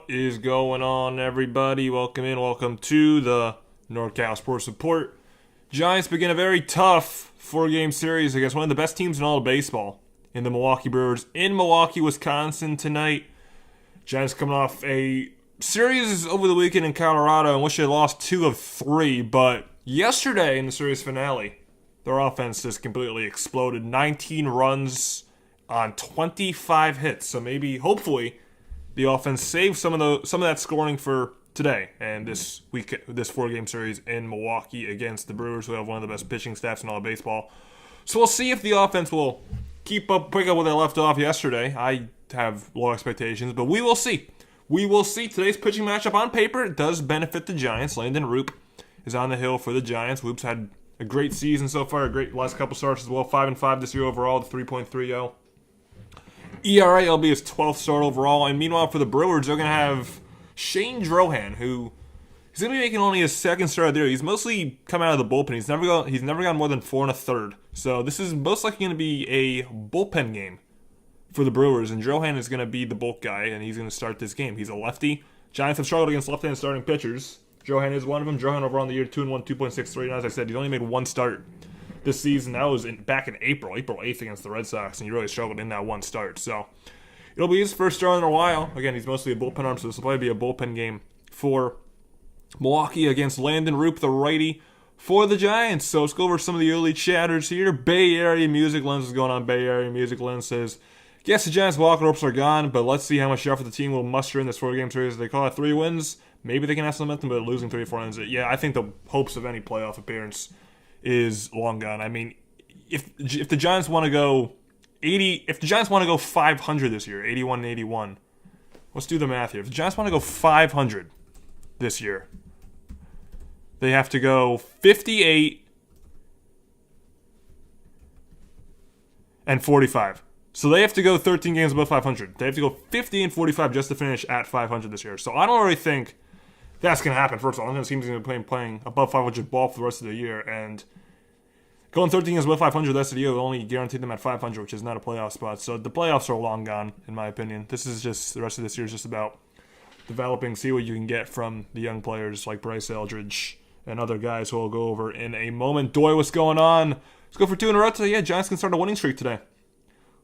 is going on, everybody? Welcome in. Welcome to the NorCal Sports Report. Giants begin a very tough four-game series against one of the best teams in all of baseball in the Milwaukee Brewers in Milwaukee, Wisconsin tonight. Giants coming off a series over the weekend in Colorado in which they lost 2 of 3, but yesterday in the series finale, their offense just completely exploded. 19 runs on 25 hits. So maybe, hopefully, the offense saved some of that scoring for today and this week, this 4-game series in Milwaukee against the Brewers, who have one of the best pitching staffs in all of baseball. So we'll see if the offense will pick up where they left off yesterday. I have low expectations, but we will see. We will see. Today's pitching matchup on paper, it does benefit the Giants. Landen Roupp is on the hill for the Giants. Roupp's had a great season so far, a great last couple starts as well. 5-5 this year overall, the 3.30. ERA will be his 12th start overall. And meanwhile, for the Brewers, they're going to have Shane Drohan, who he's going to be making only his second start of the year. He's mostly come out of the bullpen. He's never gone more than 4 1/3. So this is most likely going to be a bullpen game for the Brewers. And Drohan is going to be the bulk guy, and he's going to start this game. He's a lefty. Giants have struggled against left-handed starting pitchers. Drohan is one of them. Drohan overall in the year 2-1, 2.63. And as I said, he's only made one start this season. That was back in April 8th against the Red Sox, and he really struggled in that one start. So it'll be his first start in a while. Again, he's mostly a bullpen arm, so this will probably be a bullpen game for Milwaukee against Landen Roupp, the righty, for the Giants. So let's go over some of the early chatters here. Bay Area Music Lens is going on. Bay Area Music Lens says, yes, the Giants' walk ropes are gone, but let's see how much effort the team will muster in this 4-game series. They call it 3 wins. Maybe they can have some momentum, but losing 3 or 4 wins. Yeah, I think the hopes of any playoff appearance is long gone. I mean, if the Giants want to go 500 this year, 81-81, let's do the math here. If the Giants want to go 500 this year, they have to go 58-45. So they have to go 13 games above 500. They have to go 50-45 just to finish at 500 this year. So I don't really think that's going to happen. First of all, I don't think the team's going to be playing above 500 ball for the rest of the year. And going 13 games above 500 the rest of the year will only guarantee them at 500, which is not a playoff spot. So the playoffs are long gone, in my opinion. This is just, the rest of this year is just about developing, see what you can get from the young players like Bryce Eldridge and other guys who we'll go over in a moment. Doy, what's going on? Let's go for 2 in a row today. Yeah, Giants can start a winning streak today.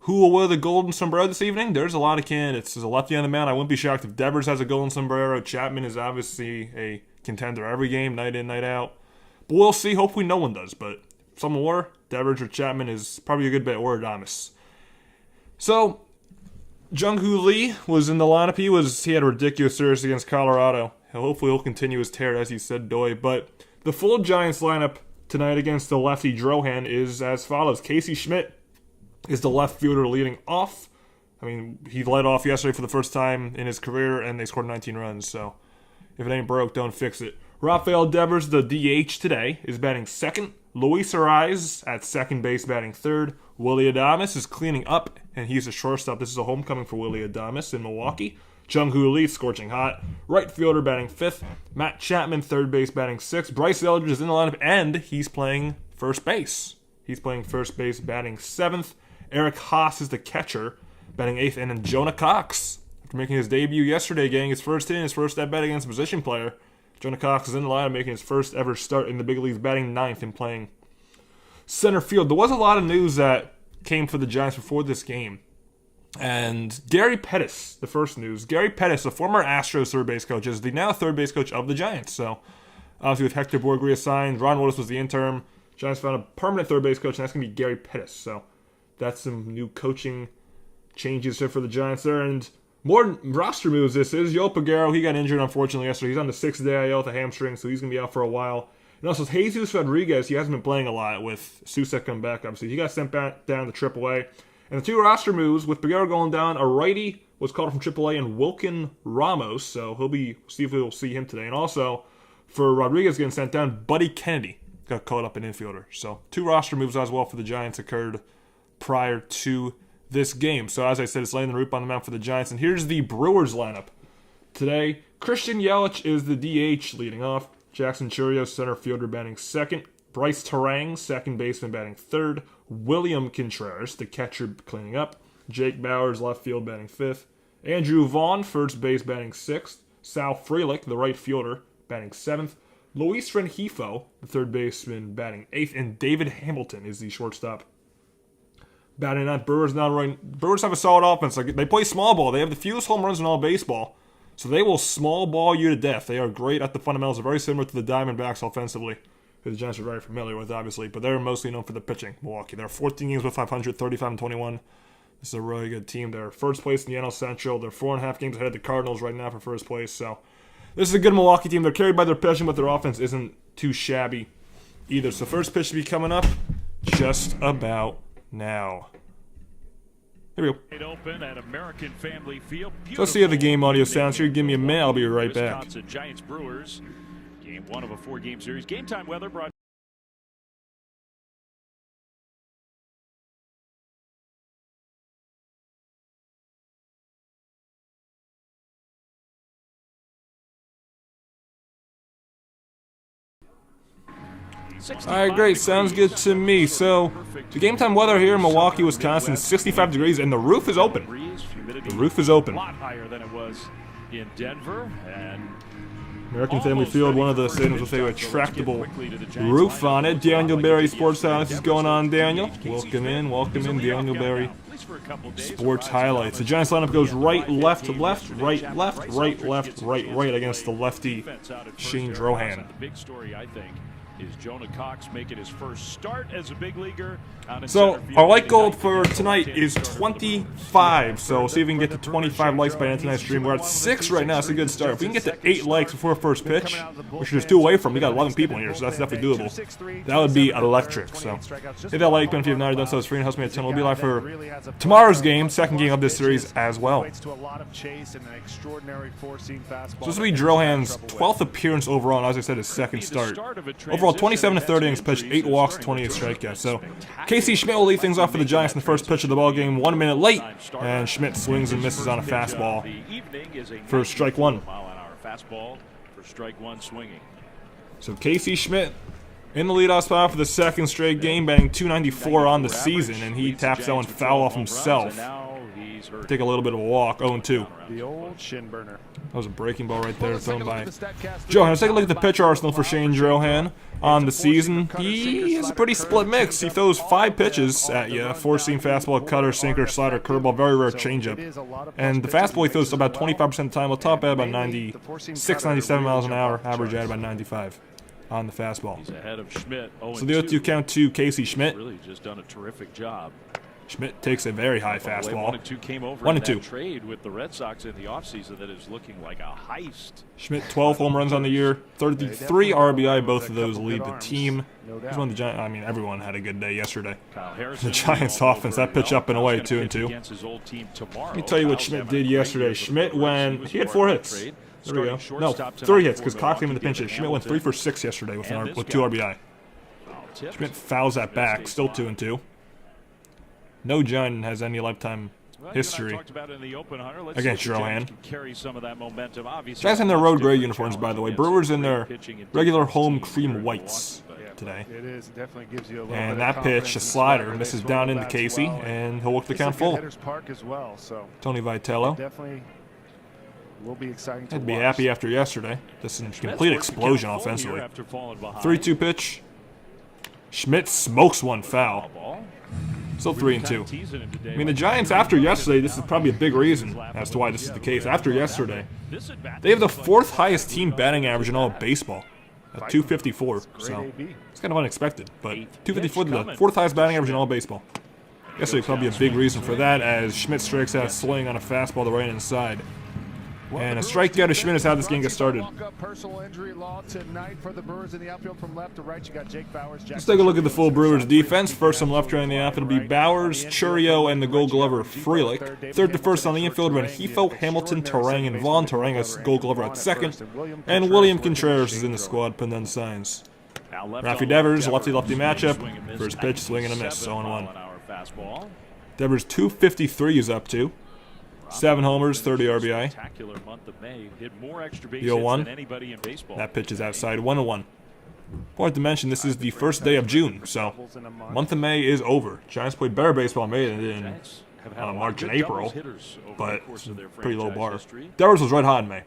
Who will wear the golden sombrero this evening? There's a lot of candidates. There's a lefty on the mound. I wouldn't be shocked if Devers has a golden sombrero. Chapman is obviously a contender every game, night in, night out. But we'll see. Hopefully no one does. But if someone were, Devers or Chapman is probably a good bet, or Adames. So, Jung-Hoo Lee was in the lineup. He had a ridiculous series against Colorado. Hopefully he'll continue his tear, as he said, Doy. But the full Giants lineup tonight against the lefty Drohan is as follows. Casey Schmidt is the left fielder leading off. I mean, he led off yesterday for the first time in his career, and they scored 19 runs. So if it ain't broke, don't fix it. Rafael Devers, the DH today, is batting second. Luis Ariz at second base batting third. Willy Adames is cleaning up, and he's a shortstop. This is a homecoming for Willy Adames in Milwaukee. Jung-Hoo Lee, scorching hot. Right fielder batting fifth. Matt Chapman, third base batting sixth. Bryce Eldridge is in the lineup, and he's playing first base. He's playing first base batting seventh. Eric Haas is the catcher, batting eighth. And then Jonah Cox, after making his debut yesterday, getting his first hit, his first at-bat against a position player. Jonah Cox is in the lineup, making his first ever start in the big leagues, batting ninth and playing center field. There was a lot of news that came for the Giants before this game. And Gary Pettis, the first news. Gary Pettis, the former Astros third base coach, is the now third base coach of the Giants. So, obviously with Hector Borg reassigned, Ron Woodis was the interim. Giants found a permanent third base coach, and that's going to be Gary Pettis. So, that's some new coaching changes here for the Giants there. And more roster moves this is. Yo Pagaro, he got injured, unfortunately, yesterday. He's on the 6th-day IL with a hamstring, so he's going to be out for a while. And also, Jesus Rodriguez, he hasn't been playing a lot with Susek coming back, obviously. He got sent back down to AAA. And the 2 roster moves, with Pagaro going down, a righty was called from AAA, and Wilkin Ramos, so see if we'll see him today. And also, for Rodriguez getting sent down, Buddy Kennedy got caught up in infielder. So 2 roster moves as well for the Giants occurred prior to this game. So as I said, it's Landen Roupp on the mound for the Giants. And here's the Brewers lineup. Today, Christian Yelich is the DH leading off. Jackson Chourio, center fielder, batting second. Bryce Terang, second baseman, batting third. William Contreras, the catcher, cleaning up. Jake Bowers, left field, batting fifth. Andrew Vaughn, first base, batting 6th. Sal Frelick, the right fielder, batting 7th. Luis Rengifo, the third baseman, batting 8th. And David Hamilton is the shortstop, batting 9th. Brewers have a solid offense. They play small ball. They have the fewest home runs in all baseball. So they will small ball you to death. They are great at the fundamentals. They're very similar to the Diamondbacks offensively, who the Giants are very familiar with, obviously. But they're mostly known for the pitching, Milwaukee. They're 14 games with 500, 35-21. This is a really good team. They're first place in the NL Central. They're 4.5 games ahead of the Cardinals right now for first place. So this is a good Milwaukee team. They're carried by their pitching, but their offense isn't too shabby either. So first pitch should be coming up just about now. Here we go. Open at American Family Field. So let's see how the game audio sounds here. Give me a minute. I'll be right back. Giants Brewers, game 1 of a 4-game series. Game time weather brought. All right, great. Sounds good to me. So, the game time weather here in Milwaukee, Wisconsin, 65 degrees, and the roof is open. The roof is open. A lot higher than it was in Denver. And American Family Field, one of the stadiums with a retractable roof on it. Daniel Berry Sports House is going on, Daniel. Welcome in, Daniel Berry Sports Highlights. The Giants lineup goes right, left, left, right, left, right, left, right, right against the lefty Shane Drohan. Big story, I think, is Jonah Cox making his first start as a big leaguer. So our like goal for tonight is 25. So we'll see if we can get to 25 likes by the end of tonight's stream. We're at 6 right now. It's a good start. If we can get to 8 likes before first pitch, which there's 2 away from, we got 11 people in here, so that's definitely doable. That would be electric. So hit that like button if you've not already done so. It's free and helps me a ton. We'll be live for tomorrow's game, second game of this series as well. So this will be Drohan's 12th appearance overall, and as I said, his second start. Overall, 27 to 30 innings pitched, 8 walks, 28 strikeouts. So Casey Schmidt will lead things off for the Giants in the first pitch of the ball game, 1 minute late, and Schmidt swings and misses on a fastball for strike 1. So Casey Schmidt in the leadoff spot for the second straight game, batting .294 on the season, and he taps that one foul off himself. Take a little bit of a walk, 0-2. The old shin burner. That was a breaking ball right there thrown by Drohan. Let's take a look at the pitch arsenal for Shane Drohan on the season. He has a pretty split mix. He throws 5 pitches at you: 4-seam fastball, cutter, sinker, slider, curveball, very rare changeup. And the fastball he throws about 25% of the time. He'll top at about 96, 97 miles an hour, average at about 95 on the fastball. He's ahead of Schmidt. So the 0-2 count to Casey Schmidt. Really just done a terrific job. Schmidt takes a very high fastball. 1-2 came over 1-2. Trade with the Red Sox in the offseason that is looking like a heist. Schmidt 12 home runs on the year, 33 RBI. Both of those lead the team. He's one of the Giants. I mean, everyone had a good day yesterday. The Giants' offense, that pitch up and away, 2-2. Let me tell you what Schmidt did yesterday. Schmidt he had 4 hits. There we go. No, 3 hits because Cox came in the pinch hit. Schmidt went 3 for 6 yesterday with 2 RBI. Schmidt fouls that back, still 2-2. No Giant has any lifetime history against Drohan. Giants in their road gray uniforms, by the way. Brewers in their regular home cream whites today. And that pitch, a slider, misses down into Casey, and he'll work the count full. Tony Vitello. I'd be happy after yesterday. This is a complete explosion offensively. 3-2 pitch. Schmidt smokes one foul. Still 3-2. I mean, the Giants, after yesterday, this is probably a big reason as to why this is the case. After yesterday, they have the 4th highest team batting average in all of baseball at .254. So it's kind of unexpected, but .254 the 4th highest batting average in all of baseball. Yesterday probably a big reason for that, as Schmidt strikes out swing on a fastball to right inside. And a strikeout to Schmidt is how this game gets started. Let's take a look at the full Brewers defense. First from left right in the outfield will be Bowers, Churio, and the Gold Glover Frelick. Third to first on the infield were Rengifo, Hamilton, Terang, and Vaughn. Terang is Gold Glover at second. And William Contreras is in the squad, putting down signs. Rafi Devers, lefty-lefty matchup. First pitch, swing and a miss, 0-1. Devers 253 is up to. 7 homers, 30 RBI. The 0-1. That pitch is outside, 1-1. Important to mention, this is the first day of June, so month of May is over. Giants played better baseball in May than they did in March and April, but it's a pretty low bar. Devers was red hot in May.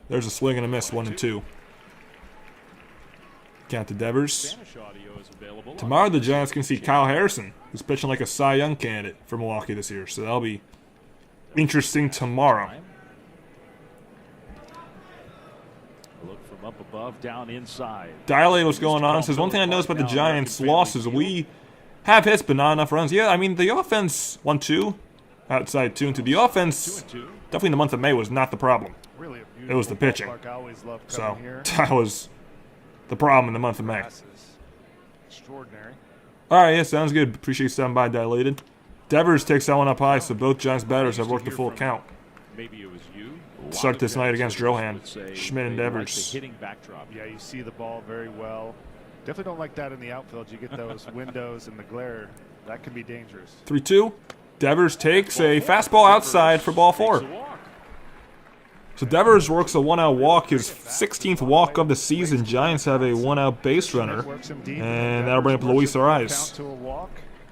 There's a swing and a miss, 1 and 2. Count to Devers. Tomorrow the Giants can see Kyle Harrison, who's pitching like a Cy Young candidate for Milwaukee this year, so that'll be interesting tomorrow. Look from up above, down inside. Dilate, what's going on? Says, one thing I noticed about the Giants' losses, we have hits but not enough runs. Yeah, I mean, the offense, 1-2, outside 2 and 2. The offense, definitely in the month of May, was not the problem. It was the pitching. So, that was the problem in the month of May. Extraordinary. Alright, yeah, sounds good. Appreciate you stopping by, Dilated. Devers takes that one up high, so both Giants batters have worked the full count. Maybe it was you. Start this night against Drohan, Schmidt, and Devers. Yeah, you see the ball very well. Definitely don't like that in the outfield. You get those windows and the glare. That can be dangerous. 3-2. Devers takes a fastball outside for ball 4. So Devers works a 1-out walk, his 16th walk of the season. Giants have a 1-out base runner, and that'll bring up Luis Ariz.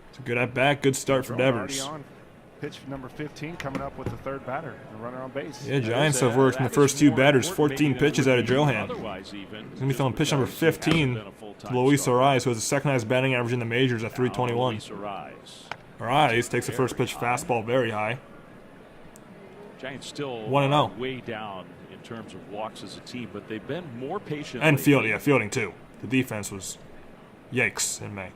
It's a good at bat, good start for Devers. Pitch number 15 coming up with the third batter, the runner on base. Yeah, Giants have worked in the first 2 batters, 14 pitches out of Drohan. He's going to be throwing pitch number 15 to Luis Ariz, who has the second highest batting average in the majors at 321. Ariz takes the first pitch fastball very high. Giants still 1-0. Way down in terms of walks as a team, but they've been more patient. And fielding too. The defense was yikes in May.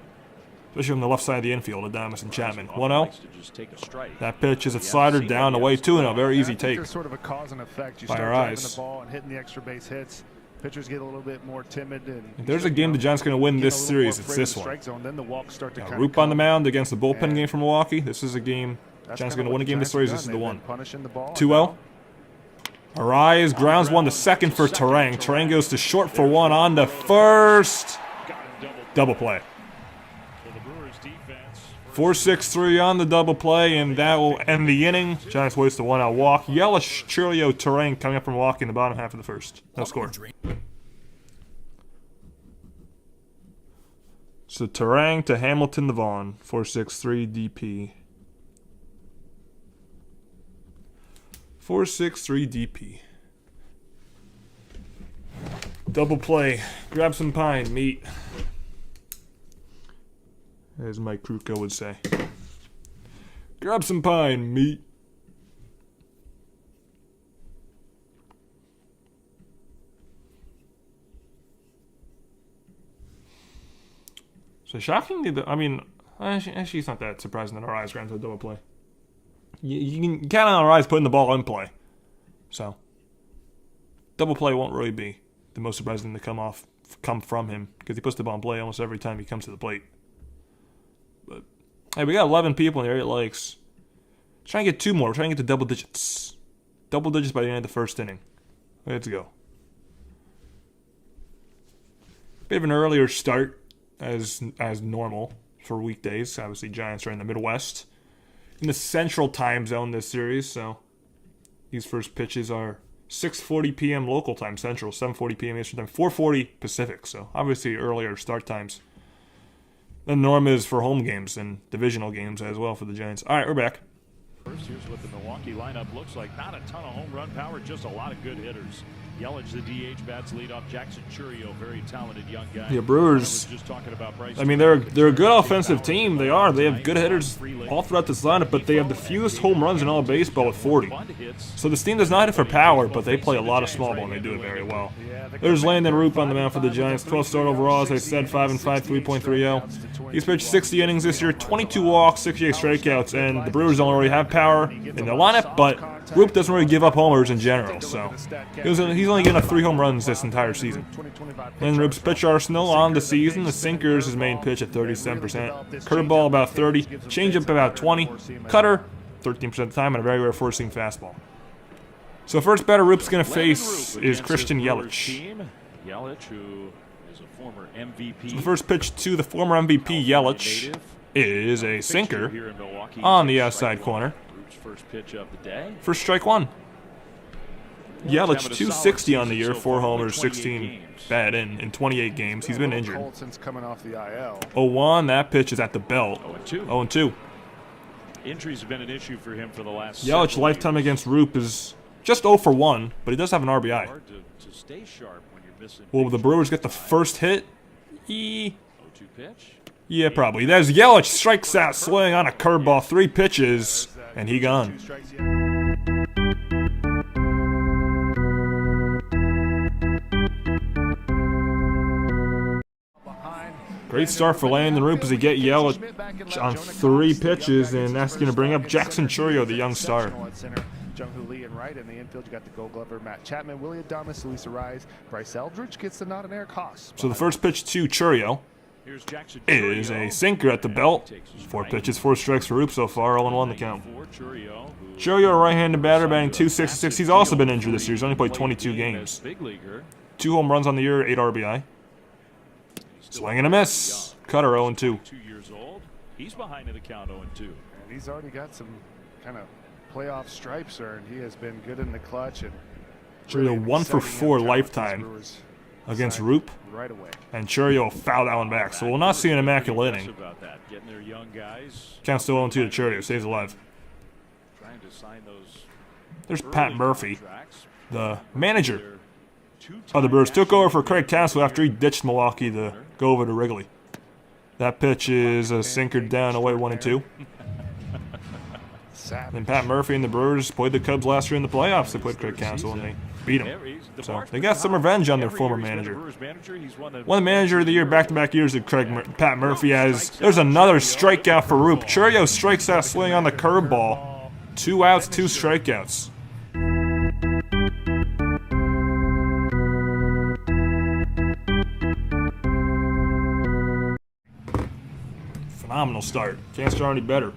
Especially from the left side of the infield, Adames and Chapman. 1-0. That pitch is a slider down away 2-0. Very easy take. There's sort of a cause and effect. You by start Ariz. driving the ball and hitting the extra base hits. Pitchers get a little bit more timid. And if there's a game the Giants are going to win this series, it's this one. Roupp on the mound against the bullpen game for Milwaukee. This is a game. Giants are going to win a game this series. This is the one. 2-0. Ariz grounds one to second for Terang. Terang goes to short for 1 on to first. Double play. 4-6-3 on the double play, and that will end the inning. Giants waste a 1-out walk. Yelich, Churio, Terang coming up from Milwaukee in the bottom half of the first. No score. So Terang to Hamilton to Vaughn. 4-6-3 DP. 4-6-3 DP. Double play. Grab some pine, meat. As Mike Kruko would say. Grab some pine, meat. So shockingly, I mean, actually it's not that surprising that Ariz ran to a double play. You can count on Ariz putting the ball in play. So, double play won't really be the most surprising to come from him, because he puts the ball in play almost every time he comes to the plate. But, hey, we got 11 people in the area that likes. Try and get 2 more. We're trying to get to double digits. Double digits by the end of the first inning. Let's go. Bit of an earlier start as normal for weekdays. Obviously, Giants are in the Midwest. In the Central Time Zone this series, so these first pitches are 6:40 p.m. local time Central, 7:40 p.m. Eastern time, 4:40 Pacific. So obviously earlier start times than norm is for home games and divisional games as well for the Giants. All right, we're back. Here's what the Milwaukee lineup looks like. Not a ton of home run power, just a lot of good hitters. Yelich, the DH, bats lead off. Jackson Churio, very talented young guy. Yeah, Brewers. I mean, they're a good offensive team. They are. They have good hitters all throughout this lineup, but they have the fewest home runs in all of baseball with 40. So this team does not hit for power, but they play a lot of small ball and they do it very well. There's Landen Roupp on the mound for the Giants. 12 start overall, as I said, 5-5, 3.30. He's pitched 60 innings this year, 22 walks, 68 strikeouts, and the Brewers don't really have power in their lineup, but Roupp doesn't really give up homers in general, so he's only getting up 3 home runs this entire season. And Roupp's pitch arsenal on the season, the sinker is his main pitch at 37%, curveball about 30, changeup about 20, cutter 13% of the time, and a very rare four-seam fastball. So first batter Roupp's going to face is Christian Yelich. Yelich, who is a former MVP. So the first pitch to the former MVP Yelich is a sinker on the outside corner. First pitch of the day. First strike one. Yelich 260 on the year, 4 homers, 16 bad in 28 games. He's been injured. 0-1, that pitch is at the belt. 0-2. Injuries have been an issue for him for the last Yelich several lifetime years. against Roupp is just 0 for 1, but he does have an RBI. Hard to stay sharp when you're missing. Will the Brewers get the first hit? 0-2 pitch. Yeah, probably. There's Yelich, strikes out, swing on a curveball, 3 pitches, and he gone. 2 strikes, Great start for Landen Roupp as he get Yelich on 3 pitches, and that's going to bring up Jackson Churio, the young star. Jung-Hoo Lee in right. In the infield, you got the Gold Glover, Matt Chapman, Willie Adames, Luis Rise, Bryce Eldridge gets the nod, and Eric Haas. So the first pitch to Churio Here's Jackson is a sinker at the belt. 4 pitches, 4 strikes for Roupp so far, 0-1 the count. Churio, a right-handed batter, batting .266. He's also been injured this year. He's only played 22 games. 2 home runs on the year, 8 RBI. Swing and a miss. Cutter 0-2. 2 years old. He's behind in the count 0-2. And he's already got some kind of playoff stripes earned. He has been good in the clutch. And Churio 1 for 4 lifetime against Roupp. Right away. And Churio fouled that one back, so we'll not see an immaculate inning. Count still 0-2 to Churio, stays alive. There's Pat Murphy, the manager of the Brewers. Took over for Craig Counsell after he ditched Milwaukee to go over to Wrigley. That pitch is a sinker down away 1-2. And Pat Murphy and the Brewers played the Cubs last year in the playoffs. They played Craig Counsell and they beat him. So they got some revenge on their former manager. Won the manager of the year back-to-back years at Pat Murphy has. There's another strikeout for Roupp. Churio strikes that swing on the curveball. 2 outs, 2 strikeouts. Phenomenal start. Can't start any better.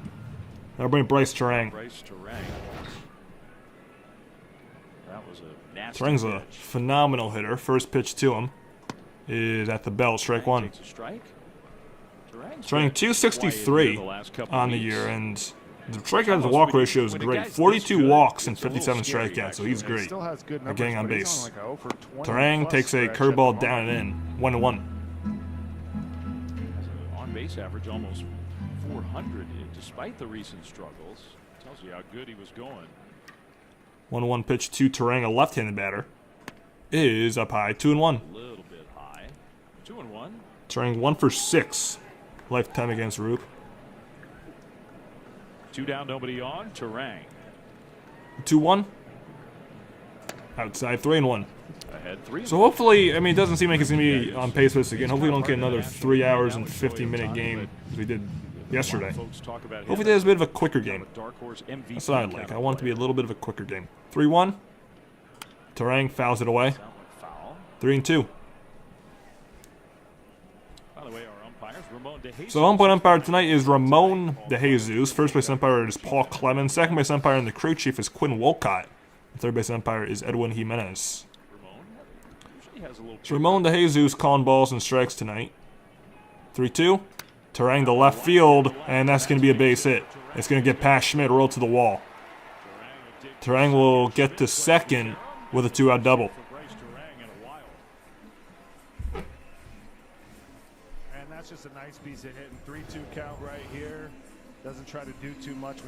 That'll bring Bryce Terang. Terang's a phenomenal hitter. First pitch to him is at the belt, strike 1. Terang 263 on the year, and the strikeout to walk ratio is great. 42 walks and 57 strikeouts, so he's great at getting on base. Terang takes a curveball down and in, 1-1. On-base average almost 400 despite the recent struggles. Tells you how good he was going. 1-1 pitch to Terang, a left-handed batter, is up high, 2-1. A little bit high. 2-1. Terang 1 for 6 lifetime against Roupp. 2 down, nobody on. Terang. 2-1. Outside, 3-1. Ahead 3. So hopefully, I mean, it doesn't seem like it's going to be on pace for this again. Hopefully we don't get another 3 hours and 50-minute game as we did yesterday. Hopefully there's a bit of a quicker game. That's what I'd like. I want it to be a little bit of a quicker game. 3-1. Terang fouls it away. 3-2. So umpire tonight is Ramon DeJesus. First base umpire is Paul Clemens. Second base umpire and the crew chief is Quinn Wolcott. Third base umpire is Edwin Jimenez. So Ramon DeJesus calling balls and strikes tonight. 3-2. Terang to left field, and that's going to be a base hit. It's going to get past Schmidt, roll to the wall. Terang will get to second with a 2-out double. And that's just a nice piece of hitting. 3-2 count right here. Doesn't try to do too much.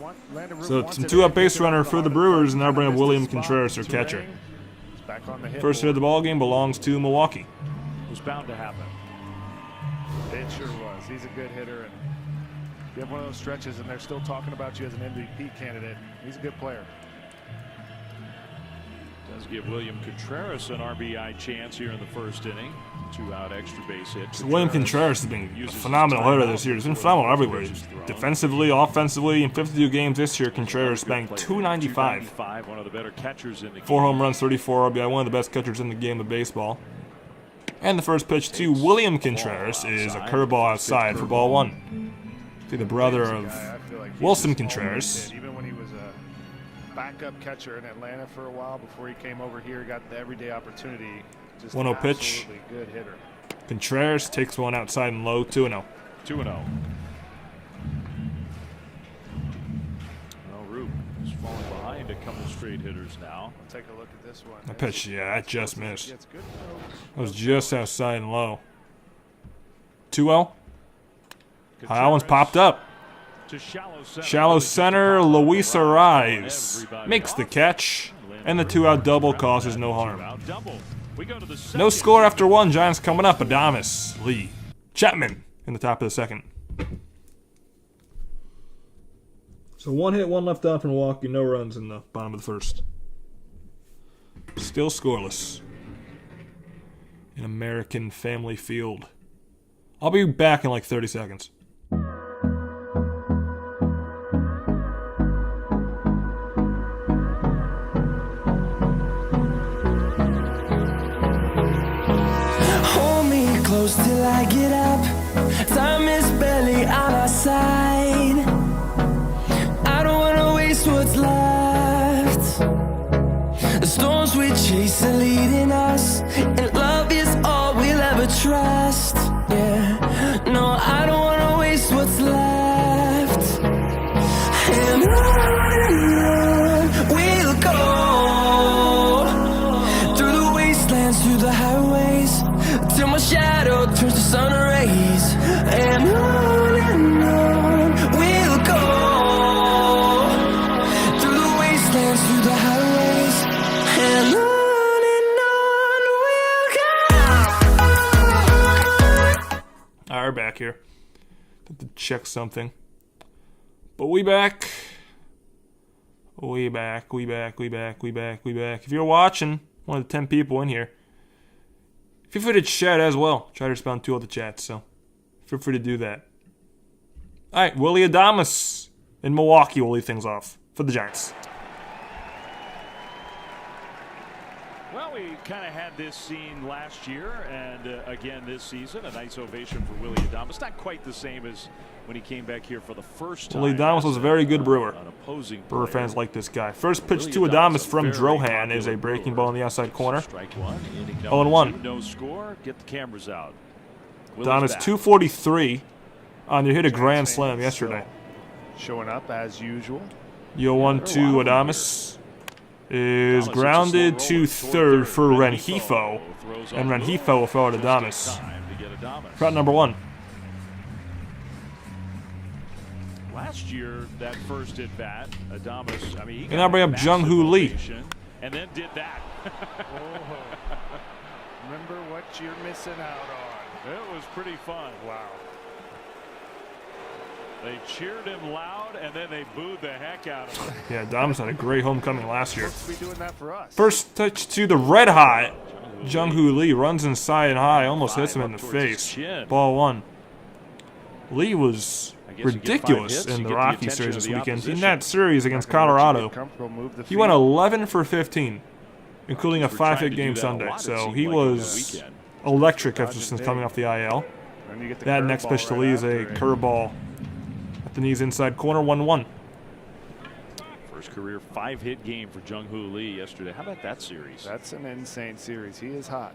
So some 2-out base runner for the Brewers, and now bring up William Contreras, their catcher. First hit of the ball game belongs to Milwaukee. It was bound to happen. It sure was. He's a good hitter, and you have one of those stretches, and they're still talking about you as an MVP candidate. He's a good player. Does give William Contreras an RBI chance here in the first inning. 2-out extra base hit. So William Contreras has been a phenomenal hitter this year. He's been phenomenal everywhere. Defensively, offensively, in 52 games this year, Contreras banked .295. One of the better catchers in the game. 4 home runs, 34 RBI, one of the best catchers in the game of baseball. And the first pitch to William Contreras is a curveball outside for ball 1. See the brother of Wilson Contreras. Even when he was a backup catcher in Atlanta for a while before he came over here, got the everyday opportunity. Just 1-0 pitch. Good hitter. Contreras takes one outside and low, 2-0. 2-0. Well, Roupp is falling behind a couple straight hitters now. I'll take a look at this one. That pitch, yeah, that just missed. That was just outside and low. 2-0. That one's popped up. to shallow center. Shallow center, Luis Ariz makes the catch, and the 2-out double causes no harm. No score after 1. Giants coming up. Adames, Lee, Chapman in the top of the second. So 1 hit, 1 left on for Milwaukee. No runs in the bottom of the first. Still scoreless in American Family Field. I'll be back in like 30 seconds. Hold me close till I get up. Time is barely on our side. I don't wanna waste what's left. The storms we chase are leading us, and love is all we'll ever trust. Yeah, no, I don't wanna waste what's left. And on we'll go, through the wastelands, through the highways, till my shadow turns to sun rays. And on we'll go, through the wastelands, through the highways, and on we'll go. All right, back here. Have to check something. But we back. We back. If you're watching, one of the 10 people in here, feel free to chat as well. Try to respond to all the chats, so feel free to do that. All right, Willy Adames in Milwaukee will lead things off for the Giants. Well, we kind of had this scene last year and again this season. A nice ovation for Willy Adames. Not quite the same as when he came back here for the first time. Willy Adames was a very good Brewer. An opposing Brewer player. fans like this guy. First pitch to Adames from Drohan is a breaking ball in the outside corner. Strike one. 0-1. No score. Get the cameras out. Adames 243 on the hit a grand slam yesterday. Showing up as usual. 0-1 to Adames is grounded to third for Rengifo, and Rengifo will throw at Adames. Route number 1. Last year, that first at bat, Adames. I mean, he And now bring up Jung-Hoo Lee. And then did that. Remember what you're missing out on. It was pretty fun. Wow. They cheered him loud, and then they booed the heck out of him. Yeah, Adames had a great homecoming last year. Supposed to be doing that for us. First touch to the red hot. Jung-Hoo Lee runs inside and high, almost hits him in the face. Ball 1. Lee was ridiculous in the Rocky series this weekend. In that series against Colorado, he went 11 for 15, including a 5-hit game Sunday. So he was electric since coming off the IL. That next pitch to Lee is a curveball at the knees inside corner, 1-1. First career 5-hit game for Jung-Hoo Lee yesterday. How about that series? That's an insane series. He is hot.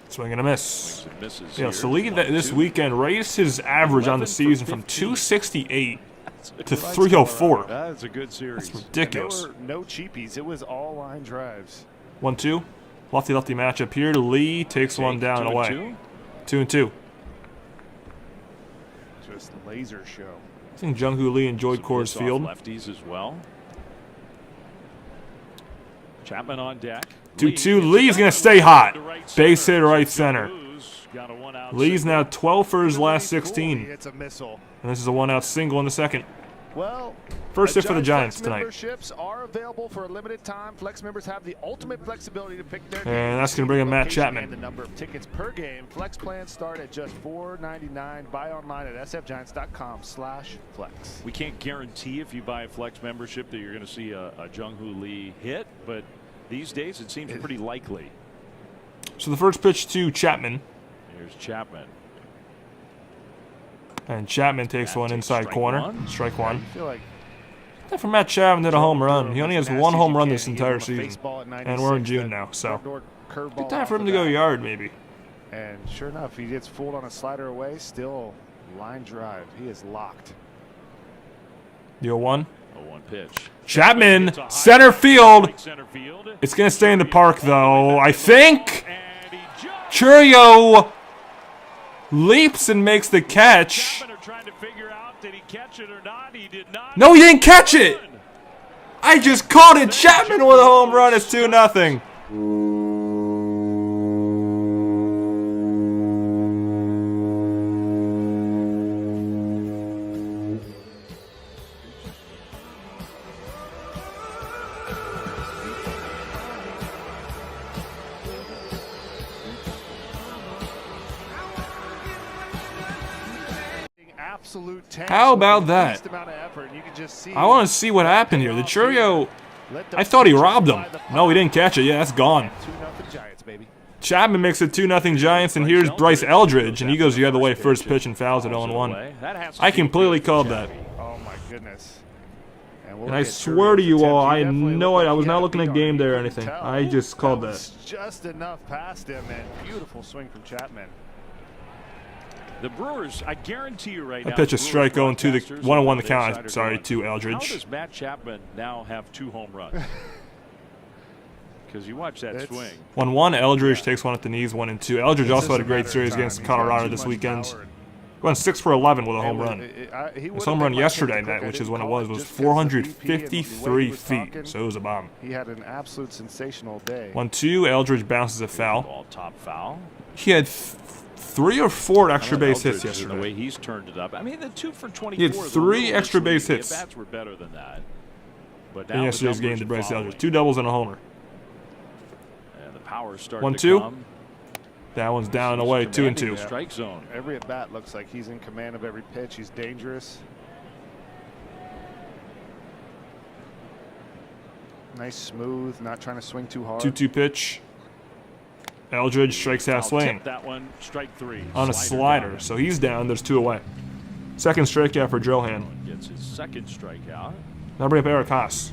Swing and a miss. Yeah, so Lee Lee this weekend raised his average on the season from 268 to 304. That's a good series. That's ridiculous. There were no cheapies. It was all line drives. 1-2. Lefty-lefty matchup here. Lee takes one down and away. 2-2. Just laser show. I think Jung-Hoo Lee enjoyed Coors Field. Lefties as well. Chapman on deck. 2-2. Lee's going to stay hot. Base hit right center. Lee's now 12 for his last 16. It's a missile. And this is a 1-out single in the second. Well, First hit for the Giants Flex tonight. Memberships are available for a limited time. Flex members have the ultimate flexibility to pick their And that's going to bring in Matt location Chapman. and the number of tickets per game. Flex plans start at just $4.99. Buy online at sfgiants.com/flex. We can't guarantee if you buy a Flex membership that you're going to see a Jung-Hoo Lee hit, but these days it seems pretty likely. So the first pitch to Chapman. Here's Chapman. And Chapman takes one inside corner. Strike 1. I feel like For Matt Chapman did a home run. He only has one home run this entire season. And we're in June now, so good time for him to go yard, maybe. And sure enough, he gets fooled on a slider away. Still line drive. He is locked. 0-1. 0-1 pitch. Chapman, center field. It's going to stay in the park, though. I think Churio leaps and makes the catch. catch it or not? He did not. No, he didn't catch it. I just called it. Chapman with a home run. It's 2-0. How about that? I want to see what happened here. The Churio, I thought he robbed him. No, he didn't catch it. Yeah, that's gone. Chapman makes it 2-0 Giants, and here's Bryce Eldridge, and he goes the other way first pitch and fouls at 0-1. I completely called that. Oh my goodness. And I swear to you all, I had no idea. I was not looking at game day or anything. I just called that. Just enough past him, and beautiful swing from Chapman. The Brewers, I guarantee you right now. I pitch a strike going to the 1-1 the count. Sorry, to Eldridge. How does Matt Chapman now have 2 home runs? Because you watch that swing. 1-1, Eldridge takes one at the knees, 1-2. Eldridge also had a great series against Colorado this weekend. Went 6 for 11 with a home run. His home run yesterday night, which is when it was 453 feet, so it was a bomb. He had an absolute sensational day. 1-2, Eldridge bounces a foul. Ball top foul. He had 3 or 4 extra base hits yesterday. The way he's turned it up. I mean, the 2 for 24. He had 3 extra base hits. The bats were better than that. But in yesterday's game to Bryce Eldridge. 2 doubles and a homer. And the power starting to 1-2. come. That one's down and away. 2-2. Strike zone. Every at bat looks like he's in command of every pitch. He's dangerous. Nice, smooth, not trying to swing too hard. 2-2 pitch. Eldridge strikes half swing. That one, strike 3. On a slider. So he's down. There's 2 away. Second strikeout for Drohan. Gets his second strikeout. Now bring up Eric Haas.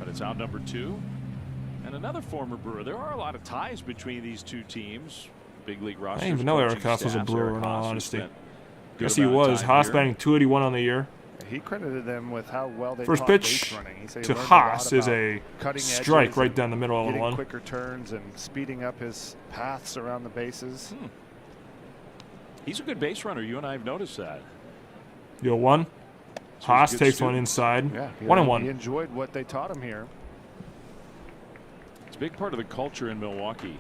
But it's out number 2. And another former Brewer. There are a lot of ties between these two teams. Big league rosters. I didn't even know Eric Haas was a Brewer, in all honesty. Guess he was. Haas batting .281 on the year. He credited them with how well they first pitch to Haas is a strike right down the middle of the one. Quicker turns and speeding up his paths around the bases. He's a good base runner. You and I have noticed that. 0-1. Haas takes one inside. Yeah, 1-1. He enjoyed what they taught him here. It's a big part of the culture in Milwaukee.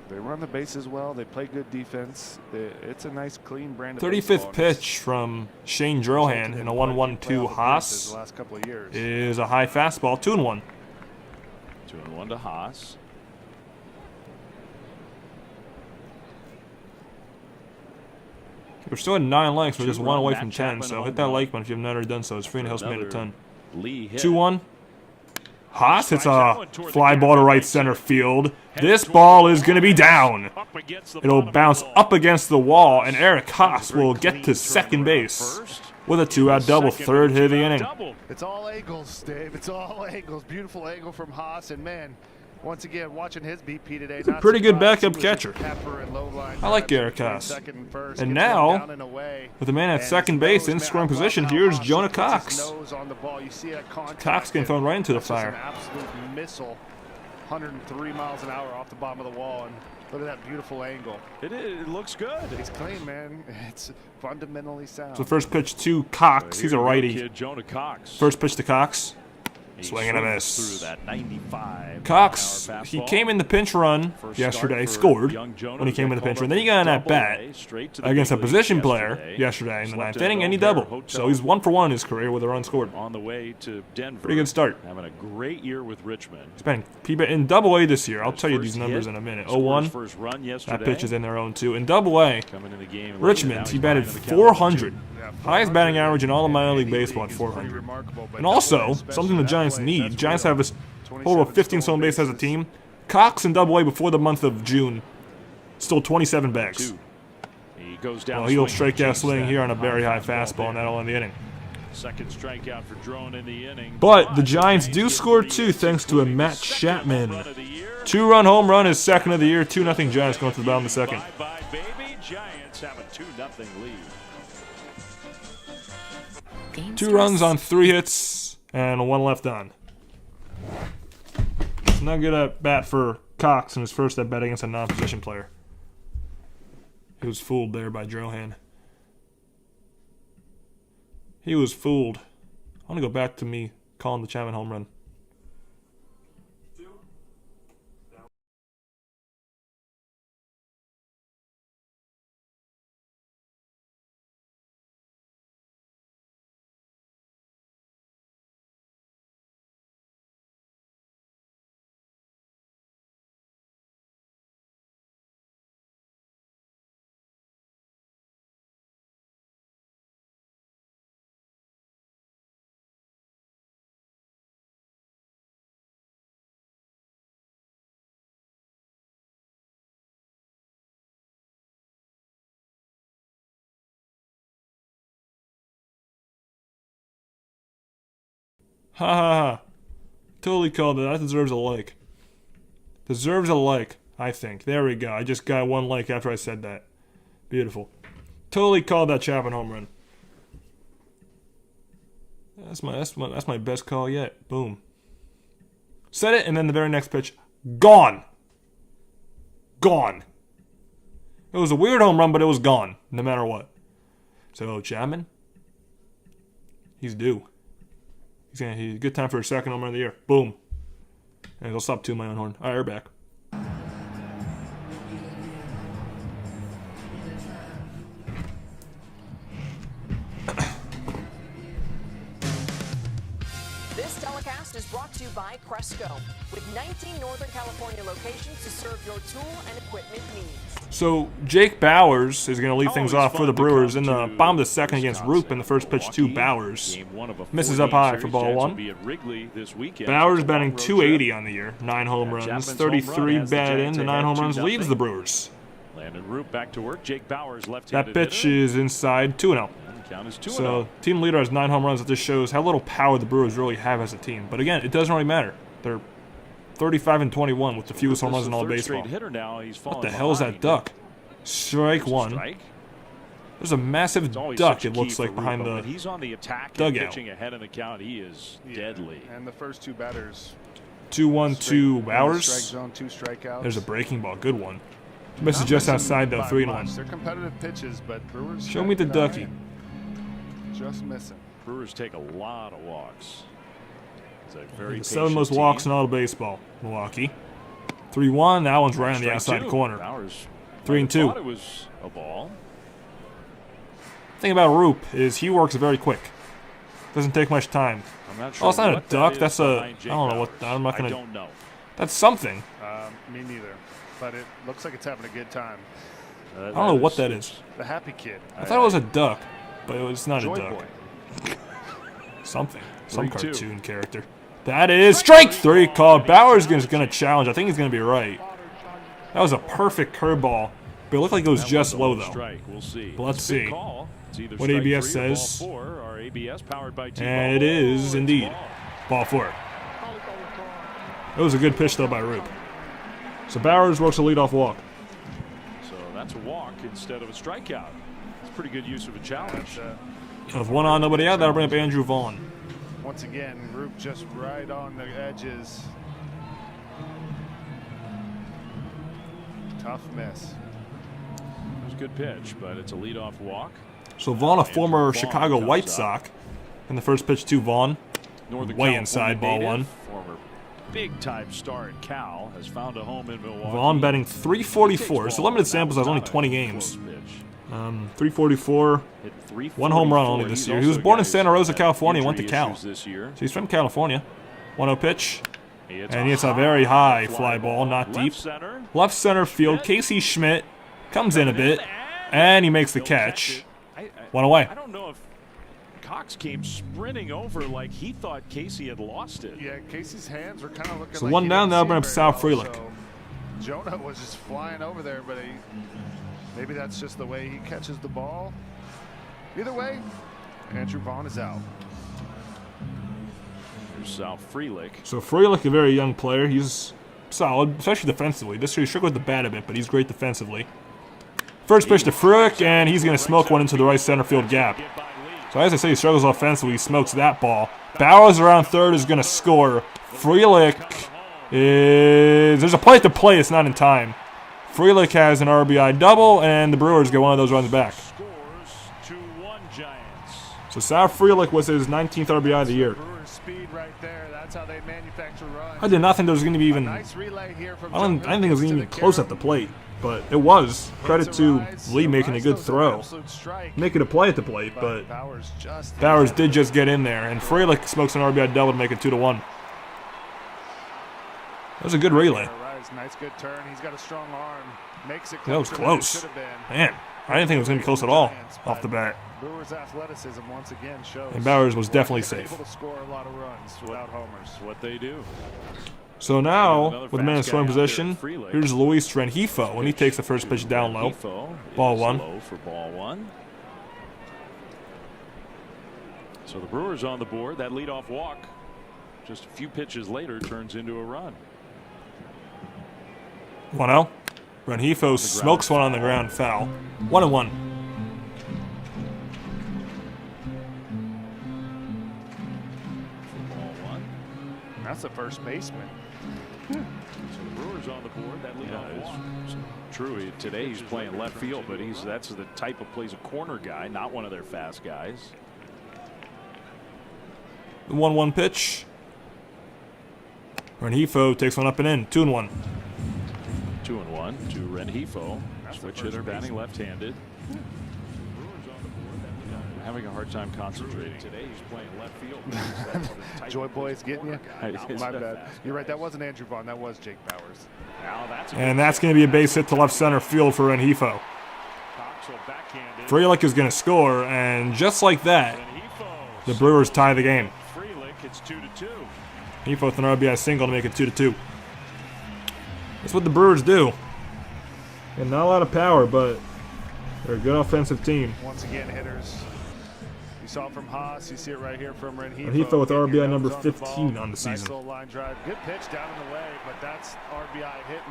They run the bases well. They play good defense. It's a nice, clean brand of 35th pitch from Shane Drohan in a 1-1-2 Haas the last couple of years. Is a high fastball. 2-1. 2-1 to Haas. We're still at 9 likes. We're just 1 away from 10. So hit that like button if you've not already done so. It's free and it helps me out a ton. 2-1. Haas hits a fly ball to right center field. This ball is going to be down. It'll bounce up against the wall, and Eric Haas will get to second base with a 2-out double. Third hit of the inning. It's all angles, Dave. It's all angles. Beautiful angle from Haas, and man, once again, watching his BP today. He's a pretty good backup catcher. I like Eric Haas. And now, with the man at second base in scoring position, here's Jonah Cox. Cox getting thrown right into the fire. An absolute missile, 103 miles an hour off the bottom of the wall, and look at that beautiful angle. It looks good. It's clean, man. It's fundamentally sound. So first pitch to Cox. He's a righty. Jonah Cox. First pitch to Cox. Swing and a miss. Through that 95 Cox, he came in the pinch run yesterday, scored when he came in the pinch run. Then he got in that bat against a position player yesterday in the 9th inning, and he doubled. So he's 1 for 1 in his career with a run scored. On the way to Denver. Pretty good start. Having a great year with Richmond. He's been in Double-A this year. I'll tell you these numbers in a minute. 0-1. That pitch is in there 0-2. In Double-A, Richmond, he batted 400. Highest batting average in all of minor league baseball at 400. And also, something the Giants need. Giants have a total of 15 stolen bases as a team. Cox in Double-A before the month of June stole 27 bags. Well, he'll strike out swing here on a very high fastball, and that'll end the inning. Second strikeout for Drohan in the inning. But the Giants do score 2 thanks to a Matt Chapman. 2-run home run, his second of the year. 2-0 Giants going to the bottom of the second. Bye, baby. Giants have a 2-0 lead. 2 runs on 3 hits and 1 left on. It's not good at bat for Cox in his first at bat against a non-position player. He was fooled there by Drohan. He was fooled. I want to go back to me calling the Chapman home run. Ha ha ha. Totally called it. That deserves a like. Deserves a like, I think. There we go. I just got one like after I said that. Beautiful. Totally called that Chapman home run. That's my best call yet. Boom. Said it, and then the very next pitch, gone. Gone. It was a weird home run, but it was gone, no matter what. So Chapman, he's due. He's a good time for a second home run of the year. Boom. And he'll stop to my own horn. All right, we're back. This telecast is brought to you by Cresco, with 19 Northern California locations to serve your tool and equipment needs. So Jake Bauers is going to lead things off for the Brewers in the bottom of the second against Roupp in the first pitch to Bauers. Misses up high for ball one. Bauers batting .280 on the year, 9 home runs, 33 batted in. The 9 home runs leads the Brewers. Landen Roupp back to work. Jake Bauers left-handed That pitch hitter. is inside 2-0. Count is 2-0. So team leader has 9 home runs. That just shows how little power the Brewers really have as a team. But again, it doesn't really matter. They're 35-21 with the fewest home runs in all of baseball. What the hell is that duck? Strike one. There's a massive duck, it looks like, behind the he's on the attack dugout. pitching ahead in the count. He is deadly. And the first 2 batters. 2-1-2 Bauers. Strike zone, 2 strikeouts. There's a breaking ball, good one. Misses just outside though, 3-1. They're competitive pitches, but Brewers. Show me the ducky. Just missing. Brewers take a lot of walks. It's a very The 7 patient most walks team. in all of baseball. Milwaukee. 3-1. That one's right on the Strike outside 2. corner. Bauers 3-2. thought it was a ball. Thing about Roupp is he works very quick. Doesn't take much time. I'm not sure Oh, it's not a what duck. that That's is a. behind I Jake don't know what. Bauers. I'm not I gonna. don't know. That's something. Me neither. But it looks like it's having a good time. I don't know what that is. The happy kid. I thought it was a duck, but it was not Joy a duck. Boy. Something. Some 3-2. cartoon character. That is strike 3 called. Bauers is going to challenge. I think he's going to be right. That was a perfect curveball, but it looked like it was That just was a low low though. strike. We'll see. But let's It's a good see call. It's either what strike ABS 3 or ball says. 4. Our ABS powered by T-Mobile. And it is It's indeed ball. ball 4. It was a good pitch though by Roupp. So Bauers works a leadoff walk. So that's a walk instead of a strikeout. It's pretty good use of a challenge. With 1 on, nobody out, that'll bring up Andrew Vaughn. Once again, Roupp just right on the edges. Tough miss. It was a good pitch, but it's a leadoff walk. So Vaughn, a Andrew former Vaughn Chicago comes White up. Sox, in the first pitch to Vaughn. Northern Way California inside, ball native, 1. Former big-time star at Cal has found a home in Milwaukee. Vaughn batting .344. It's a limited sample size, only 20 games. 344. 1 home run only this year. He was born in Santa Rosa, California, went to Cal. So he's from California. 1-0 pitch. And he hits a very high fly ball, not deep. Left center field, Casey Schmidt comes in a bit, and he makes the catch. 1 away. I don't know if Cox came sprinting over like he thought Casey had lost it. Yeah, Casey's hands were kind of looking So like 1 he down, didn't that'll see bring up very Sal well, Frelick. so Jonah was just flying over there, but maybe that's just the way he catches the ball. Either way, Andrew Vaughn is out. Here's Sal Frelick. So Frelick, a very young player. He's solid, especially defensively. This year he struggled with the bat a bit, but he's great defensively. First pitch to Frelick, and he's going to smoke one into the right center field gap. So as I say, he struggles offensively. He smokes that ball. Bauers around third is going to score. Frelick is... There's a play to play. It's not in time. Frelick has an RBI double, and the Brewers get one of those runs back. Scores 2-1 Giants. So Sal Frelick was his 19th RBI of the year. Brewers speed right there. That's how they manufacture runs. I did not think there was going to be even. Nice relay here from I didn't think it was going to be close at the plate, but it was. Credit to Lee making a good throw, making a play at the plate, but Bowers did just get in there, and Frelick smokes an RBI double to make it 2-1. That was a good relay. Nice good turn. He's got a strong arm. Makes it That was closer than it close. should have been. Man, I didn't think it was going to be close at all off the bat. Brewers' athleticism once again shows. And Bowers was definitely safe. Able to score a lot of runs without homers. What they do. So now, with man in scoring position, here's Luis Rengifo, and he takes the first pitch down low. Ball one. Low for ball one. So the Brewers on the board. That leadoff walk, just a few pitches later, turns into a run. 1-0. Rengifo smokes one on the ground, foul. 1-1. That's the first baseman. So the Brewers on the board. That leadoff walk. True. Today he's playing left field, but that's the type of plays a corner guy, not one of their fast guys. The 1-1 pitch. Rengifo takes one up and in. 2-1. 2-1 to Rengifo. Switch hitter batting left-handed. Having a hard time concentrating. Today he's playing left field. Joy Boy's getting you? My bad. You're right. That wasn't Andrew Vaughn. That was Jake Bowers. And that's going to be a base hit to left center field for Rengifo. Frelick is going to score, and just like that, the Brewers tie the game. It's 2-2. Rengifo with an RBI single to make it 2-2. That's what the Brewers do. And not a lot of power, but they're a good offensive team. Once again, hitters. You saw it from Haas. You see it right here from Rengifo. Rengifo with RBI number 15 on the season. Nice little line drive. Good pitch down in the way, but that's RBI hitting.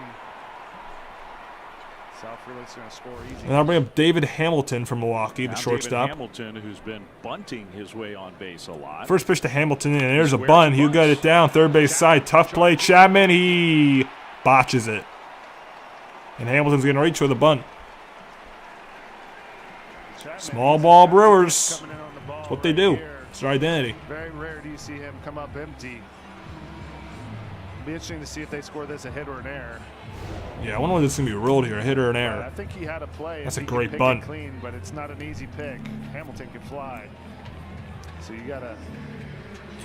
South Frelick's going to score easy. And I'll bring up David Hamilton from Milwaukee, the shortstop. David Hamilton, who's been bunting his way on base a lot. First pitch to Hamilton, and there's a bunt. He'll get it down. Third base side. Tough play. Chapman, he botches it. And Hamilton's going to reach with a bunt. Small ball Brewers. That's what they do. It's their identity. Very rare do you see him come up empty. It'll be interesting to see if they score this a hit or an error. Yeah, I wonder whether this is going to be ruled here, a hit or an error. I think he had a play. That's a He great can pick bunt. it clean, but it's not an easy pick. Hamilton can fly. So you got to.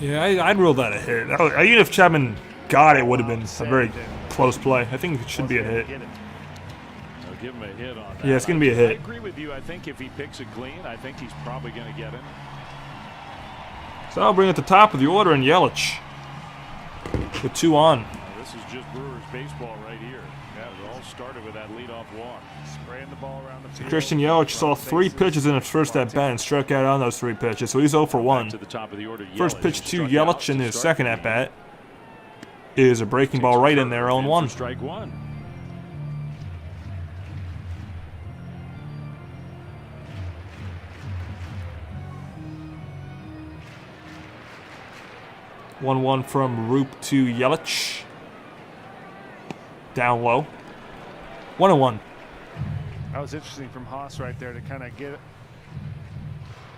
Yeah, I'd rule that a hit. Even if Chapman got it, would have been a very close play. I think it should be a hit. I'll give him a hit on that. Yeah, it's going to be a hit. I agree with you. I think if he picks it clean, I think he's probably going to get it. So I'll bring it to the top of the order in Yelich with 2 on. This is just Brewers baseball right here. Yeah, it all started with that leadoff walk. Spraying the ball around the field. Christian Yelich saw 3 pitches in his first at bat and struck out on those 3 pitches, so he's 0 for 1. To the top of the order, First Yelich pitch to struck Yelich out in to his start second the at game. bat is a breaking ball right in there, 0-1. Strike one. One from Roupp to Yelich. Down low. 1-1. That was interesting from Haas right there to kind of get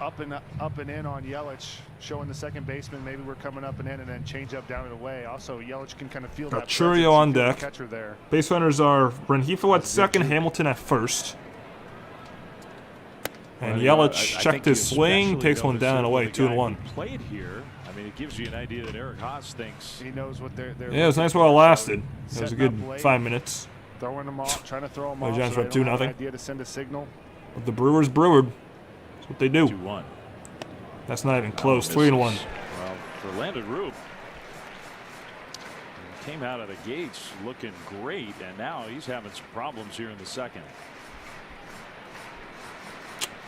up and in on Yelich, showing the second baseman maybe we're coming up and in, and then change up down and away. Also, Yelich can kind of feel that Churio on deck. Catcher there. Base runners are Rengifo at second, Hamilton at first. And Yelich I checked think his you swing, especially takes one notice down it and away, with the guy 2-1. who played here. I mean, it gives you an idea that Eric Haas thinks. He knows what they're Yeah, it was nice while it lasted. It was a Setting good up late. 5 minutes. Throwing them off, trying to throw them The off. Giants So were they up don't have an 2-0. idea to send a signal. But the Brewers brewered. That's what they do. 2-1. That's not even close. Misses. 3-1. Well, for Landen Roupp, he came out of the gates looking great, and now he's having some problems here in the second.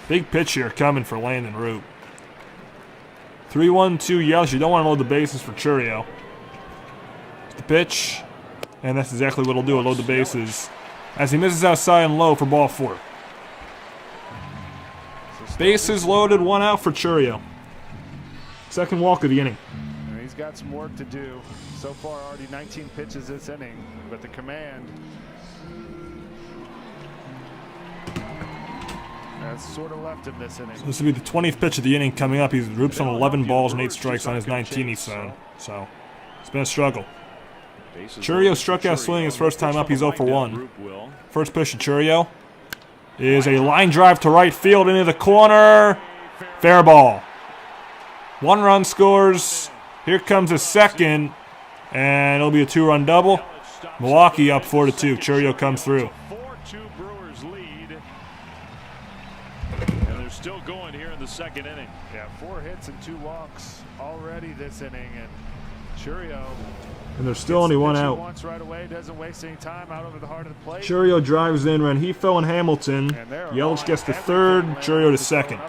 Big pitch here coming for Landen Roupp. 3-1 to Yelich. You don't want to load the bases for Churio. The pitch. And that's exactly what he'll do. Load the bases. As he misses outside and low for ball 4. Bases loaded, 1 out for Churio. Second walk of the inning. And he's got some work to do. So far, already 19 pitches this inning, but the command. That's sort of left him this inning. This will be the 20th pitch of the inning coming up. Roupp's on 11 balls and 8 strikes on his 19 he's thrown. So it's been a struggle. Chourio struck out swinging his first time up. He's 0 for 1. First pitch to Chourio is a line drive to right field into the corner. Fair ball. 1 run scores. Here comes a second, and it'll be a 2-run double. Milwaukee up 4-2. Chourio comes through. 4-2 Brewers lead. And they're still going here in the second inning. Yeah, 4 hits and 2 walks already this inning, and Chourio. And there's still only 1 out. Once right away, doesn't waste any time out over the heart of the plate. Chourio drives in, Renhefo and Hamilton. Yelich gets to third, Chourio to second.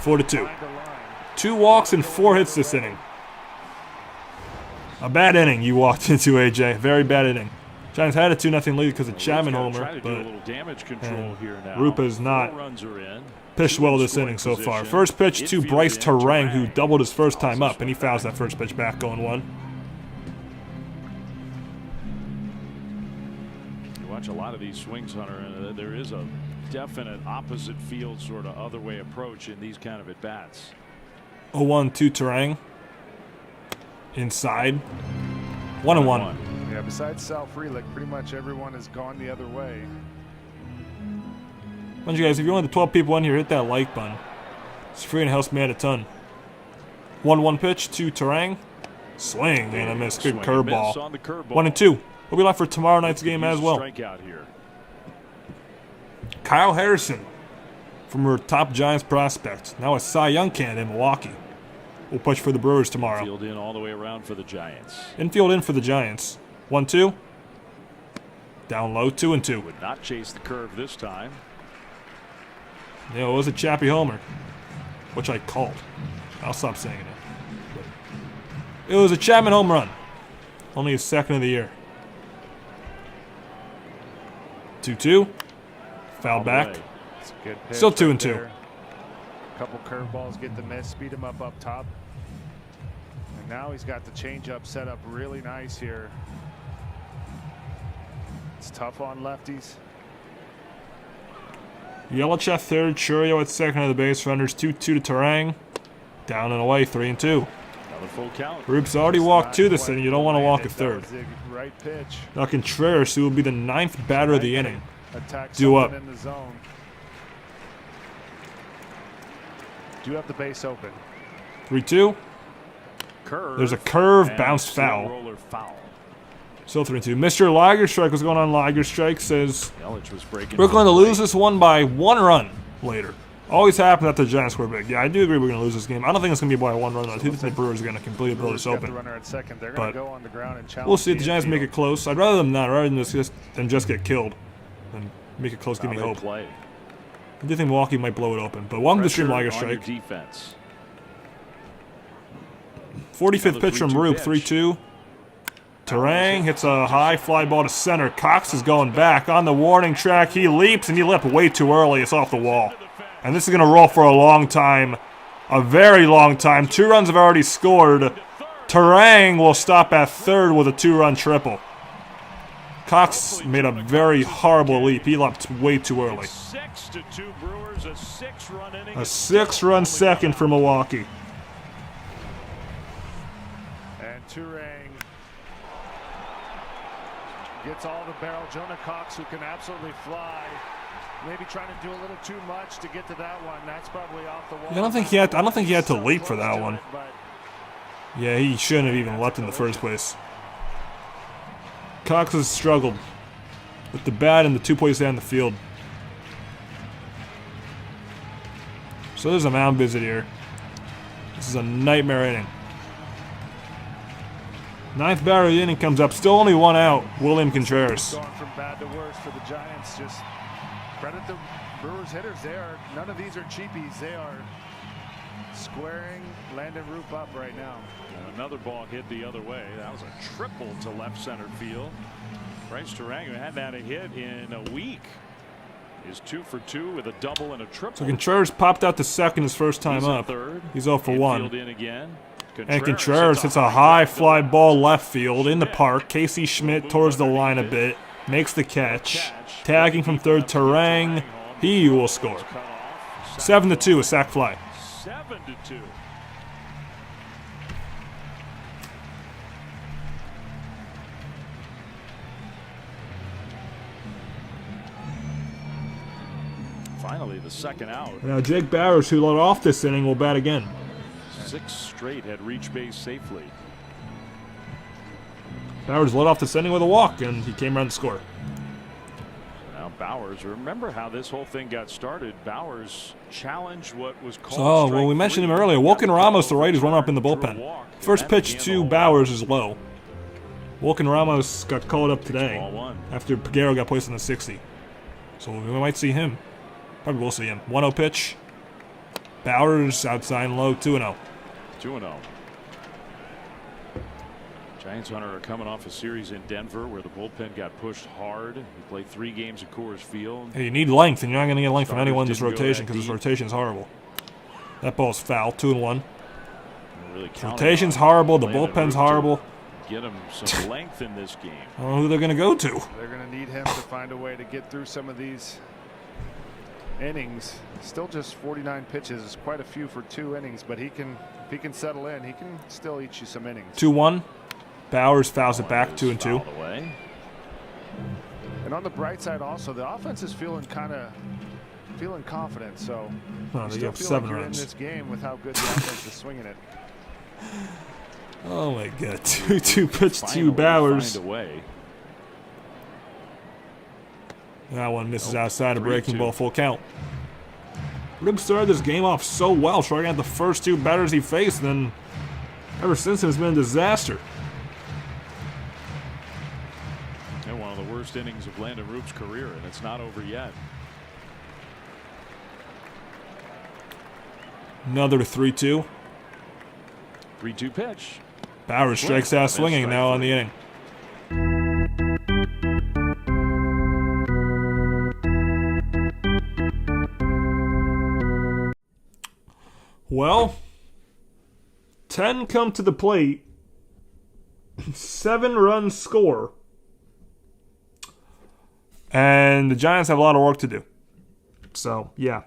4-2. 2 walks and 4 hits this inning. A bad inning you walked into, AJ. Very bad inning. Giants had a 2-0 lead because of Chapman homer, but Roupp has not pitched well this inning so far. First pitch to Bryce Terang, who doubled his first time up, and he fouls that first pitch back going 1. Watch a lot of these swings, Hunter, and there is a definite opposite field sort of other way approach in these kind of at-bats. 0-1 to Terang. Inside. 1-1. Yeah, besides Sal Frelick, pretty much everyone has gone the other way. Bunch of guys, if you're one of the 12 people in here, hit that like button. It's free and helps me out a ton. 1-1 pitch to Terang. Swing and a miss. Good curveball. 1-2. We'll be live for tomorrow night's game as well. Kyle Harrison, from our top Giants prospect, now a Cy Young candidate in Milwaukee. We'll push for the Brewers tomorrow. Infield in all the way around for the Giants. Infield in for the Giants. 1-2. Down low, 2-2. Would not chase the curve this time. Yeah, it was a Chappie homer, which I called. I'll stop saying it. It was a Chapman home run. Only his second of the year. 2-2. Foul back. Still 2-2. Couple curveballs get the miss, speed him up top. And now he's got the changeup set up really nice here. It's tough on lefties. Yelich at third, Chourio at second of the base runners. 2-2 to Terang. Down and away, 3-2. Another full count. Roupp's already walked 2 this inning. You don't want to walk a third. Right pitch. Now Contreras, who will be the 9th batter of the inning, due up. In the zone. Do have the base open. 3-2. There's a curve, bounced foul. Still 3-2. Mr. Lagerstrike was going on Lagerstrike, says we're going to lose this one by 1 run later. Always happens after the Giants score big. Yeah, I do agree we're going to lose this game. I don't think it's going to be by 1 run. I think the Brewers are going to completely blow this open. But we'll see if the Giants make it close. I'd rather them not, rather than just get killed and make it close. Give me hope. I do think Milwaukee might blow it open, but welcome to stream Lagerstrike. 45th pitch from Roupp, 3-2. Terang hits a high fly ball to center. Cox is going back on the warning track. He leaps, and he leapt way too early. It's off the wall. And this is going to roll for a long time, a very long time. 2 runs have already scored. Terang will stop at third with a 2-run triple. Cox made a very horrible leap. He leapt way too early. A 6-run second for Milwaukee. And Terang gets all the barrel. Jonah Cox, who can absolutely fly. Maybe trying to do a little too much to get to that one. That's probably off the wall. Yeah, I don't think he had to leap for that one. Yeah, he shouldn't have even leapt in the first place. Cox has struggled with the bat and the 2 plays down the field. So there's a mound visit here. This is a nightmare inning. 9th batter of the inning comes up. Still only 1 out. William Contreras. Going from bad to worse for the Giants. Just credit the Brewers hitters. None of these are cheapies. They are squaring Landen Roupp up right now. And another ball hit the other way. That was a triple to left center field. Bryce Terang, who hadn't had a hit in a week, is 2 for 2 with a double and a triple. So Contreras popped out to second his first time up. He's 0 for 1. And Contreras hits a high fly ball left field in the park. Casey Schmidt towards the line a bit. Makes the catch. Tagging from third, Terang He will score. 7-2, a sac fly. 7-2. Finally, the second out. Now Jake Bowers, who led off this inning, will bat again. 6 straight had reached base safely. Bowers led off this inning with a walk, and he came around to score. Now Bowers, remember how this whole thing got started. Bowers challenged what was called So, well, we mentioned him earlier. Wilkin Ramos, the righties, run up in the bullpen. First pitch to Bowers is low. Wilkin Ramos got called up today after Peguero got placed on the 60. So we might see him. Probably will see him. 1-0 pitch. Bowers outside and low, 2-0. 2-0. Giants Hunter are coming off a series in Denver where the bullpen got pushed hard. He played 3 games at Coors Field. Hey, you need length, and you're not going to get length from anyone in this rotation because this rotation is horrible. That ball's foul, 2-1. Really Rotation's horrible. The bullpen's horrible. Get him some length in this game. I don't know who they're going to go to. They're going to need him to find a way to get through some of these innings. Still just 49 pitches is quite a few for 2 innings, but if he can settle in, he can still eat you some innings. 2-1. Bowers fouls it back, 2-2. And on the bright side, also the offense is feeling confident. So They have 7 like runs in this game with how good the offense is swinging it. Oh my God! 2-2 pitch to Bowers. That one misses outside a breaking ball, full count. Roupp started this game off so well, striking out the first 2 batters he faced, then ever since then it's been a disaster. And one of the worst innings of Landen Roupp's career, and it's not over yet. Another 3-2. 3-2 pitch. Bowers strikes out swinging now on the inning. Well, 10 come to the plate, 7 runs score, and the Giants have a lot of work to do. So, yeah,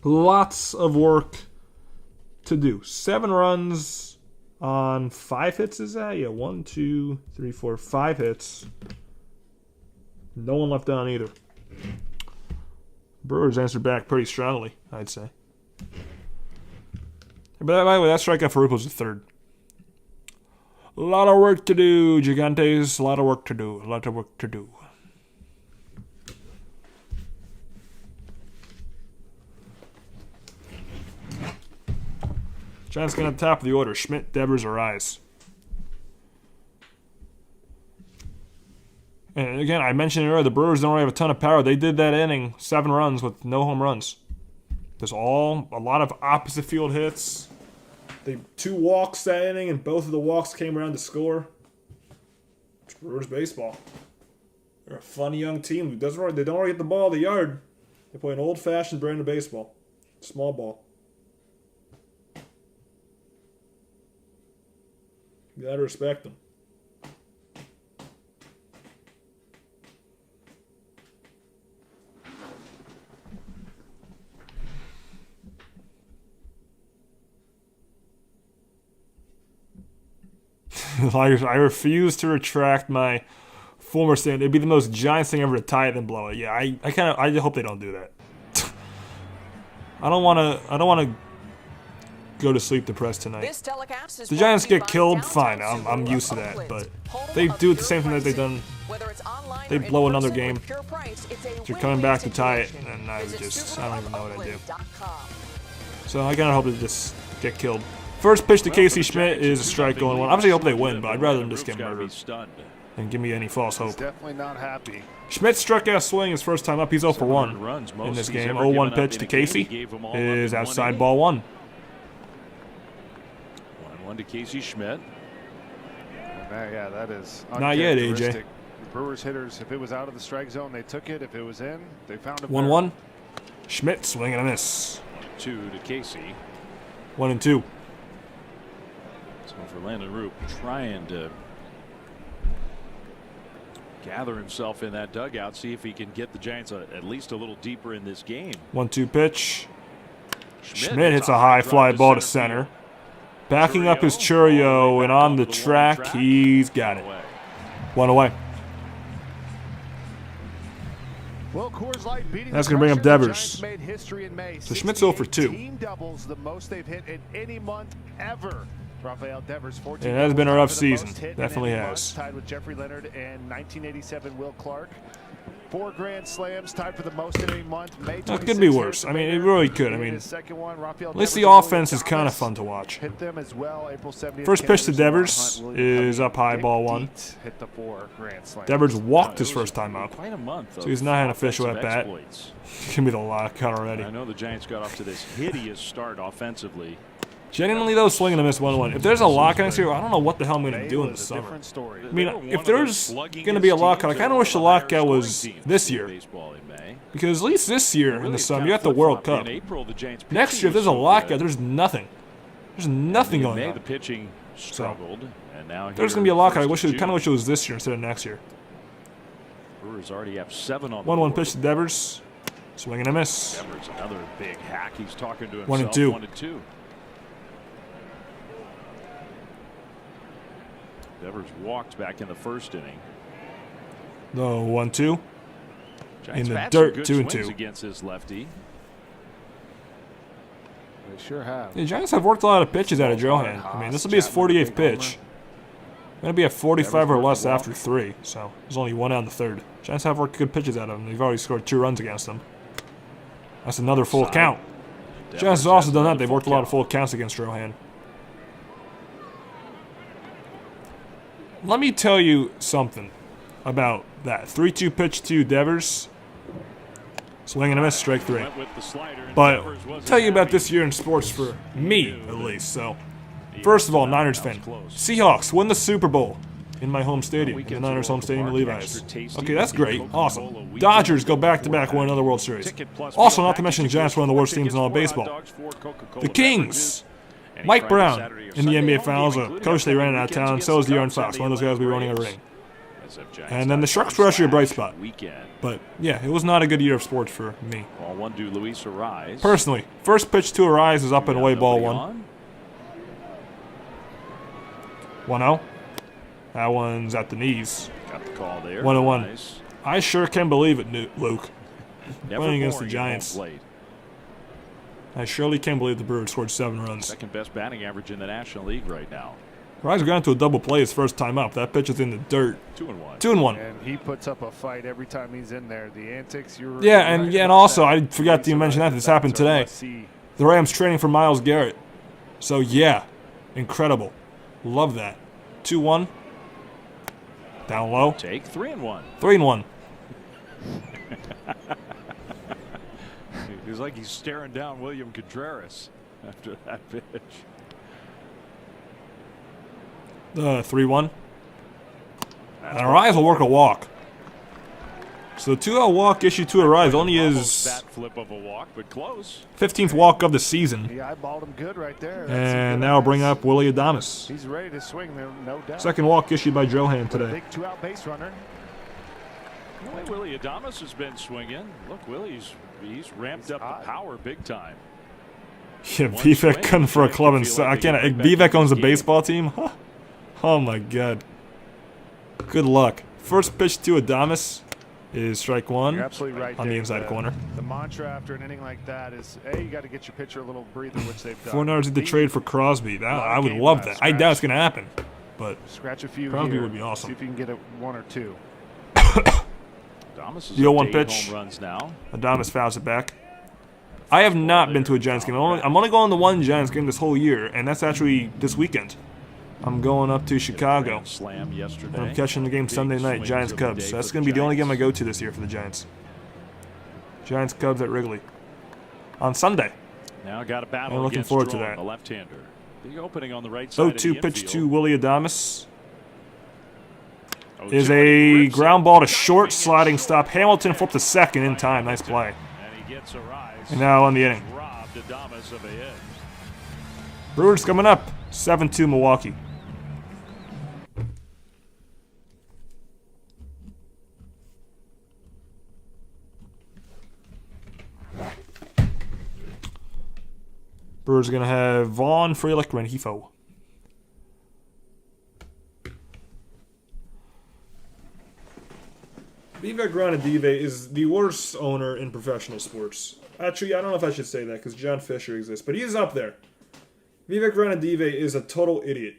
lots of work to do. 7 runs on 5 hits, is that? Yeah, 1, 2, 3, 4, 5 hits. No one left on either. Brewers answered back pretty strongly, I'd say. But by the way, that strikeout for Roupp was the 3rd. A lot of work to do, Gigantes. A lot of work to do. A lot of work to do. Giants getting at the top of the order. Schmidt, Devers, or Rise. And again, I mentioned it earlier, the Brewers don't really have a ton of power. They did that inning, 7 runs with no home runs. There's a lot of opposite field hits. They 2 walks that inning, and both of the walks came around to score. It's Brewers baseball. They're a fun young team. They don't really get the ball in the yard. They play an old-fashioned brand of baseball. Small ball. You gotta respect them. I refuse to retract my former statement. It'd be the most Giants thing ever to tie it and blow it. Yeah, I hope they don't do that. I don't want to go to sleep depressed tonight. The Giants get killed, fine. I'm used to that, but they do the same thing that they've done. They blow another game. They're coming back to tie it, and I don't even know what I do. So I kind of hope they just get killed. First pitch to Casey Schmidt is a strike going 1. Obviously, I hope they win, but I'd rather them just get murdered than give me any false hope. Definitely not happy. Schmidt struck out swing his first time up. He's 0 for 1 in this game. 0-1 pitch to Casey is outside ball 1. 1-1 to Casey Schmidt. Yeah, that is not yet, AJ. The Brewers hitters, if it was out of the strike zone, they took it. If it was in, they found it. 1-1. Schmidt swing and a miss. 2 to Casey. 1-2. So for Landen Roupp, trying to gather himself in that dugout, see if he can get the Giants at least a little deeper in this game. 1-2 pitch. Schmidt hits a high fly ball to center. Backing up his Churio, and on the track, he's got it. 1 away. Well, Coors Light beating That's going to bring up Devers. Made history in May. So Schmidt's 0 for 2. Team doubles, the most they've hit in any month ever. Rafael Devers, 14. It has been a rough for the season. most hit Definitely in any has. month, tied with Jeffrey Leonard and 1987 Will Clark. 4 grand slams, tied for the most in any month. May That could be worse. I mean, it really could. I mean, second one, at least the offense is kind of fun to watch. Hit them as well. April 70th. First pitch to Devers is up high, ball 1. Hit the 4 grand slams. Devers walked his first time up, Quite a month. so he's not an official at bat. Give me the lockout already. I know the Giants got off to this hideous start offensively. Genuinely, though, swinging and miss 1-1. If there's a lockout next year, I don't know what the hell I'm going to do in the summer. I mean, if there's going to be a lockout, I kind of wish the lockout was this year. Because at least this year in the summer, you got the World Cup. Next year, if there's a lockout, there's nothing. There's nothing going on. The pitching struggled, and now if there's going to be a lockout, I kind of wish it was this year instead of next year. Brewers already have 7 on 1-1 pitch to Devers. Swing and a miss. Devers, another big hack. He's talking to himself. 1-2. 1-2. Devers walked back in the first inning. No, 1-2. Giants In the had some dirt, good 2-2. swings against his lefty. They sure have. The Giants have worked a lot of pitches out of Drohan. I mean, this will be his 48th pitch. Going to be at 45 or less after 3, so there's only 1 out in the 3rd. Giants have worked good pitches out of him. They've already scored 2 runs against him. That's another full count. Giants have also done that. They've worked a lot of full counts against Drohan. Let me tell you something about that. 3-2 pitch to Devers. Swing and a miss, strike 3. But I'll tell you about this year in sports for me, at least. So, first of all, Niners fan. Seahawks win the Super Bowl in my home stadium, in the Niners home stadium in Levi's. Okay, that's great. Awesome. Dodgers go back-to-back, win another World Series. Also, not to mention the Giants, one of the worst teams in all of baseball. The Kings. Mike Brown in the NBA Finals, a coach they ran out of town. So is De'Aaron Fox, one of those guys we running a ring. And then the Sharks were actually a bright spot. But yeah, it was not a good year of sports for me. Personally, first pitch to Arise is up and away, ball 1. 1-0. That one's at the knees. Got the call there. 1-1. I sure can believe it, Luke. Playing against the Giants. I surely can't believe the Brewers scored 7 runs. Second best batting average in the National League right now. Rise got into a double play his first time up. That pitch is in the dirt. 2-1. 2-1. And he puts up a fight every time he's in there. The antics. And also I forgot to mention that this happened today. The Rams training for Myles Garrett. So yeah, incredible. Love that. 2-1. Down low. Take 3-1. 3-1. It's like he's staring down William Contreras after that pitch. 3-1. And Arise will work a walk. So the 2-0 walk issued to Arise only is Bat flip of a walk, but close. 15th walk of the season. He eyeballed him good right there. And now bring up Willie Adames. He's ready to swing there, no doubt. Second walk issued by Drohan today. Big 2-out base runner. The way Willie Adames has been swinging. Look, Willie's ramped up the power big time. Yeah, Vivek gunning for a club and I can't. Vivek owns a baseball team. Huh? Oh my God. Good luck. First pitch to Adames is strike 1. You're absolutely right. On the inside corner. The mantra after an inning like that is, you got to get your pitcher a little breather, which they've done. 4 yards at the trade for Crosby. I would love that. I doubt it's going to happen, but scratch a few. Crosby here. would be awesome. See if you can get a 1 or 2. Adames is the 0-1 pitch. home runs now. Adames fouls it back. I have not been to a Giants game. I'm only going to one Giants game this whole year, and that's actually this weekend. I'm going up to Chicago. Slam yesterday. And I'm catching the game Sunday night, Giants-Cubs. So that's going to be the only game I go to this year for the Giants. Giants-Cubs at Wrigley. On Sunday. Now got a battle. I'm looking forward to that. The left-hander. Big opening on the right side. 0-2 pitch to Willie Adames. Is a ground ball to short, sliding stop. Hamilton flipped to second in time. Nice play. And now on the inning. Brewers coming up. 7-2 Milwaukee. Brewers are going to have Vaughn, Frelick, Rengifo. Vivek Ranadive is the worst owner in professional sports. Actually, I don't know if I should say that because John Fisher exists, but he's up there. Vivek Ranadive is a total idiot.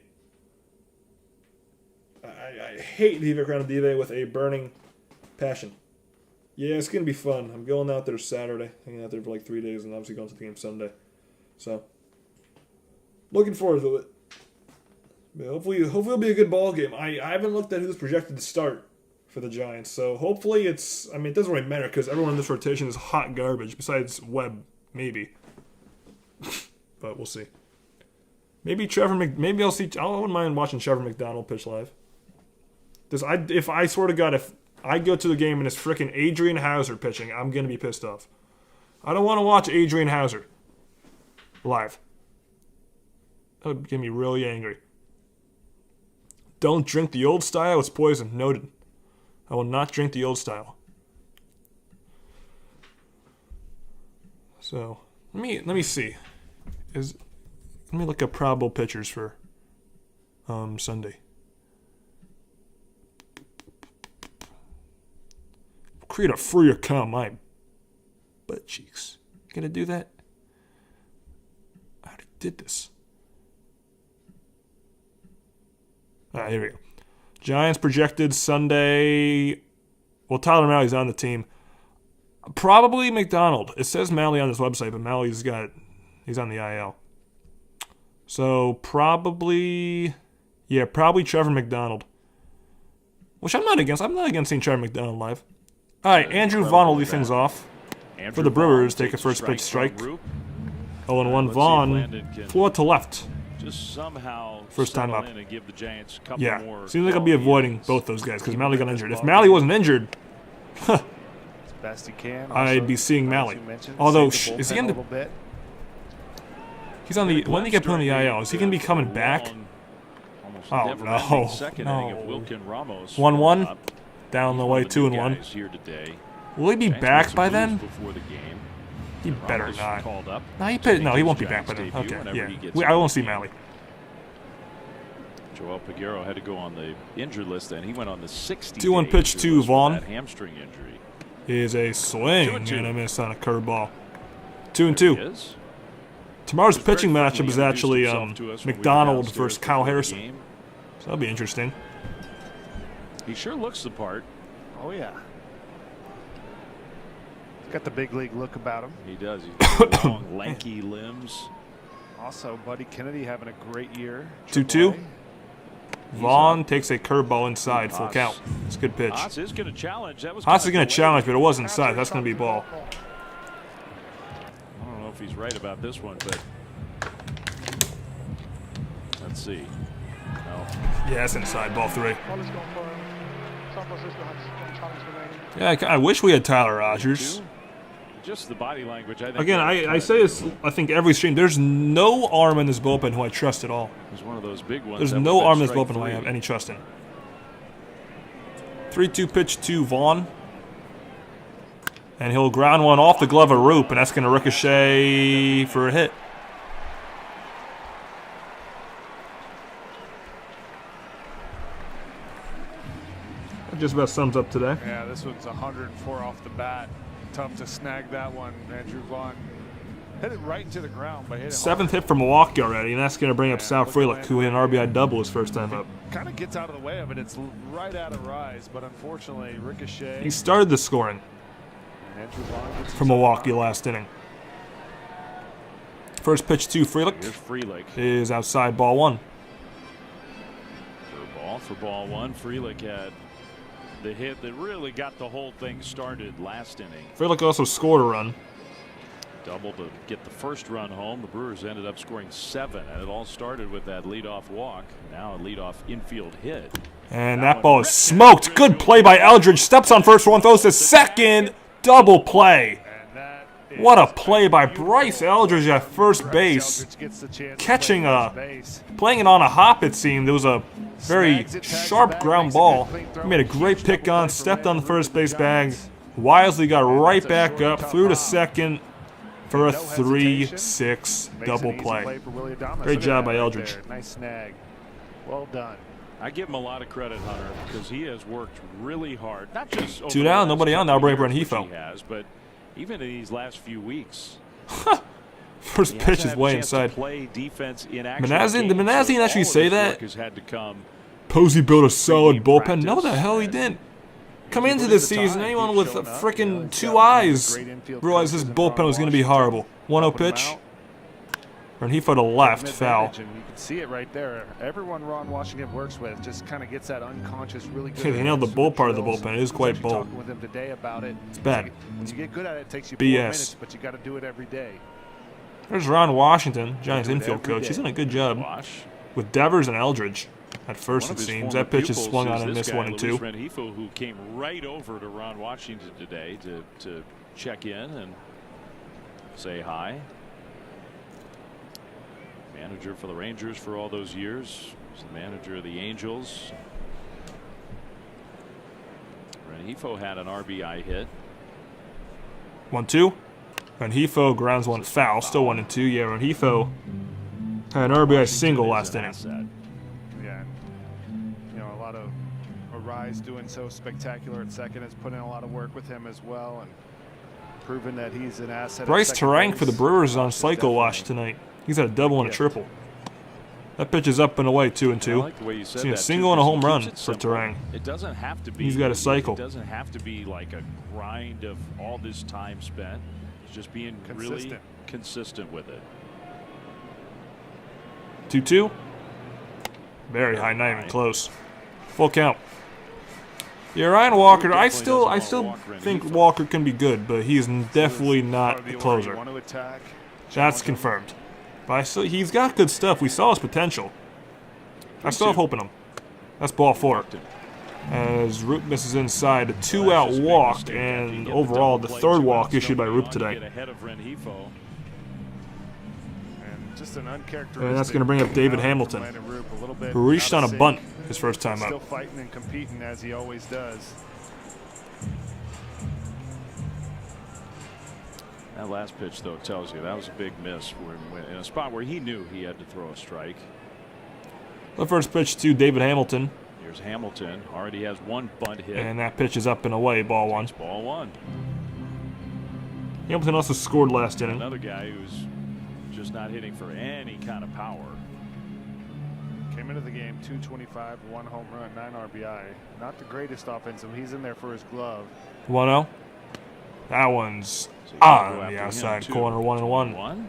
I hate Vivek Ranadive with a burning passion. Yeah, it's going to be fun. I'm going out there Saturday, hanging out there for like 3 days, and obviously going to the game Sunday. So, looking forward to it. But hopefully it'll be a good ball game. I haven't looked at who's projected to start for the Giants, so hopefully it's... I mean, it doesn't really matter because everyone in this rotation is hot garbage, besides Webb, maybe. But we'll see. Maybe maybe I'll see... I wouldn't mind watching Trevor McDonald pitch live. If I swear to God, if I go to the game and it's frickin' Adrian Hauser pitching, I'm going to be pissed off. I don't want to watch Adrian Hauser live. That would get me really angry. Don't drink the old style, it's poison. Noted. I will not drink the old style. So, let me see. Let me look up probable pitchers for Sunday. Create a free account, my butt cheeks. Gonna do that? I already did this. Alright, here we go. Giants projected Sunday. Well, Tyler Mally's on the team. Probably McDonald. It says Mally on his website, but he's on the IL. So probably Trevor McDonald. Which I'm not against. I'm not against seeing Trevor McDonald live. All right, Andrew Vaughn will lead things off for the Brewers. Take a first pitch strike. 0-1 Vaughn. Pull it to left. Just somehow first time up. And give the Giants a couple more. Seems like I'll be avoiding both those guys because Mally got injured. If Mally wasn't injured, best he can. I'd be seeing Mally. Although, is he in the... He's on the... When did he get put on the IL? Is he going to be coming back? Oh, no. 1-1. Down the way, 2-1. Will he be back by then? He better not. No, he won't be back by then. Okay, yeah. I won't see Mally. Joel Peguero had to go on the injured list, and he went on the 60. 2-1 pitch to Vaughn. Hamstring injury. Is a swing and a miss on a curveball. 2-2. Tomorrow's pitching matchup is actually McDonald versus Kyle Harrison. So that'll be interesting. He sure looks the part. Oh, yeah. He's got the big league look about him. He does. He's got long, lanky limbs. Also, Buddy Kennedy having a great year. 2-2. Vaughn takes a curveball inside, full count. It's a good pitch. Haas is going to challenge. Haas is going to challenge, but it was inside. That's going to be ball. I don't know if he's right about this one, but let's see. No. Yeah, it's inside. Ball 3. Yeah, I wish we had Tyler Rogers. Just the body language. I think again, I say this. I think every stream. There's no arm in this bullpen who I trust at all. There's one of those big ones. There's no arm in this bullpen who I have any trust in. 3-2 pitch to Vaughn, and he'll ground one off the glove of Roupp, and that's going to ricochet for a hit. That just about sums up today. Yeah, this one's 104 off the bat. Tough to snag that one. Andrew Vaughn hit it right into the ground, but hit it 7th hard. hit from Milwaukee already, and that's going to bring up Sal Frelick, who hit an RBI double his first time up. Kind of gets out of the way of it. It's right out of Rise, but unfortunately, ricochet. He started the scoring Andrew Vaughn gets from Milwaukee last inning. First pitch to Frelick is outside, ball 1. For ball 1, Frelick had the hit that really got the whole thing started last inning. Frelick also scored a run. Double to get the first run home. The Brewers ended up scoring 7, and it all started with that leadoff walk. Now a leadoff infield hit. And that ball is smoked. Good play by Eldridge. Steps on first one, throws to second. Double play. What a play by Bryce Eldridge at first base. Catching playing it on a hop, it seemed. It was a very sharp ground ball. He made a great pick on, stepped on the first base bag. Wisely got right back up, threw to second. for a No hesitation. 3-6 Makes double an easy play. for Willie Adames. Great Look at job that by right Eldridge. there. Nice snag. Well done. I give him a lot of credit, Hunter, because he has worked really hard. Not just over 2 the down, last nobody on. couple Now bring of Brandon years, which Blaszka. he has, but even in these last few weeks. First He pitch hasn't is had way a chance to inside. play defense in actual Manassian, did games, Manassian so actually all of say his that? work has had to come. Posey built a solid Pre-game bullpen. No, the practice. hell he didn't. Come He into put this in the season, time, anyone keep with showing up. freaking You know, he's 2 got eyes great infield realized this coaches in bullpen Ron was going to be Washington, horrible. 1-0 helping him pitch. out. Rengifo to left, An foul. advantage, and you can see it right there. Everyone Ron Washington works with just kind of gets that unconscious, really good. Yeah, they nailed the awareness bull of part of the drills. bullpen. It is I was quite actually bold. talking with him today about it. It's bad. When you get good at it, it takes you 4 BS. minutes, but you got to do it every day. There's Ron Washington, Giants Do it infield every coach. He's day. done a good job Wash. with Devers and Eldridge. At first, One it of his seems. former That pitch is pupils swung on is and this missed guy, 1 and Luis 2. Rengifo, who came right over to Ron Washington today to check in and say hi. Manager for the Rangers for all those years. Was the manager of the Angels. Rengifo had an RBI hit. 1-2. Rengifo grounds one foul. Still 1 and 2. Yeah, Rengifo had an RBI single last inning. Yeah, you know, a lot of Arise doing so spectacular at second has put in a lot of work with him as well, and proven that he's an asset. Bryce at second Terang base. for the Brewers is on Is cycle watch definitely- tonight. He's had a double and a gift. triple. That pitch is up and away, 2 and 2. I like the way you said Seen a that, single too, and a 'cause home he run keeps it for simple. Terang. It doesn't have to be. He's got a cycle. It doesn't have to be like a grind of all this time spent. It's just being really Consistent. consistent with it. 2-2. Very high, not even close. Full count. Yeah, Ryan Walker. I still think Walker can be good, but he's definitely not Part of a the order you closer. want to attack. That's confirmed. But he's got good stuff. We saw his potential. I still have hope in him. That's ball 4. As Roupp misses inside, a 2-out walk, and overall the 3rd walk issued by Roupp today. Ahead of Rengifo. And just an uncharacteristic. And that's going to bring up David outing from Hamilton, Landen Roupp, a little bit who reached out on of a sync. bunt his first time Still up. fighting and competing as he always does. That last pitch, though, tells you that was a big miss when in a spot where he knew he had to throw a strike. The first pitch to David Hamilton, Here's Hamilton. Already has 1 bunt hit. and that pitch is up and away, ball 1. It's ball 1. Hamilton also scored last inning. Another guy who's just not hitting for any kind of power. Came into the game 225, 1 home run, 9 RBI. Not the greatest offensive. He's in there for his glove. 1-0. That one's So you gotta go on after the him, outside too. corner, 1-1. 1.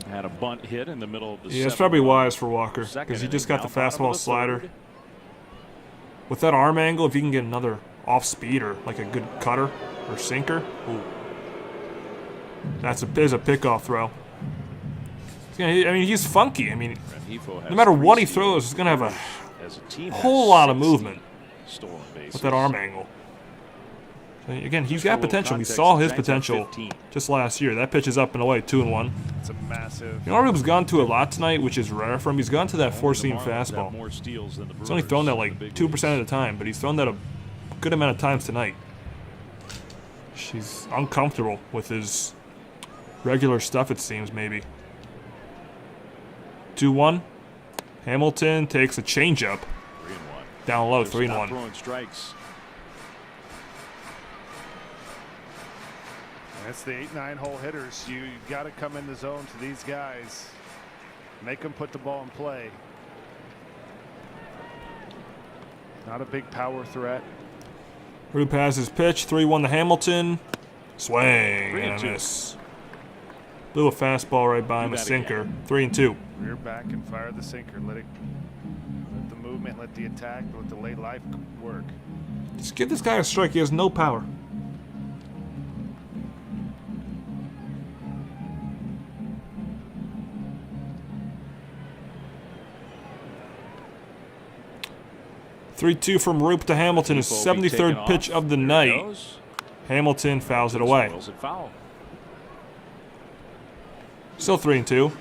Had a bunt hit in the middle of the Yeah, it's 7th probably inning. wise for Walker Second because he just inning, got the now bottom of fastball the slider. 3rd. With that arm angle, if you can get another off speeder, like a good cutter or sinker, is a pickoff throw. He's funky. Rengifo has No matter 3 what he steals. throws, he's going to have a As a team has whole lot of 16 movement stolen bases. with that arm angle. So again, he's Just for a got little potential. We context, saw the his Giants have potential 15. just last year. That pitch is up and away, 2-1. It's a massive. You know, Roop's gone to a lot tonight, which is rare for him. He's gone to that Only the four-seam Marlins have fastball. more steals than the He's only Brewers thrown that in like the big 2% leagues. of the time, but he's thrown that a good amount of times tonight. She's uncomfortable with his regular stuff, it seems, maybe. 2-1. Hamilton takes a changeup 3-1. down low, Just not 3-1. throwing strikes. That's the 8-9 hole hitters. You got to come in the zone to these guys. Make them put the ball in play. Not a big power threat. Roop has his pitch, 3-1 to Hamilton. Swing and a 3-2. miss. Blew a fastball right by him, Do a that sinker. 3-2. Rear back and fire the sinker. Let the movement, let the attack, let the late life work. Just give this guy a strike. He has no power. (3-2) from Roop to Hamilton, his Rengifo will be 73rd taken pitch off. of the There it night. goes. Hamilton fouls it away. Spoils it foul. Still 3-2.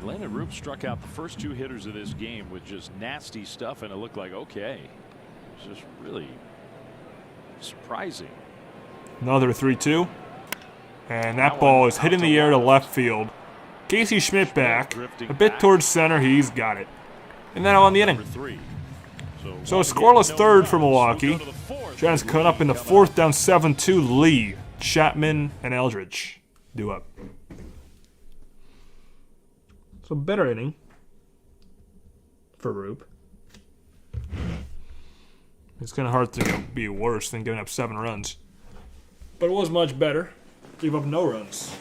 Landen Roupp struck out the first 2 hitters of this game with just nasty stuff, and it looked like okay. It's just really surprising. Another 3-2. And that ball is hit in the air to left field. Casey Schmidt back. A bit towards center. He's got it. And then on the inning. So a scoreless third for Milwaukee. Giants cut up in the 4th, down 7-2. Lee, Chapman, and Eldridge due up. So better inning for Roupp. It's kind of hard to be worse than giving up 7 runs. But it was much better. Gave up no runs.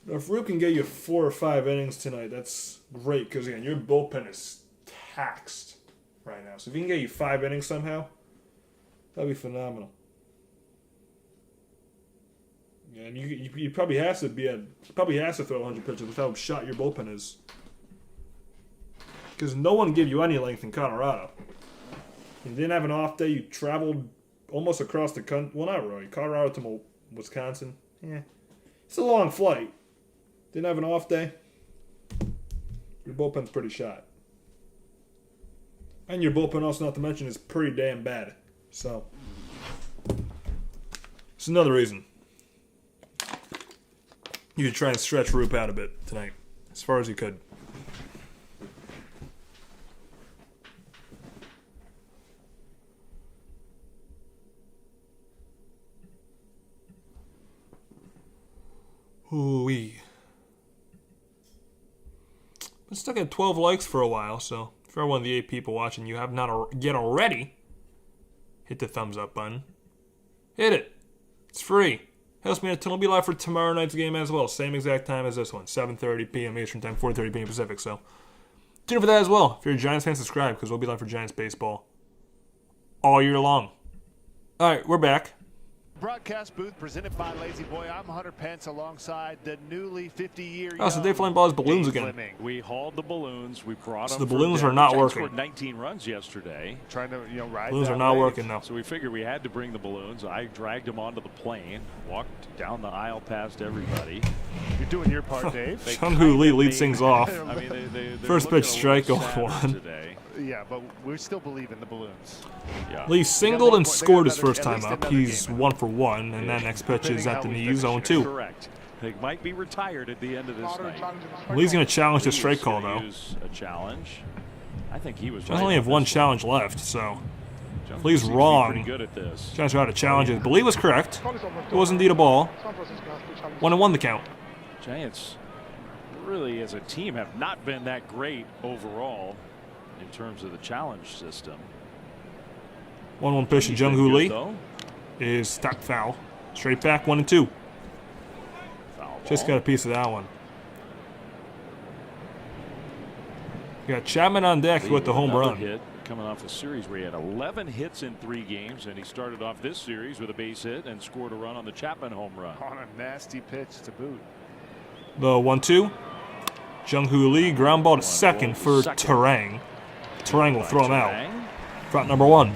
Now, if Roupp can get you 4 or 5 innings tonight, that's great. Because, again, your bullpen is taxed right now. So if he can get you 5 innings somehow, that'd be phenomenal. Yeah, and you probably has to throw 100 pitches with how shot your bullpen is. Because no one gave you any length in Colorado. You didn't have an off day. You traveled almost across the country. Well, not really. Colorado to Wisconsin. Yeah. It's a long flight. Didn't have an off day. Your bullpen's pretty shot. And your bullpen, also not to mention, is pretty damn bad. So, it's another reason you should try and stretch Roupp out a bit tonight, as far as you could. Ooh-wee. Been stuck at 12 likes for a while, so if you're one of the 8 people watching, you have not yet already, hit the thumbs up button. Hit it. It's free. Helps me out. It'll be live for tomorrow night's game as well. Same exact time as this one. 7:30 p.m. Eastern Time, 4:30 p.m. Pacific. So tune in for that as well. If you're a Giants fan, subscribe because we'll be live for Giants baseball all year long. All right, we're back. Broadcast booth presented by Lazy Boy. I'm Hunter Pence alongside the newly 50-year. Oh, so Dave Flame ball has balloons again. We hauled the balloons. We brought them. So the balloons are not working. Scored 19 runs yesterday. Trying to, ride. Balloons are not working now. So we figured we had to bring the balloons. I dragged them onto the plane, walked down the aisle past everybody. You're doing your part, Dave. Chung-Hoo Lee leads things off. I mean, First pitch strike, 0-1. Today. Yeah, but we still believe in the balloons. Yeah. Lee singled and scored his first time up. He's 1-for-1, and that next pitch is at the knees, 0-2. Correct. They might be retired at the end of this night. Lee's going to challenge the strike call, though. Use a challenge. I think he was. They only have one challenge left, so if Lee's wrong. Good at this. Giants are out to challenge it. But Lee was correct. It was indeed a ball. 1-1 the count. Giants, really, as a team, have not been that great overall in terms of the challenge system. 1-1 pitch to Chung-Hoo Lee is tapped foul. Straight back, 1-2. Just got a piece of that one. You got Chapman on deck with the home run. Hit coming off a series where he had 11 hits in 3 games, and he started off this series with a base hit and scored a run on the Chapman home run. On a nasty pitch to boot. The 1-2. Chung-Hoo Lee, ground ball to second for Terang. Terang will throw him out. Front number 1.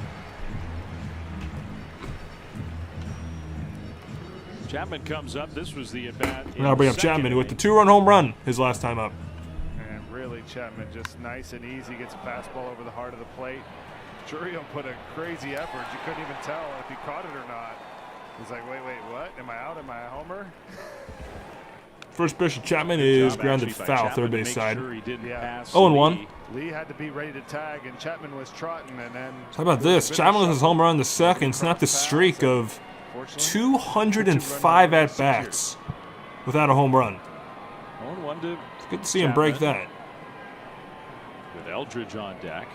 Chapman comes up. This was the at-bat. Now bring up Chapman with the 2-run home run his last time up. And really, Chapman just nice and easy. Gets a fastball over the heart of the plate. Churio put a crazy effort. You couldn't even tell if he caught it or not. He's like, wait, what? Am I out? Am I a homer? First pitch of Chapman is grounded foul, third base side. Sure 0-1. Lee had to be ready to tag, and Chapman was trotting, and then. How about this? Chapman with his home run the second, snapped a streak of 205 at-bats without a home run. It's good to see him break that. With Eldridge on deck.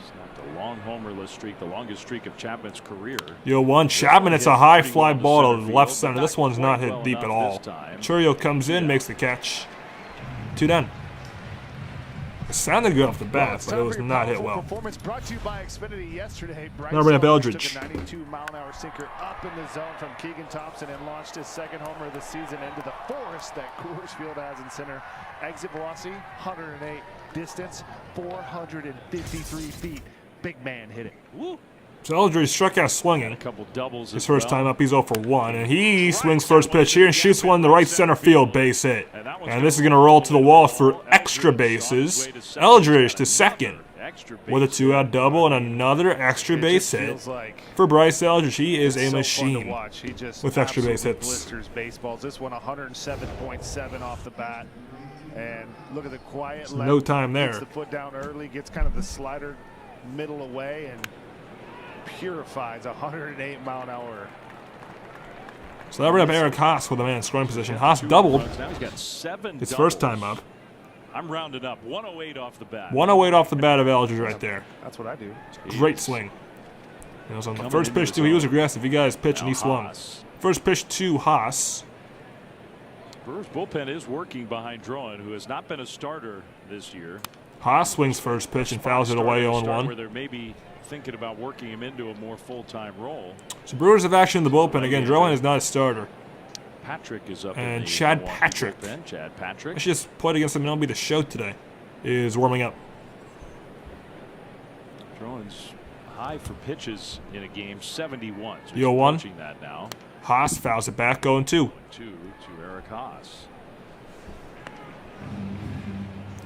Snapped a long homerless streak, the longest streak of Chapman's career. 0-1. Chapman, it's a high fly ball to the left center. This one's not hit deep at all. Churio comes in, makes the catch. 2 down. It sounded good off the bat, but it was not hit well. Performance brought to you by Xfinity yesterday. Now bring up Eldridge. Took a 92-mile-an-hour sinker up in the zone from Keegan Thompson and launched his second homer of the season into the forest that Coors Field has in center. Exit velocity 108, distance 453 feet. Big man hit it. Woo. So Eldridge struck out swinging. A couple doubles. His first time up, he's 0 for 1. And he swings first pitch here and shoots one in the right center field base hit. And this is going to roll to the wall for extra bases. Eldridge to second with a 2-out double and another extra base hit for Bryce Eldridge. He is a machine with extra base hits. Blisters baseballs. This one 107.7 off the bat. And look at the quiet left. No time there. Gets the foot down early, gets kind of the slider middle away, and purifies 108 mile an hour. So that brought up Eric Haas with a man in scoring position. Haas doubled Now he's got 7 his first time up. I'm rounding up 108 off the bat. 108 off the bat of Eldridge right there. That's what I do. Great swing. It was on the first pitch too. He was aggressive. He got his pitch and he swung. First pitch to Haas. Brewers bullpen is working behind Drohan, who has not been a starter this year. Haas swings first pitch and fouls it away 0-1. Where they're maybe thinking about working him into a more full-time role. So Brewers have action in the bullpen again. Drohan is not a starter. Patrick is up. And in the Chad Patrick. bullpen. Chad Patrick. I should just played against him and MLB The Show today. Is warming up. Drohan's high for pitches in a game, 71. So Yo, one. approaching that now. Haas fouls it back, 0-2. 2 to Eric Haas.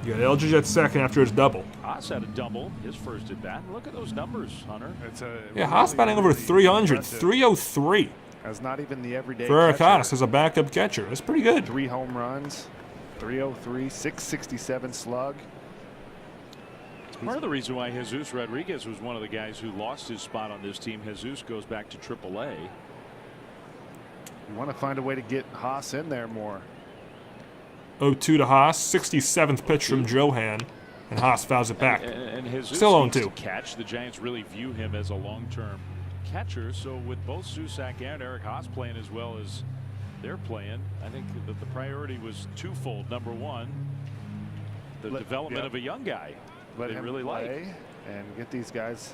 You got Eldridge at second after his double. Haas had a double, his first at bat. Look at those numbers, Hunter. It's a Yeah, Haas batting over 300, 303 That's not even the everyday for Eric catcher. Haas as a backup catcher. That's pretty good. 3 home runs, 303, 667 slug. It's part of the reason why Jesus Rodriguez was one of the guys who lost his spot on this team. Jesus goes back to AAA. You want to find a way to get Haas in there more. 0-2 to Haas. 67th pitch from Drohan. And Haas fouls it back. And Jesus Still needs 0-2. to catch. The Giants really view him as a long-term catcher. So with both Susac and Eric Haas playing as well as they're playing, I think that the priority was twofold. Number one, the development of a young guy. Let they him really play like. and get these guys.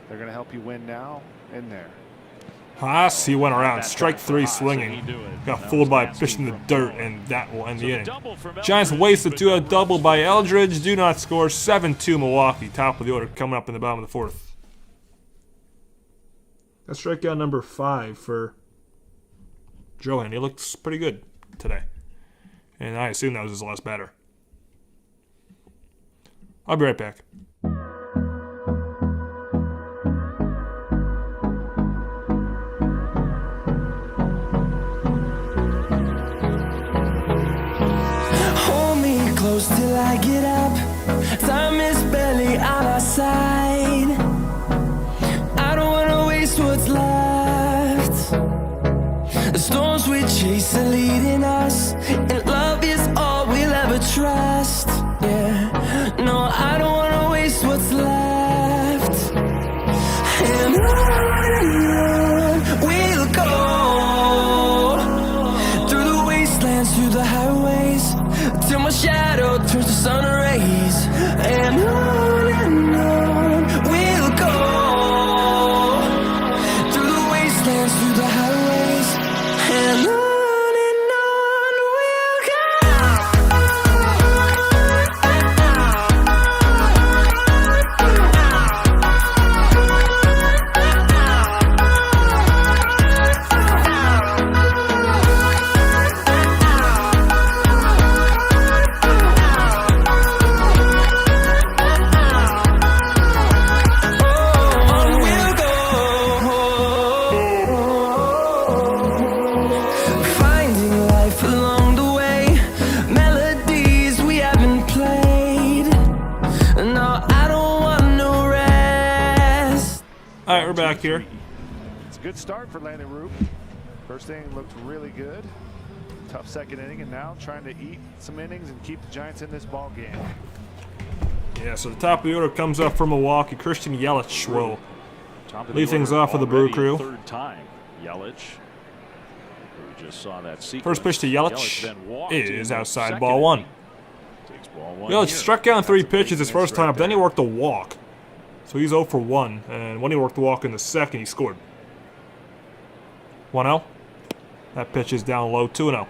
They're going to help you win now in there. Haas, he went around. That Strike time for 3 Haas, and he swinging. knew it. Got That fooled was by asking pitching in the from dirt, Drohan. and that will end So the the inning. double from Giants Eldridge, wasted but 2-out double Brewers by Eldridge. Do not score. 7-2 Milwaukee. Top of the order coming up in the bottom of the 4th. That's strikeout number 5 for Drohan. He looks pretty good today. And I assume that was his last batter. I'll be right back. Hold me close till I get up. Time is barely on our side. I don't wanna waste what's left. The storms we chase are leading us, and love is all we'll ever trust. Yeah, no, I don't wanna waste what's left. And on we'll go through the wastelands, through the highways, till my shadow turns to sun rays. And on we'll go through the wastelands, through the highways, and on we'll go. On we'll go, finding life along the way, melodies we haven't played. No, I don't want no rest. All right, we're back here. It's a good start for Landen Roupp. First inning looked really good. Tough second inning, and now trying to eat some innings and keep the Giants in this ball game. Yeah, so the top of the order comes up from Milwaukee. Christian Yelich will Top of lead the things order off for the Brew already Crew. Third time, Yelich. We just saw that sequence. First pitch to Yelich then walked is in outside, second ball 1. inning. Takes ball 1 Yelich here. struck out on 3 pitches his miss first right time, but then he there. worked a walk. So he's 0 for 1. And when he worked the walk in the second, he scored. 1-0. That pitch is down low. 2-0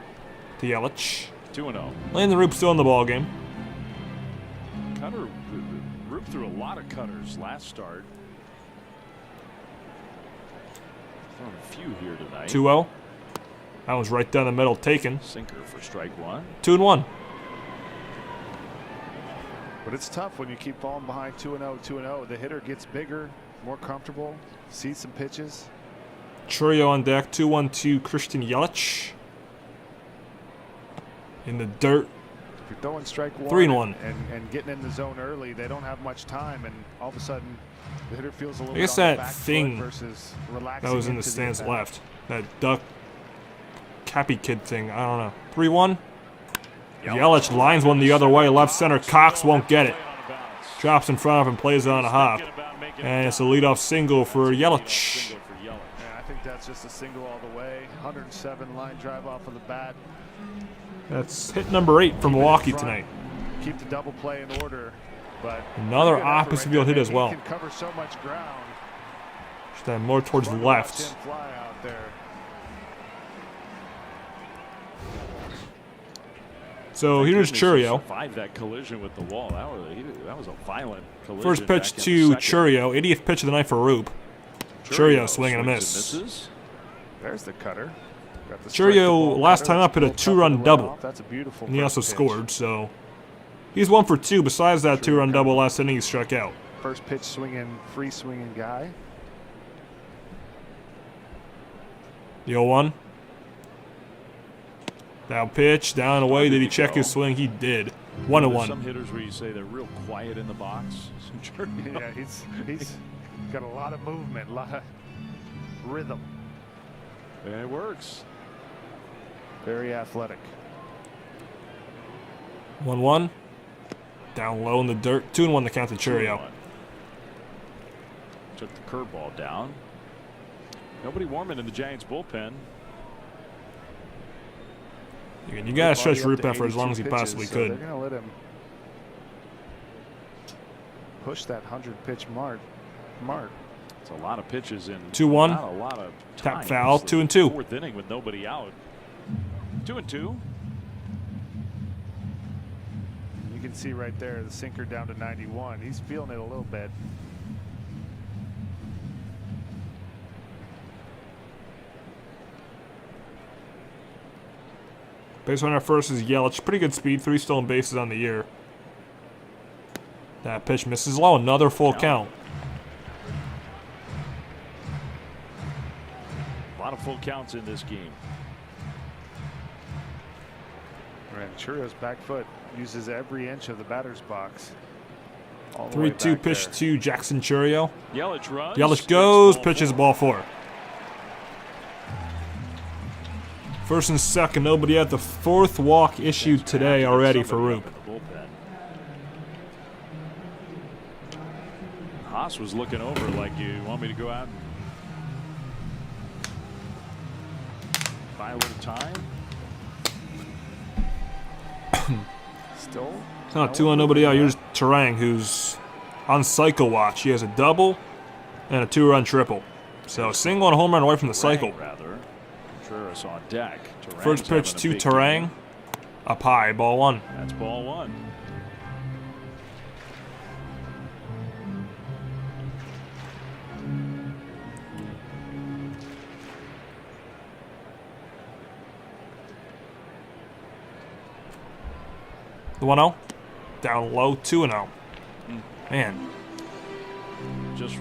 to Yelich. 2-0. Landen Roupp still in the ball game. Cutter, Roupp threw a lot of cutters last start. Throwing a few here tonight. 2-0. That was right down the middle, taken. Sinker for strike one. 2-1. But it's tough when you keep falling behind 2-0, 2-0. The hitter gets bigger, more comfortable, sees some pitches. Chourio on deck. 2-1 to Christian Yelich. In the dirt. If you're throwing strike one 3-1. and getting in the zone early, they don't have much time, and all of a sudden the hitter feels a little I guess bit on the that back foot thing versus relaxing that was in the into stands at-bat. left. That duck Cappy Kid thing. I don't know. 3-1. Yelich lines one the other way. Left center. Cox won't get it. Drops in front of him. Plays it on a hop. And it's a leadoff single for Yelich. Yeah, I think that's just a single all the way. 107 line drive off of the bat. That's hit number 8 for Milwaukee tonight. Keep the double play in order, but Another good effort opposite right field there. hit as He well. can cover so much ground. Just that more towards the Fun to watch left. him fly out there. So here's Chourio. Survived that collision with the wall. That was a violent collision. First pitch back in to the second. Chourio. 80th pitch of the night for Roupp. Chourio swing and a swings miss. misses. There's the cutter. Got the strike to Chourio ball last cutter. time up hit a Little tough on 2-run the double. runoff. That's a beautiful And he also first pitch. scored, so he's 1 for 2. Besides that 2-run double last inning, he struck out. First pitch swinging, free swinging guy. The 0-1. Down pitch, down and away. Did he check his swing? He did. There's 1-1. some hitters where you say they're real quiet in the box. Yeah, he's got a lot of movement, a lot of rhythm. And it works. Very athletic. 1-1. Down low in the dirt. 2-1 the count to Chourio. 2-1. Took the curveball down. Nobody warming in the Giants bullpen. You gotta stretch Body up Roupp to out for as long as he 82 possibly pitches, so could. They're gonna let him push that 100-pitch mark. It's a lot of pitches in 2-1. not a lot of Tap time. foul. It's the 2-2. Fourth inning with nobody out. 2-2. You can see right there the sinker down to 91. He's feeling it a little bit. Base runner first is Yelich. Pretty good speed. 3 stolen bases on the year. That pitch misses low. Another full count. A lot of full counts in this game. And Chourio's back foot uses every inch of the batter's box. All the way 3-2 back pitch there. to Jackson Chourio. Yelich runs. Yelich goes. It's Pitches ball 4. First and second. Nobody at the 4th walk issued today already for Roupp. Haas was looking over like, you want me to go out and buy a little time? Still. It's not 2-1, nobody out. Here's Terang, who's on cycle watch. He has a double and a 2-run triple. So single and a home run away from the cycle. Rather. Contreras on deck. Terang's First pitch having to a big Terang. game. Up high, ball 1. That's ball 1. The 1-0. Down low, 2-0. Man, Just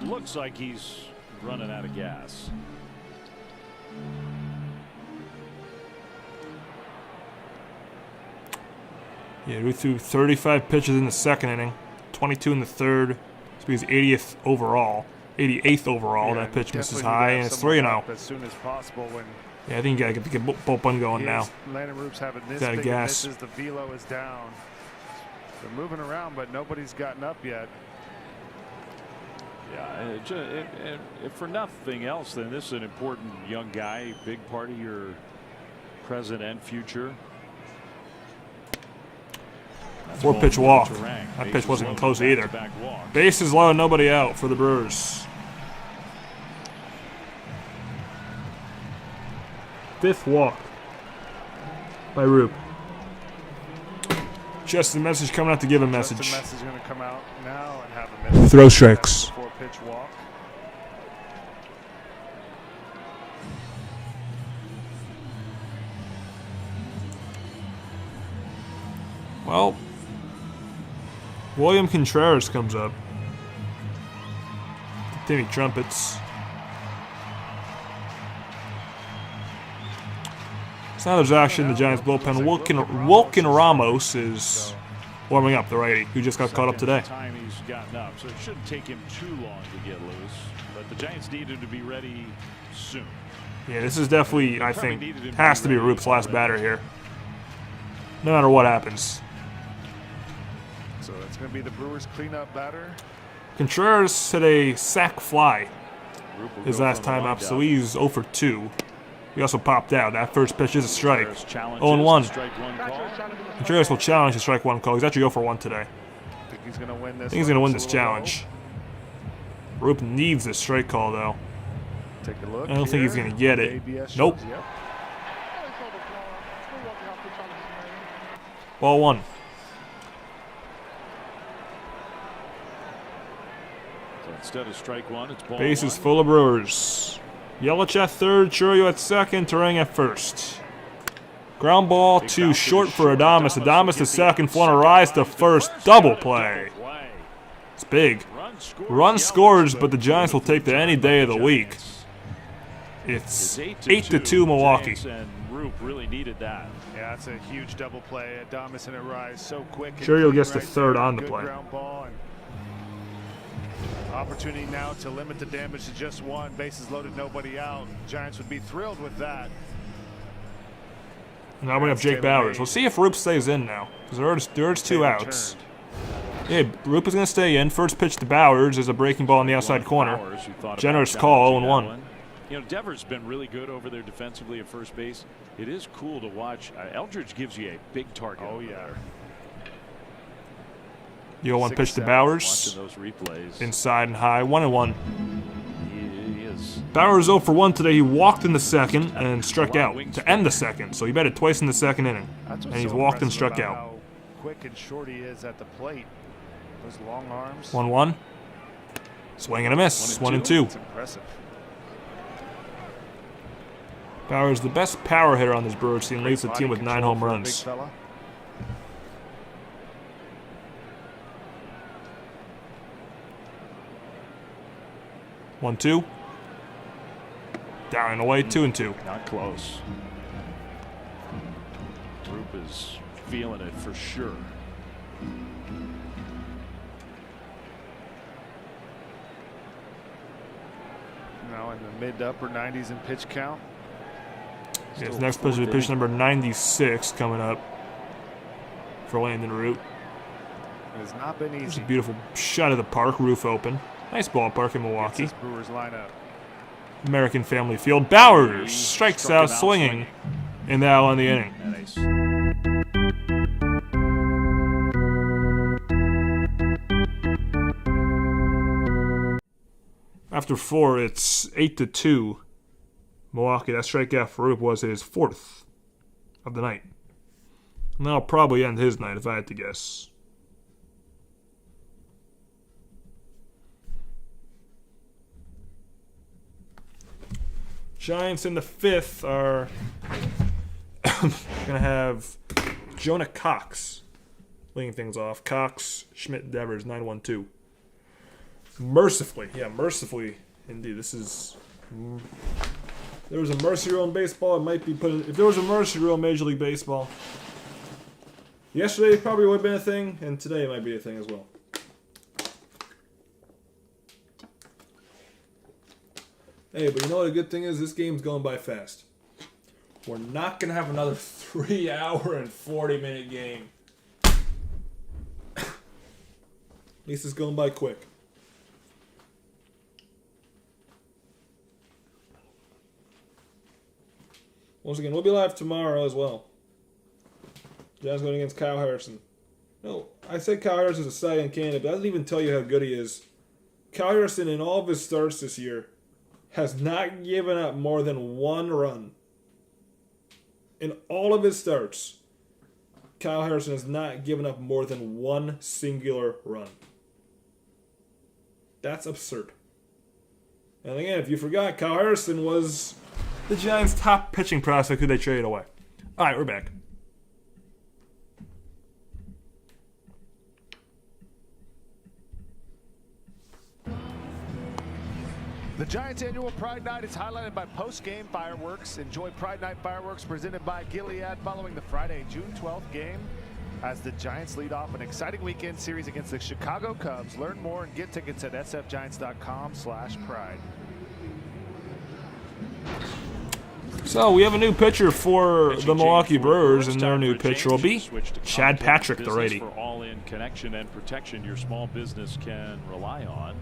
looks like he's running out of gas. yeah, we threw 35 pitches in the second inning, 22 in the third. So he's 80th overall, 88th overall. Yeah, that pitch misses definitely high, need to and have it's someone 3-0. up as soon as possible. When Yeah, I think you gotta get the bullpen going now. Landen Roupp's having this Gotta big gas. misses, the velo is down. They're moving around, but nobody's gotten up yet. Yeah, if for nothing else, then this is an important young guy, big part of your present and future. 4-pitch walk. Terang. That Bases pitch wasn't even loaded, close either. back-to-back walks. Bases low, nobody out for the Brewers. 5th walk by Roupp. Just a message coming out to give a message. Justin Mess is going to come out now and have a miss. Throw strikes. 4-pitch walk. William Contreras comes up. Timmy Trumpets. So now there's action in the Giants bullpen. Wilkin Ramos is warming up, the righty, who just got caught up today. Time he's gotten up, so it shouldn't take him too long to get loose. But the Giants need him to be ready soon. Yeah, this is definitely, I think, has to be Roupp's last batter here. No matter what happens. So that's going to be the Brewers' cleanup batter. Contreras hit a sac fly his last time up, so he's 0 for 2. He also popped out. That first pitch is a strike. 0-1. Contreras will challenge the strike one call. He's actually 0 for 1 today. I think he's going to win this. I think he's going to win this challenge. Roupp needs this strike call, though. Take a look. I don't think he's going to get it. ABS Nope. shows, yep. Ball 1. So instead of strike 1, it's ball Bases 1. full of Brewers. Yelich at third, Churio at second, Terang at first. Ground ball to short for Adames. Adames to second, Flynn rise to first. Double play. It's big. Run scores, but the Giants will take that any day of the week. It's 8-2 Milwaukee. And Roupp really needed that. Yeah, that's a huge double play. Adames and it rise so quick. and Churio clean gets to right third there. on the Good play. ground ball and opportunity now to limit the damage to just one. Bases loaded, nobody out. Giants would be thrilled with that. Now we have Jake Bowers. We'll see if Roupp stays in now, because there's 2 outs. Yeah, Roupp is going to stay in. First pitch to Bowers is a breaking ball in the outside corner. Generous call, 0-1. You know, Devers been really good over there defensively at first base. It is cool to watch. Eldridge gives you a big target. Oh, yeah. The 0-1 pitch to 6-7. Bowers. Watching those replays. Inside and high, 1-1. He is. Bowers 0 for 1 today. He walked in the second and struck out to end the second. So he batted twice in the second inning. That's And what's he's so walked and impressive struck about out. how quick and short he is at the plate. Those long arms. 1-1. Swing and a miss. 1-2. That's impressive. Bowers, the best power hitter on this Brewers team, leads the team with 9 home runs. 1-2. Down and away, 2-2. Not close. Roupp is feeling it for sure. Now in the mid to upper 90s in pitch count. Yes, next pitch will be pitch number 96 coming up for Landen Roupp. It has not been There's easy. a beautiful shot of the park, roof open. Nice ballpark in Milwaukee. This Brewers lineup. American Family Field. Bowers strikes out swinging in that on the inning. Nice. After 4, it's 8-2. Milwaukee. That strikeout for Roupp was his 4th of the night. And that'll probably end his night if I had to guess. Giants in the 5th are going to have Jonah Cox leading things off. Cox, Schmidt, Devers, 9-1-2. Mercifully, indeed. This is. If there was a mercy rule in baseball, it might be put in. If there was a mercy rule in Major League Baseball, yesterday probably would have been a thing, and today it might be a thing as well. Hey, but you know what a good thing is? This game's going by fast. We're not going to have another 3-hour and 40-minute game. At least it's going by quick. Once again, we'll be live tomorrow as well. Giants going against Kyle Harrison. No, I said Kyle Harrison's a Cy Young candidate, but that doesn't even tell you how good he is. Kyle Harrison, in all of his starts this year, has not given up more than 1 run. In all of his starts, Kyle Harrison has not given up more than 1 singular run. That's absurd. And again, if you forgot, Kyle Harrison was the Giants' top pitching prospect who they traded away. All right, we're back. The Giants' annual Pride Night is highlighted by post-game fireworks. Enjoy Pride Night fireworks presented by Gilead following the Friday, June 12th game as the Giants lead off an exciting weekend series against the Chicago Cubs. Learn more and get tickets at sfgiants.com/pride. So we have a new pitcher for the Milwaukee Brewers, and their new pitcher will be Chad Patrick, the righty. For all-in connection and protection your small business can rely on.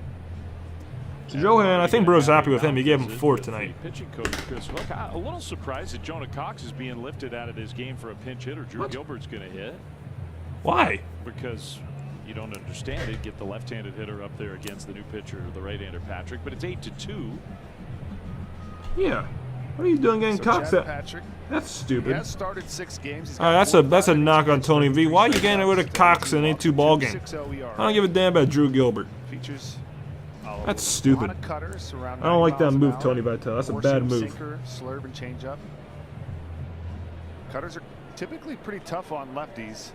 Drohan, I think Brewers happy with him. He gave him 4 tonight. Pitching coach Chris Hook. A little surprised that Jonah Cox is being lifted out of this game for a pinch hitter. Drew Gilbert's going to hit. Why? Because you don't understand it. Get the left-handed hitter up there against the new pitcher, the right-hander Patrick. But it's 8-2. Yeah. What are you doing getting Cox Chad at? Patrick, That's stupid. he has started 6 games. He's All right, got that's a 4 knock on Tony V. Why are you getting rid of Cox in an 8-2 ball game? 2.60 ERA. I don't give a damn about Drew Gilbert. Features That's a stupid. lot of cutters, around I don't like 90 that miles move, an Tony hour. Vitale. That's a Four-seam bad move. Sinker, slurve, and changeup. Cutters are typically pretty tough on lefties.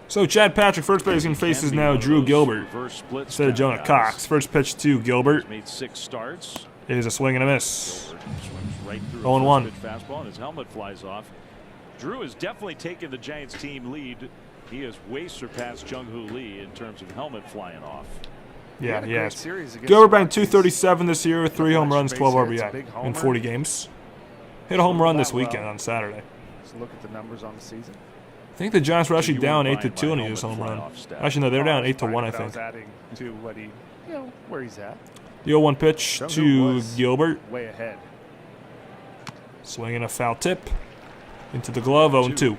So Chad Patrick, first baseman, faces now Drew Gilbert instead of Jonah Cox. First pitch to Gilbert Made 6 starts. is a swing and a miss. Swings right through 0-1. a first pitch fastball, and his helmet flies off. Drew has definitely taken the Giants team lead. He has way surpassed Jung-Hoo Lee in terms of helmet flying off. Yeah, He he had a great has. series against Gilbert the batting Rockies. 237 this year with 3 home runs, 12 Base hits, RBI big in homer. 40 games. Hit a home run this Well, weekend on Saturday. Let's look at the numbers on the season. I think the Giants were actually you down wouldn't 8-2 mind in his my home helmet run. fly-off stat. Actually, no, they're down Oh, it's 8-1, I fine, but think. was adding to what he, where he's at. The 0-1 pitch Jung-Hoo to was Gilbert. way ahead. Swinging a foul tip into the glove, 0-2.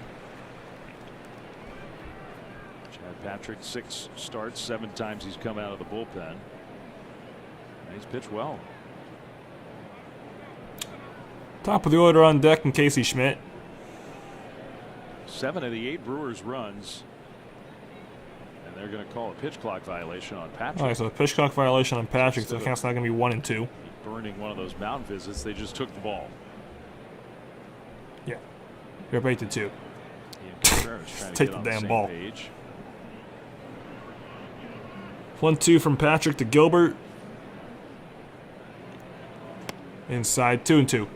Chad Patrick, 6 starts, 7 times he's come out of the bullpen. And he's pitched well. Top of the order on deck and Casey Schmidt. 7 of the 8 Brewers runs. And they're going to call a pitch clock violation on Patrick. All right, so a pitch clock violation on Patrick, so the count's not going to be 1-2. Burning one of those mound visits, they just took the ball. Yeah. You're up 8-2. Ian Contreras trying to Take get the on damn same ball. page. 1-2 from Patrick to Gilbert. Inside, 2-2.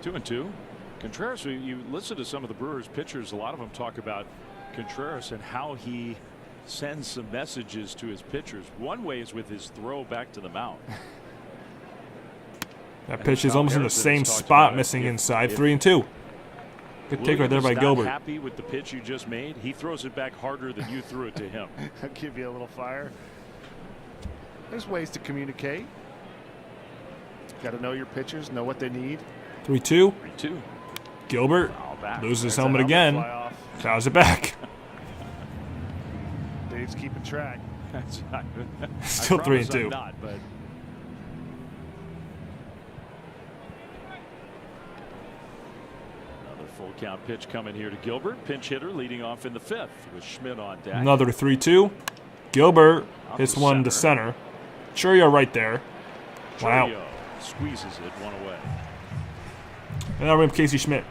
2-2. Contreras, you listen to some of the Brewers pitchers, a lot of them talk about Contreras and how he sends some messages to his pitchers. One way is with his throw back to the mound. That pitch is almost in the same spot, missing inside, 3-2. Good take right there by Williams Gilbert. not happy with the pitch you just made. He throws it back harder than you threw it to him. I'll give you a little fire. There's ways to communicate. Got to know your pitchers, know what they need. 3-2. 3-2. Gilbert Foul back. loses his There's a helmet again. fly off. Fouls it back. Dave's keeping track. Still I promise 3-2. I'm not, but another full count pitch coming here to Gilbert. Pinch hitter leading off in the 5th with Schmidt on deck. Another 3-2. Gilbert Off hits the one to center. Churio right there. Wow. Churio squeezes it one away. And now we're with Casey Schmidt.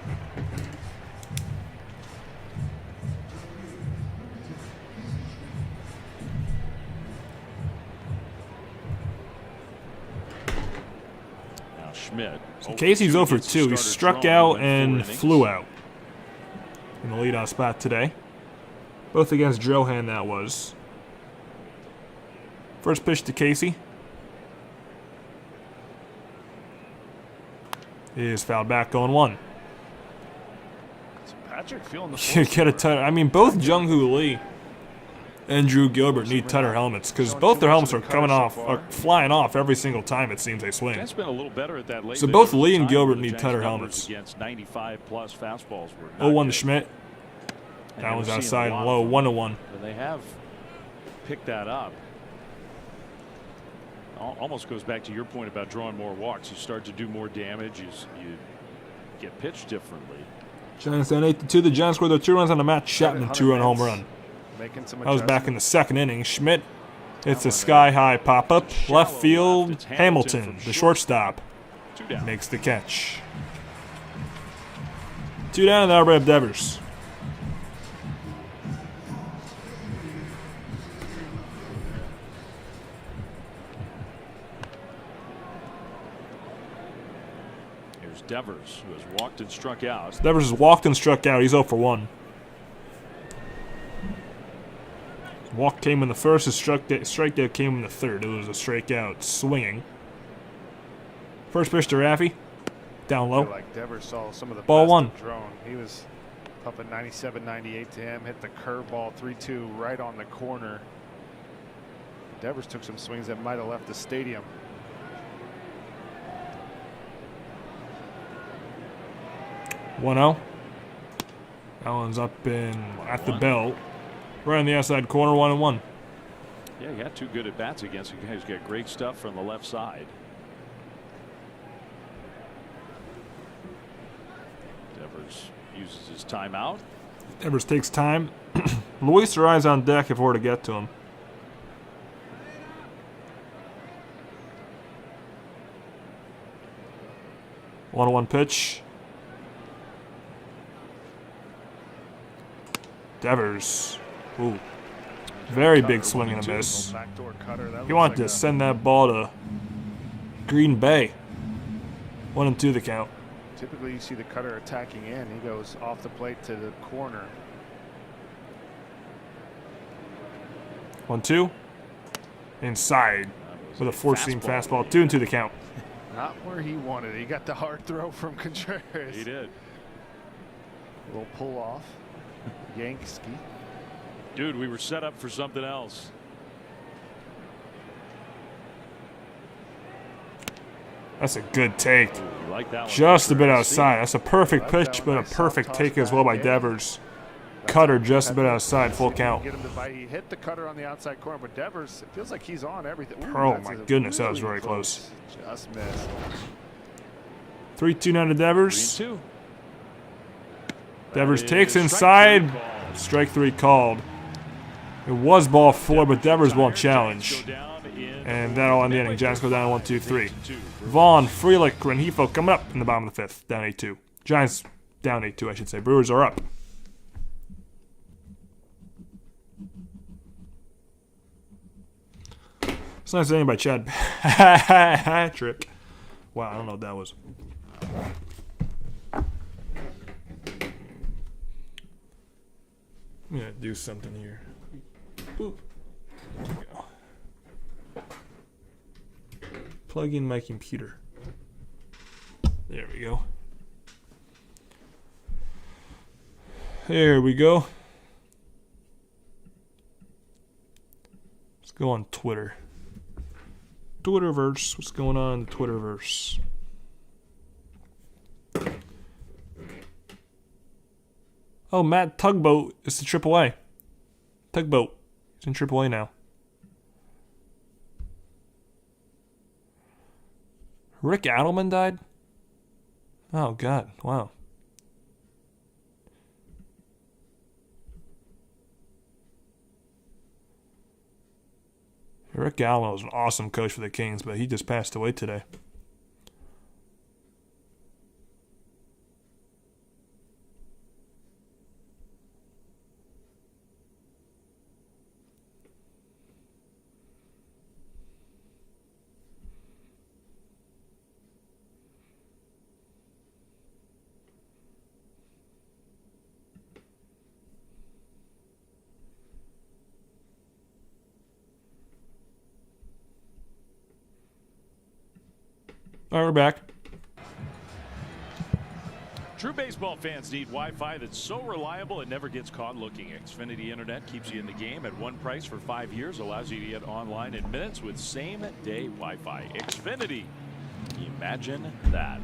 Now Schmidt. So Casey's 0 for 2. He struck out and flew out in the leadoff spot today. Both against Drohan, that was. First pitch to Casey. He is fouled back, going 1. So Patrick feeling the You get a Tutter. I mean, both Jung-Hoo Lee and Drew Gilbert need Tutter helmets because both their helmets are coming off, are flying off every single time it seems they swing. Giants been a little better at that late. So both There was Lee a and time Gilbert where the need Giants' Tutter numbers helmets. against 95-plus fastballs were not 0-1 to good. Schmidt. And That we're one's seeing a outside and lot low, of 1-1. them. And they have picked that up. Almost goes back to your point about drawing more walks. You start to do more damage. You get pitched differently. Giants down 8-2. The Giants scored their 2 runs on a Matt Chapman 2-run home run. Making some That was back in the adjustments. 2nd inning. Schmidt hits a sky-high pop-up. Left field, It's Hamilton, the shortstop, 2 down. makes the catch. 2 down, and now we have Devers. Here's Devers, who has walked and struck out. Devers has walked and struck out. He's 0 for 1. Walk came in the first, his strikeout came in the third. It was a strikeout swinging. First pitch to Raffy. Down low. Like Devers saw some of the Ball best 1. of Drone. He was up at 97, 98 to him. Hit the curveball 3-2 right on the corner. Devers took some swings that might have left the stadium. One 0. Allen's up at the belt. Right on the outside corner, 1-1. Yeah, he got 2 good at bats against a guy who's got great stuff from the left side. Devers uses his timeout. Devers takes time. Luis Ariz on deck if we're to get to him. One pitch. Devers. Ooh. Very big swing and a miss. He wanted to send that ball to Green Bay. 1-2 the count. Typically you see the cutter attacking in. He goes off the plate to the corner. 1-2. Inside with a four-seam fastball. 2-2 the count. Not where he wanted it. He got the hard throw from Contreras. He did. A little pull off. Yankski. Dude, we were set up for something else. That's a good take. Ooh, like that one. Just a bit outside. That's a perfect pitch, but a perfect take as well by Devers. Cutter just a bit outside, full count. Get him to bite. He hit the cutter on the outside corner, but Devers, it feels like he's on everything. Ooh, Oh my goodness, that was very really close. Just missed. 3-2 now to Devers. 3-2. Devers takes inside. Strike 3 called. It was ball 4, but Devers won't challenge. And that'll end the inning. Giants go down 1-2-3. Vaughn, Frelick, Rengifo coming up in the bottom of the 5th. Down 8-2. Giants down 8-2, I should say. Brewers are up. It's nice inning by Chad Patrick. Wow, I don't know what that was. I'm gonna do something here. Boop. There we go. Plug in my computer. There we go. There we go. Let's go on Twitter. Twitterverse. What's going on in the Twitterverse? Oh, Matt Tugboat is in AAA. Tugboat. He's in AAA now. Rick Adelman died? Oh, God. Wow. Rick Adelman was an awesome coach for the Kings, but he just passed away today. All right, we're back. True baseball fans need Wi-Fi that's so reliable it never gets caught looking. Xfinity Internet keeps you in the game at one price for 5 years, allows you to get online in minutes with same-day Wi-Fi. Xfinity. Imagine that.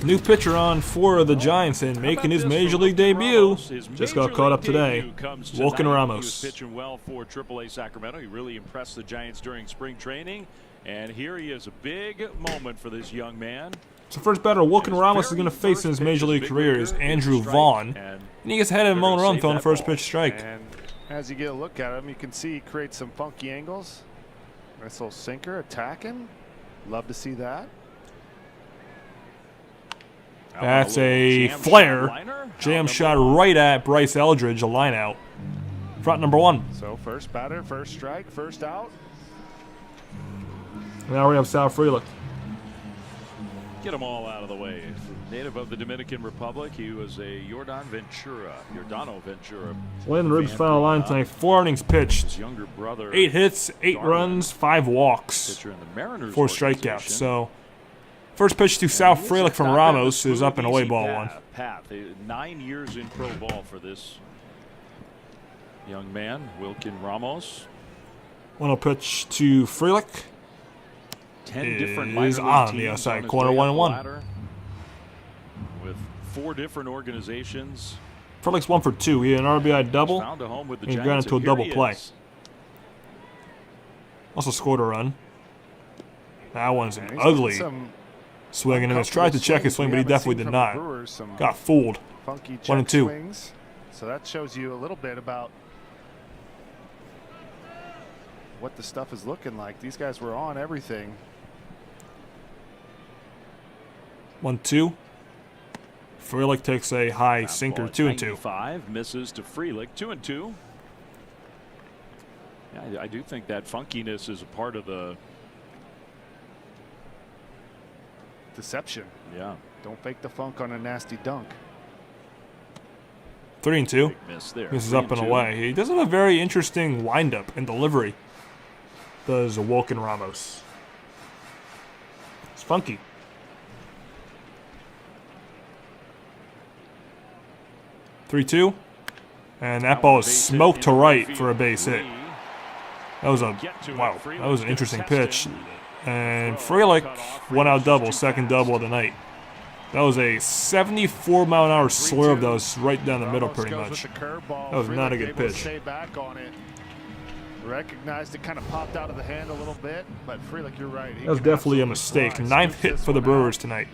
New pitcher on for the Giants and making his Major League debut. Just got caught up today. Wilkin Ramos. He was pitching well for AAA Sacramento. He really impressed the Giants during spring training. And here he is, a big moment for this young man. So first batter Wilkin Ramos is going to face in his Major League career is Andrew Vaughn. And he gets ahead of him on a run throwing the first pitch strike. And as you get a look at him, you can see he creates some funky angles. Nice little sinker attacking. Love to see that. That's a flare. Jam shot right at Bryce Eldridge, a line out. Front number 1. So first batter, first strike, first out. Now we have Sal Frelick. Get them all out of the way. Native of the Dominican Republic, he was a Giordano Ventura. Landen Roupp's final line tonight. 4 innings pitched. His younger brother. 8 hits, 8 runs, 5 walks, Pitcher in the Mariners 4 strikeouts. organization. So, first pitch to Sal He has Frelick from not been Ramos a is up and smooth, away, easy ball 1. path. 9 years in pro ball for this young man, Wilkin Ramos. 1-0 pitch to Frelick. 10 different Is minor league on the teams outside on his corner, way up the 1-1. ladder, with 4 different organizations. Frelick's 1 for 2. He had an RBI double. Found a home with the And Giants, grounded to a and here double he play. is. Also scored a run. That one's an And he's ugly some swing, and he tried to check his swing, but he definitely did not. Got fooled. Funky 1 and 2. swings. So that shows you a little bit about what the stuff is looking like. These guys were on everything. 1-2. Frelick takes a high Fastball sinker, at 2 and 2. 95, misses to Frelick, 2 and 2. Yeah, I do think that funkiness is a part of the Deception. yeah. Don't fake the funk on a nasty dunk. 3 and 2. Big miss there. This is 3 up and 2. away. He does have a very interesting windup and delivery. Does Wilkin Ramos. It's funky. 3-2. And that ball is smoked to right for a base hit. That was a wow. That was an interesting pitch. And Frelick, 1-out double, second double of the night. That was a 74-mile-an-hour swerve that was right down the middle, pretty much. That was not a good pitch. Stay back on it. Recognized it, kind of popped out of the hand a little bit, but Frelick, you're right. That was definitely a mistake. 9th hit for the Brewers tonight.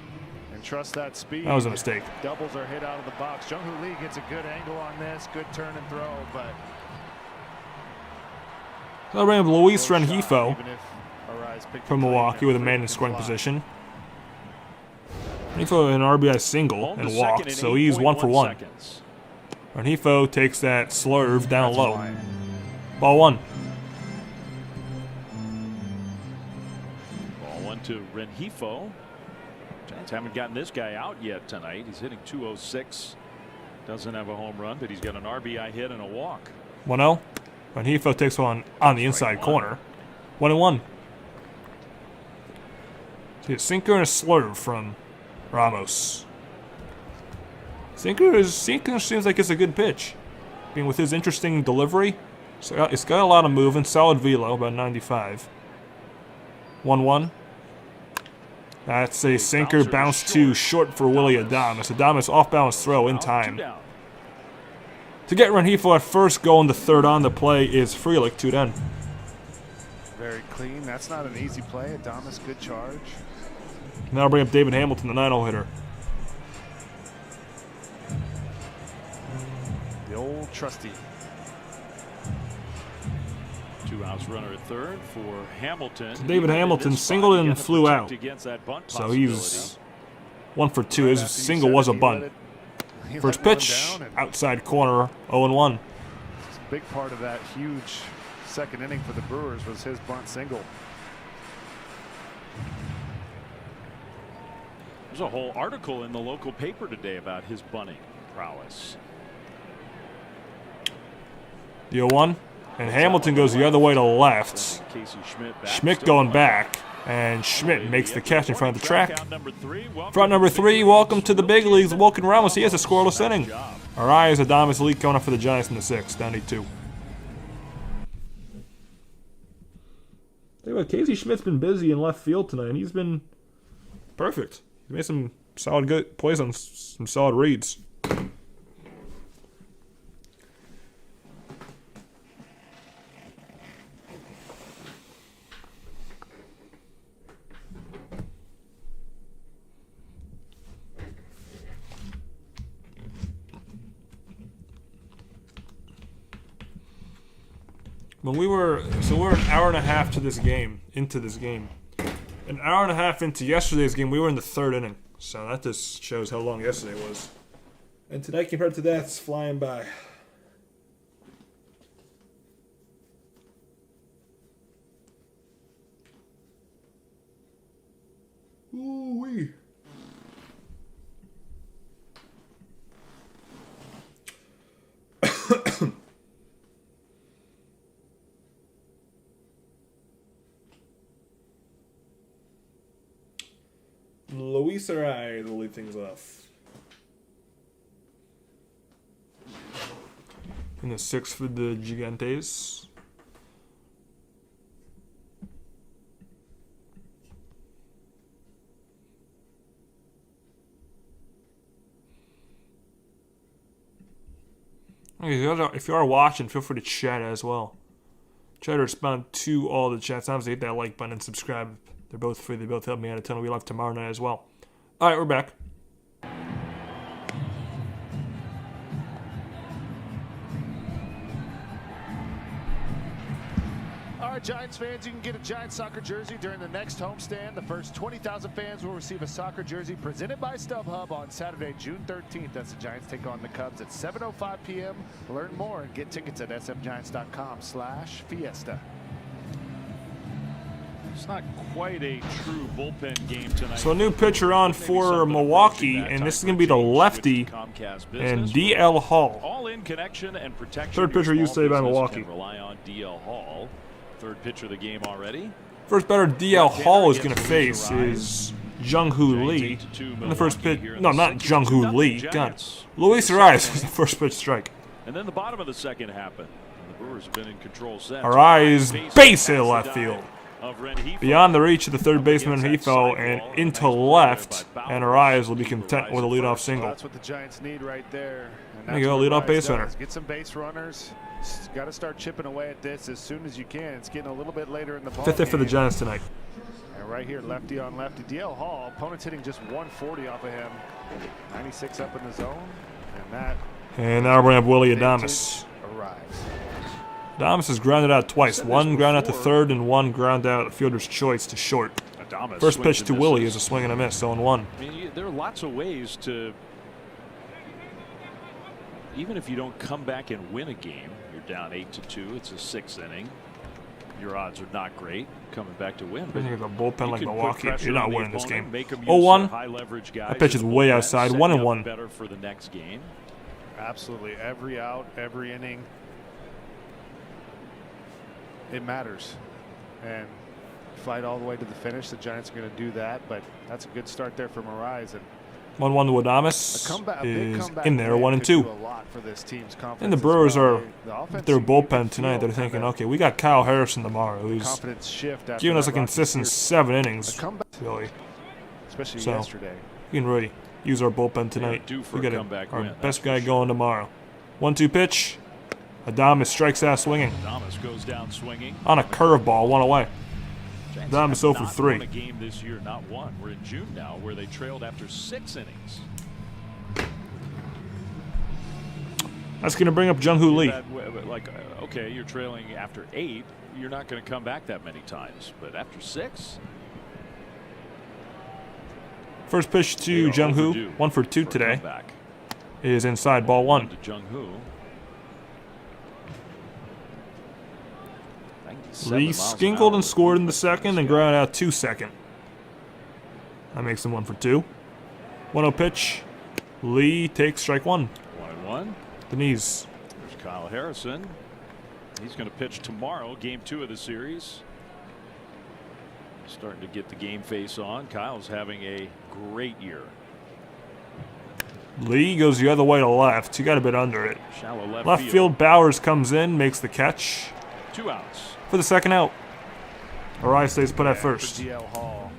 And trust that speed. That was a mistake. Doubles are hit out of the box. Jung-Hoo Lee gets a good angle on this, good turn and throw, but Celebrating Luis no shot, Rengifo even if Arise picked from the Milwaukee clean with a and man in Frelick scoring fly. position. Rengifo an RBI single Home to and second walked, in so he's 1 for 1. 8.1 seconds. Rengifo takes that slurve down That's low. fine. Ball 1. Ball 1 to Rengifo. Giants haven't gotten this guy out yet tonight. He's hitting .206. Doesn't have a home run, but he's got an RBI hit and a walk. 1-0. Rengifo takes one on the inside corner. 1-1. See a sinker and a slurve from Ramos. Sinker seems like it's a good pitch. Being with his interesting delivery, so it's got a lot of movement. Solid velo, about 95. 1-1. That's a sinker, bounce to short for Willie Adames. Adames off balance throw in time. To get Rengifo at first, going to third on the play is Frelick, 2 down. Very clean. That's not an easy play. Adames, good charge. Now bring up David Hamilton, the 9-0 hitter. The old trusty. 2 outs, runner at third for Hamilton. David Hamilton singled and flew out. So he's He's 1 for 2. His single was a bunt. First pitch, outside corner, 0-1. A big part of that huge second inning for the Brewers was his bunt single. There's a whole article in the local paper today about his bunting prowess. The 0-1. And Hamilton goes the other way to left. Casey Schmidt going back. And Schmidt makes the catch in front of the track. Front number 3, welcome to the big leagues. Wilkin Ramos, he has a scoreless inning. Arias Adames lead coming up for the Giants in the 6th, down to 2. Tell you what, Casey Schmidt's been busy in left field tonight, and he's been perfect. He's made some solid good plays on some solid reads. When we're an hour and a half into this game. An hour and a half into yesterday's game, we were in the 3rd inning. So that just shows how long yesterday was. And tonight, compared to that, it's flying by. Ooh-wee. Luis Arraez will lead things off. In the 6th for the Gigantes. If you are watching, feel free to chat as well. Try to respond to all the chats. Obviously, hit that like button and subscribe. They're both free. They both help me out a ton. We live tomorrow night as well. All right, we're back. All right, Giants fans, you can get a Giants soccer jersey during the next homestand. The first 20,000 fans will receive a soccer jersey presented by StubHub on Saturday, June 13th. That's the Giants take on the Cubs at 7:05 p.m. Learn more and get tickets at sfgiants.com/fiesta. It's not quite a true bullpen game tonight. So a new pitcher on for Milwaukee, and this is going to be the lefty and DL Hall. All in connection and protection. Third pitcher used today by Milwaukee. Rely on DL Hall. Third pitcher of the game already. First batter DL Hall is going to face is Jung-Hoo Lee. And the first pitch, no, not Jung-Hoo Lee. God, Luis Arraez was the first pitch strike. And then the bottom of the second happened. And the Brewers have been in control since. Arraez base hit left field. Beyond the reach of the third baseman, he fell and into left, and Arraez will be content with a leadoff single. That's what the Giants need right there. There you go, leadoff base runner. Get some base runners. Got to start chipping away at this as soon as you can. It's getting a little bit later in the ball. Fifth hit for the Giants tonight. And right here, lefty on lefty. DL Hall, opponent's hitting just 140 off of him. 96 up in the zone, and now we're bringing up Willie Adames. Arrives. Adames has grounded out twice. One ground out to third and one ground out fielder's choice to short. First pitch to Willie is a swing and a miss, 0-1. I mean, there are lots of ways to, even if you don't come back and win a game, you're down 8-2. It's a 6th inning. Your odds are not great coming back to win. But you got a bullpen like Milwaukee, you're not winning this game. 0-1. That pitch is way outside. 1-1. Better for the next game. Absolutely, every out, every inning, it matters. And fight all the way to the finish. The Giants are going to do that, but that's a good start there from Arraez. And 1-1 to Adames is in there, 1-2. And the Brewers are with their bullpen tonight. They're thinking, okay, we got Kyle Harrison tomorrow, who's giving us a consistent 7 innings, really. Especially so yesterday. We can really use our bullpen tonight. We got our best guy going tomorrow. 1-2 pitch. Adames strikes out swinging. Adames goes down swinging On a curveball, 1 away. Adames 0 for 3. Won a game this year, not one. We're in June now, where they trailed after 6 innings. That's going to bring up Jung-Hoo Lee. Like, okay, you're trailing after 8. You're not going to come back that many times, but after 6. First pitch to Jung-Hoo, 1 for 2 today. Is inside, ball 1. To Jung-Hoo. Lee skingled and scored in the second and grounded out 2 second. That makes him 1 for 2. 1-0 pitch. Lee takes strike 1. 1-1. The knees. There's Kyle Harrison. He's going to pitch tomorrow, game 2 of the series. Starting to get the game face on. Kyle's having a great year. Lee goes the other way to left. He got a bit under it. Shallow Left field, Bowers comes in, makes the catch. 2 outs. For the second out. Arraez stays put at first. DL Hall,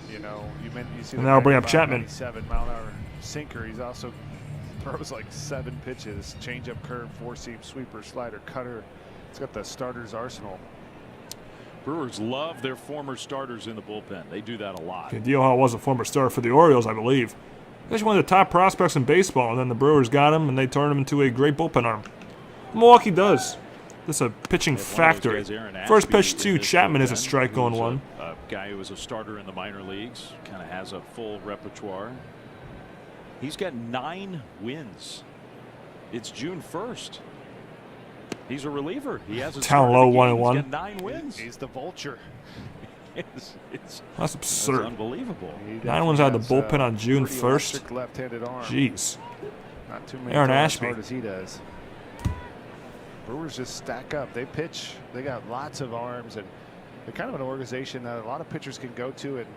you know, you see and now I'll bring up Chapman. 97-mile-an-hour sinker. He's also throws like 7 pitches: changeup, curve, 4-seam, sweeper, slider, cutter. It's got the starter's arsenal. Brewers love their former starters in the bullpen. They do that a lot. DL Hall was a former starter for the Orioles, I believe. He's one of the top prospects in baseball, and then the Brewers got him, and they turned him into a great bullpen arm. Milwaukee does. This is a pitching factory. First pitch to Chapman is a strike on 1. A guy who was a starter in the minor leagues, kind of has a full repertoire. He's got 9 wins. It's June 1st. He's a reliever. He has a down low 1-1. He's got 9 wins. He's the vulture. That's absurd. That's unbelievable. 9 wins out of the bullpen on June 1st. Left-handed arm. Jeez. Not too many Aaron times Ashby. as hard as he does. Brewers just stack up. They pitch. They got lots of arms, and they're kind of an organization that a lot of pitchers can go to and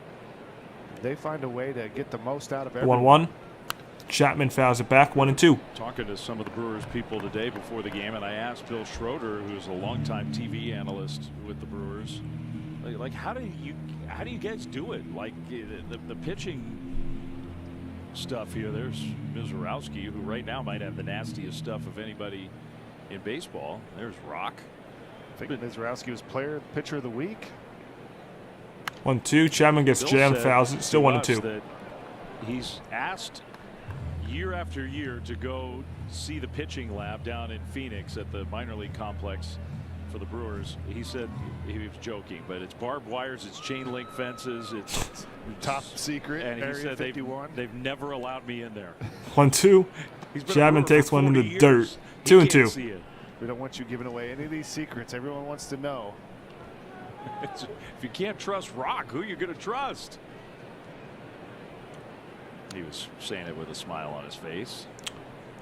They find a way to get the most out of everyone. 1-1. Chapman fouls it back, 1-2. Talking to some of the Brewers people today before the game, and I asked Bill Schroeder, who's a longtime TV analyst with the Brewers, like how do you guys do it? Like the pitching stuff here. There's Mizorowski, who right now might have the nastiest stuff of anybody in baseball. There's Rock. I think Mizorowski was pitcher of the week. 1-2. Chapman gets Bill jammed, said fouls it. Still to us 1-2. that he's asked year after year to go see the pitching lab down in Phoenix at the minor league complex for the Brewers. He said he was joking, but it's barbed wires, it's chain link fences, it's Top secret. and he Area said 51. they've never allowed me in there. 1-2. He's been a Chapman Brewer takes for one in 40 the dirt. years. He 2-2. can't see it. We don't want you giving away any of these secrets. Everyone wants to know. If you can't trust Rock, who are you going to trust? He was saying it with a smile on his face.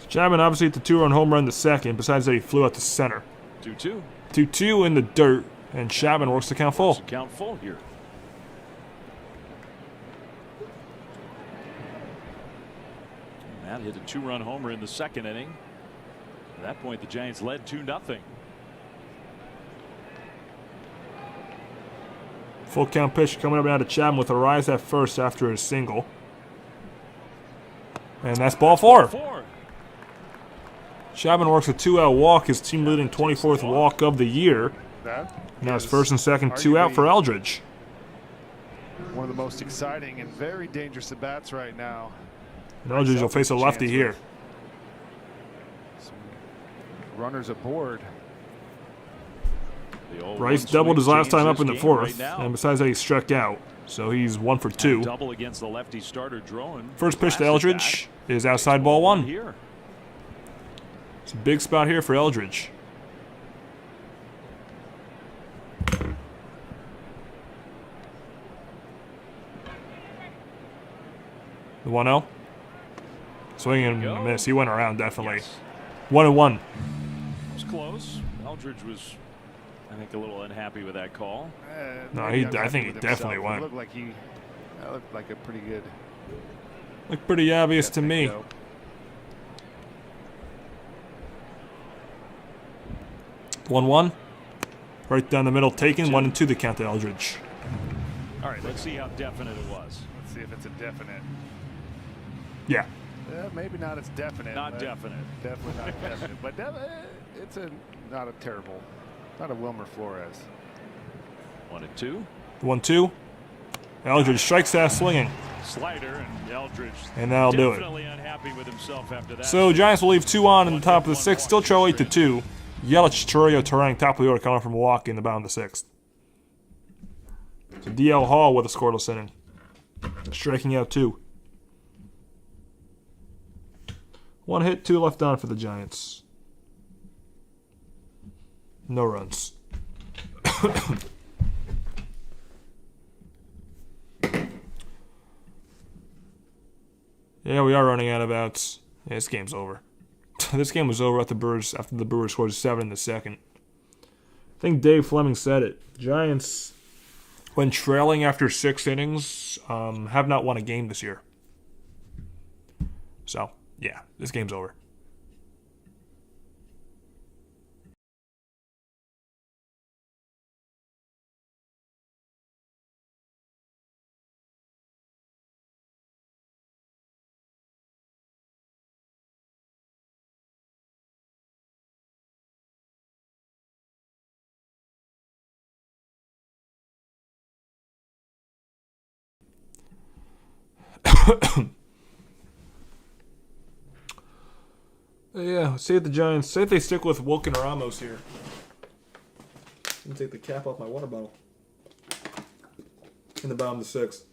Chapman obviously hit the 2-run home run in the second, besides that he flew out to center. 2-2. 2-2 in the dirt, and Chapman works the count full. Count full here. Matt hit a 2-run homer in the second inning. At that point, the Giants led 2-0. Full count pitch coming up now to Chapman with a rise at first after a single. And that's ball 4. Chapman works a 2-out walk, his team leading 24th walk of the year. Now it's first and second, 2 out for Eldridge. One of the most exciting and very dangerous at bats right now. And Eldridge will face a lefty here. Some runners aboard. Bryce doubled his last time up in the 4th, and besides that, he struck out. So he's 1 for 2. Double against the lefty starter Drohan. First pitch to Eldridge is outside ball 1. Here. It's a big spot here for Eldridge. The 1-0. Swing and a miss. He went around definitely. Yes. 1-1. It was close. Eldridge was, I think, a little unhappy with that call. No, Maybe I think he unhappy with definitely himself. went. It looked like a pretty good. Looked pretty obvious to me. Go. 1-1. Right down the middle, taken. 1-2 the count to Eldridge. All right, let's see how definite it was. Let's see if it's a definite. Yeah. Maybe not as definite. Not but definite. Definitely not definite. But it's not a terrible, not a Wilmer Flores. 1-2. 1-2. Eldridge strikes that swinging. Slider and Eldridge. And that'll do it. Definitely unhappy with himself after that. So Giants will leave 2 on in the top of the 6th. Still trail 8-2. Yelich, Churio, Turang, top of the order coming from Milwaukee in the bottom of the 6th. So DL Hall with a scoreless inning. Striking out 2. 1 hit, 2 left on for the Giants. No runs. Yeah, we are running out of outs. Yeah, this game's over. This game was over after the Brewers scored 7 in the second. I think Dave Fleming said it. Giants, when trailing after 6 innings, have not won a game this year. So, yeah, this game's over. Yeah, see if the Giants, say if they stick with Wilkin Ramos here. Let me take the cap off my water bottle. In the bottom of the 6th.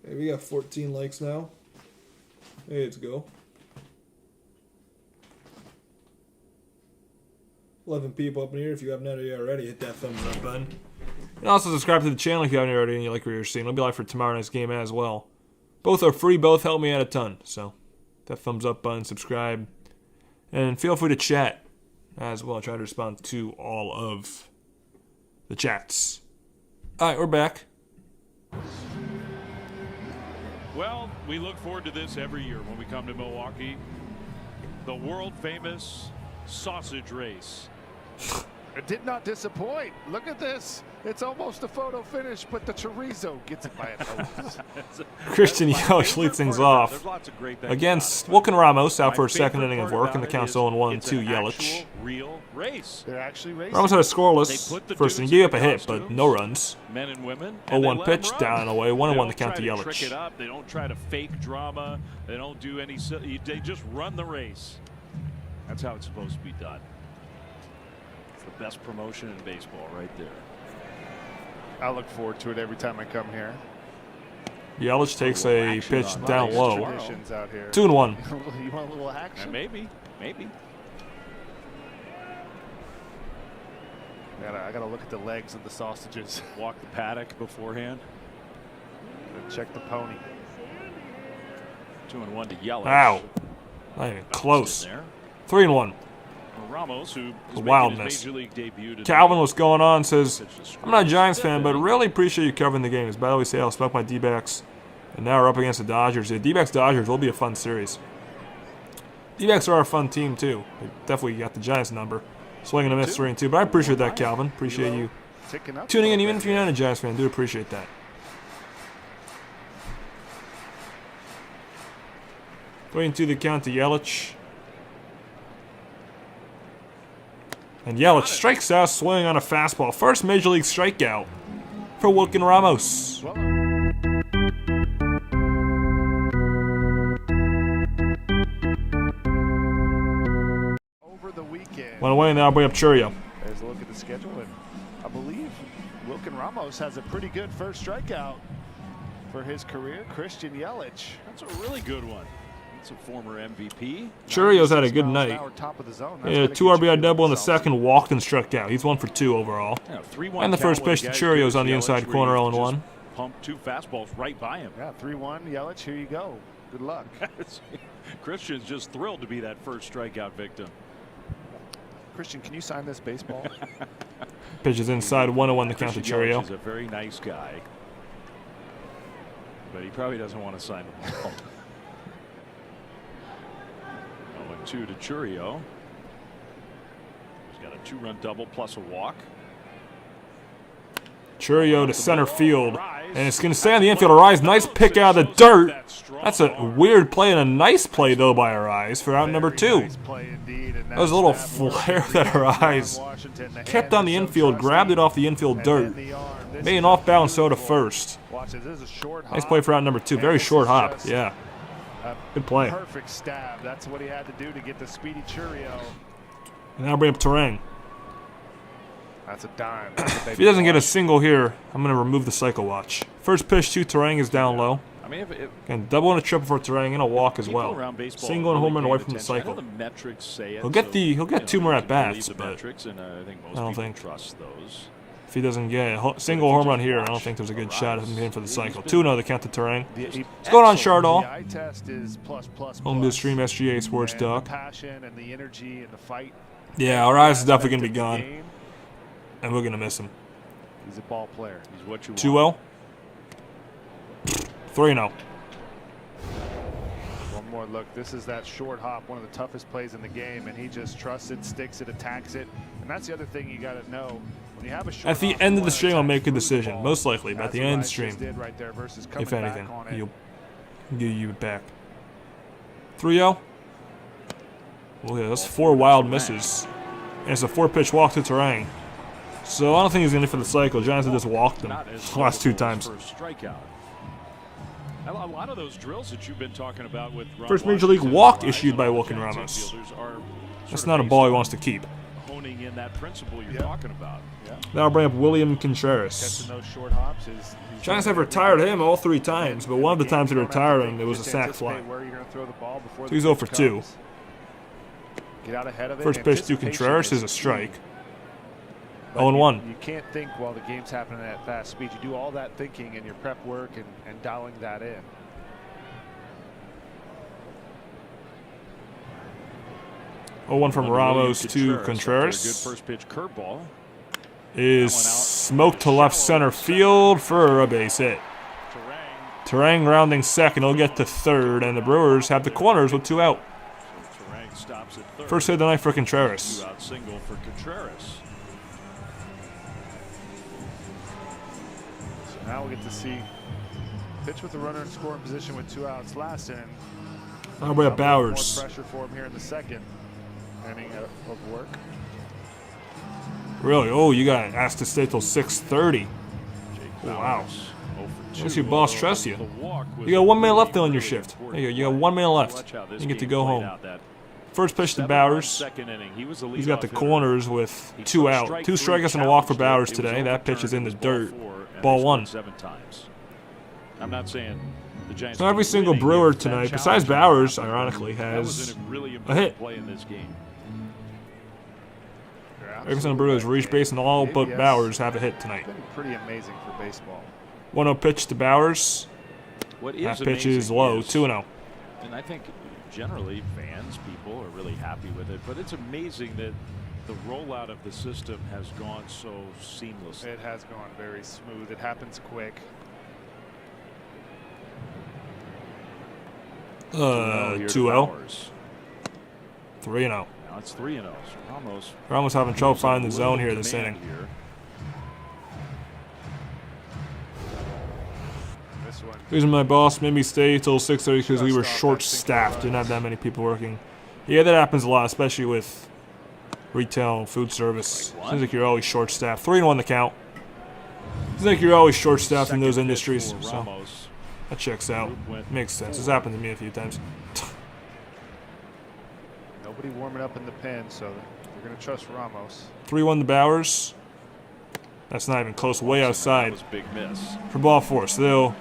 Hey, we got 14 likes now. Hey, let's go. 11 people up in here. If you haven't already, hit that thumbs up button. And also subscribe to the channel if you haven't already and you like what you're seeing. It'll be live for tomorrow night's game as well. Both are free. Both help me out a ton. So, that thumbs up button, subscribe, and feel free to chat as well. I try to respond to all of the chats. All right, we're back. Well, we look forward to this every year when we come to Milwaukee. The world famous sausage race. It did not disappoint. Look at this. It's almost a photo finish, but the chorizo gets it by its nose. Christian Yelich leads things off against Wilkin Ramos, out for a second inning of work, and the count's 0-1 to Yelich. Real race. They're actually racing. Ramos had a scoreless first inning, gave up a hit, but no runs. Men and women. 0-1 pitch, down and away, 1-1 the count to Trick Yelich. it up. They don't try to fake drama. They don't do any. They just run the race. That's how it's supposed to be done. It's the best promotion in baseball, right there. I look forward to it every time I come here. Yelich takes a pitch down low. Traditions out here. 2-1. You want a little action? Maybe. I gotta look at the legs of the sausages. Walk the paddock beforehand. Check the pony. 2-1 to Yelich. Wow. Not even close. 3-1. Ramos, who is wildness. major league debut today. Calvin, what's going on? Says, I'm not a Giants fan, but really appreciate you covering the games. By the way, say I'll smoke my D-backs. And now we're up against the Dodgers. The D-backs-Dodgers will be a fun series. D-backs are a fun team, too. They definitely got the Giants number. Swing and a miss, 3-2. But I appreciate that, Calvin. Appreciate you tuning in, even if you're not a Giants fan. I do appreciate that. Going to the count to Yelich. And Yelich strikes out, swinging on a fastball. First major league strikeout for Wilkin Ramos. Over the weekend. One away, and now bring up Churio. There's a look at the schedule, and I believe Wilkin Ramos has a pretty good first strikeout for his career. Christian Yelich. That's a really good one. That's a former MVP. Churio's had a good night. Top of the zone. Yeah, 2 RBI double in the second, walked and struck out. He's 1 for 2 overall. Yeah, 3-1 And the first pitch to Churio's on the inside corner, 0-1. Pumped 2 fastballs right by him. Yeah, 3-1 Yelich. Here you go. Good luck. Christian's just thrilled to be that first strikeout victim. Christian, can you sign this baseball? Pitch is inside, 1-1 the count to Churio. He's a very nice guy, but he probably doesn't want to sign the ball. 0-2 to Churio. He's got a 2-run double plus a walk. Churio to center field, and it's going to stay on the infield. Arise, nice pick out of the dirt. That's a weird play and a nice play, though, by Arise for out number 2. That was a little flare that Arise kept on the infield, grabbed it off the infield dirt, made an off-balance throw to first. Nice play for out number 2. Very short hop, yeah. Good play. Perfect stab. That's what he had to do to get the speedy Churio. And now bring up Terang. That's a dime. If he doesn't get a single here, I'm going to remove the cycle watch. First pitch to Terang is down low. I mean, Again, double and a triple for Terang and a walk as well. Single and home run away from the cycle. He'll get 2 more at bats, but I don't think. If he doesn't get a single home run here, I don't think there's a good shot of him hitting for the cycle. 2-0 the count to Terang. What's going on, Chardall? Home to the stream, SGA Sports Doc. Yeah, our eyes is definitely going to be gone. And we're going to miss him. He's a ball player. He's what you 2-0. 3-0. One more look. This is that short hop, one of the toughest plays in the game, and he just trusts it, sticks it, attacks it. And that's the other thing you got to know. When you have a short at the hop, end of the stream, I'll make a decision. Most likely, but at the end of the stream, right there versus if anything, he'll give you it back. 3-0. Well, yeah, that's 4 wild misses. And it's a 4-pitch walk to Terang. So I don't think he's going to for the cycle. Giants have just walked him the last 2 times. A lot of those drills that you've been talking about with first major league walk issued by Wilkin Ramos. That's not a ball he wants to keep. Honing in that principle you're talking about. Now I'll bring up William Contreras. Giants have retired him all 3 times, but one of the times they retired him, it was a sac fly. So he's 0 for 2. First pitch to Contreras is a strike. 0-1. You can't think while the game's happening at fast speed. You do all that thinking in your prep work and dialing that in. One from Ramos to Contreras. Good first pitch curveball. Is smoked to left center field for a base hit. Turang rounding second. He'll get to third, and the Brewers have the corners with 2 out. So Turang stops at third. First hit of the night for Contreras. 2-out single for Contreras. So now we'll get to see pitch with the runner in scoring position with 2 outs last inning. How about Bowers? More pressure for him here in the second inning of work. Really? Oh, you got asked to stay till 6:30. Wow. I guess your boss trusts you. You got 1 minute left on your shift. There you go. You got 1 minute left. You get to go home. First pitch to Bowers. He's got the corners with 2 out. 2 strikeouts and a walk for Bowers today. That pitch is in the dirt. Ball 1. I'm not saying the Giants. So every single Brewer tonight, besides Bowers, ironically, has a hit. Every single Brewer has reached base, and all but Bowers have a hit tonight. Been pretty amazing for baseball. 1-0 pitch to Bowers. What That pitch is low, 2-0. And I think generally fans, people are really happy with it, but it's amazing that the rollout of the system has gone so seamlessly. It has gone very smooth. It happens quick. 2-0. 3-0. Now it's 3-0. We're almost having trouble finding the zone here this inning. Reason my boss made me stay till 6:30 because we were short-staffed. Didn't have that many people working. Yeah, that happens a lot, especially with retail and food service. Seems like you're always short-staffed. 3-1 the count. Seems like you're always short-staffed in those industries. So that checks out. Makes sense. It's happened to me a few times. Nobody warming up in the pen, so we're going to trust Ramos. 3-1 to Bowers. That's not even close. Way outside. That was a big miss. For ball 4. So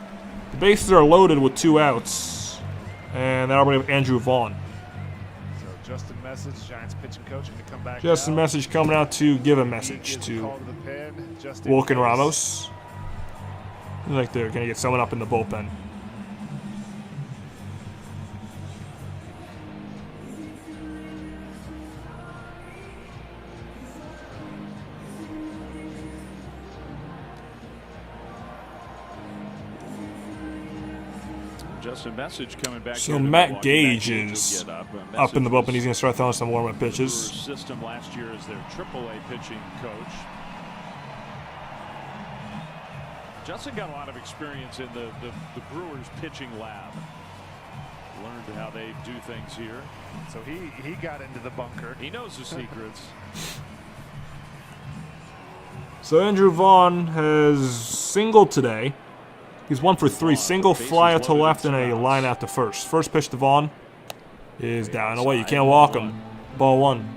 the bases are loaded with 2 outs. And that'll bring up Andrew Vaughn. So Justin Message, Giants pitching coach, to come back. Justin Message coming out to give a message to Wilkin Ramos. Looks like they're going to get someone up in the bullpen. Justin Message coming back. So Matt Gage is up in the bullpen. He's going to start throwing some warm-up pitches. System last year as their AAA pitching coach. Justin got a lot of experience in the Brewers pitching lab. Learned how they do things here. So he got into the bunker. He knows the secrets. So Andrew Vaughn has singled today. He's 1 for 3. Single, fly out to left, and a line out to first. First pitch to Vaughn is down and away. You can't walk him. Ball 1. 1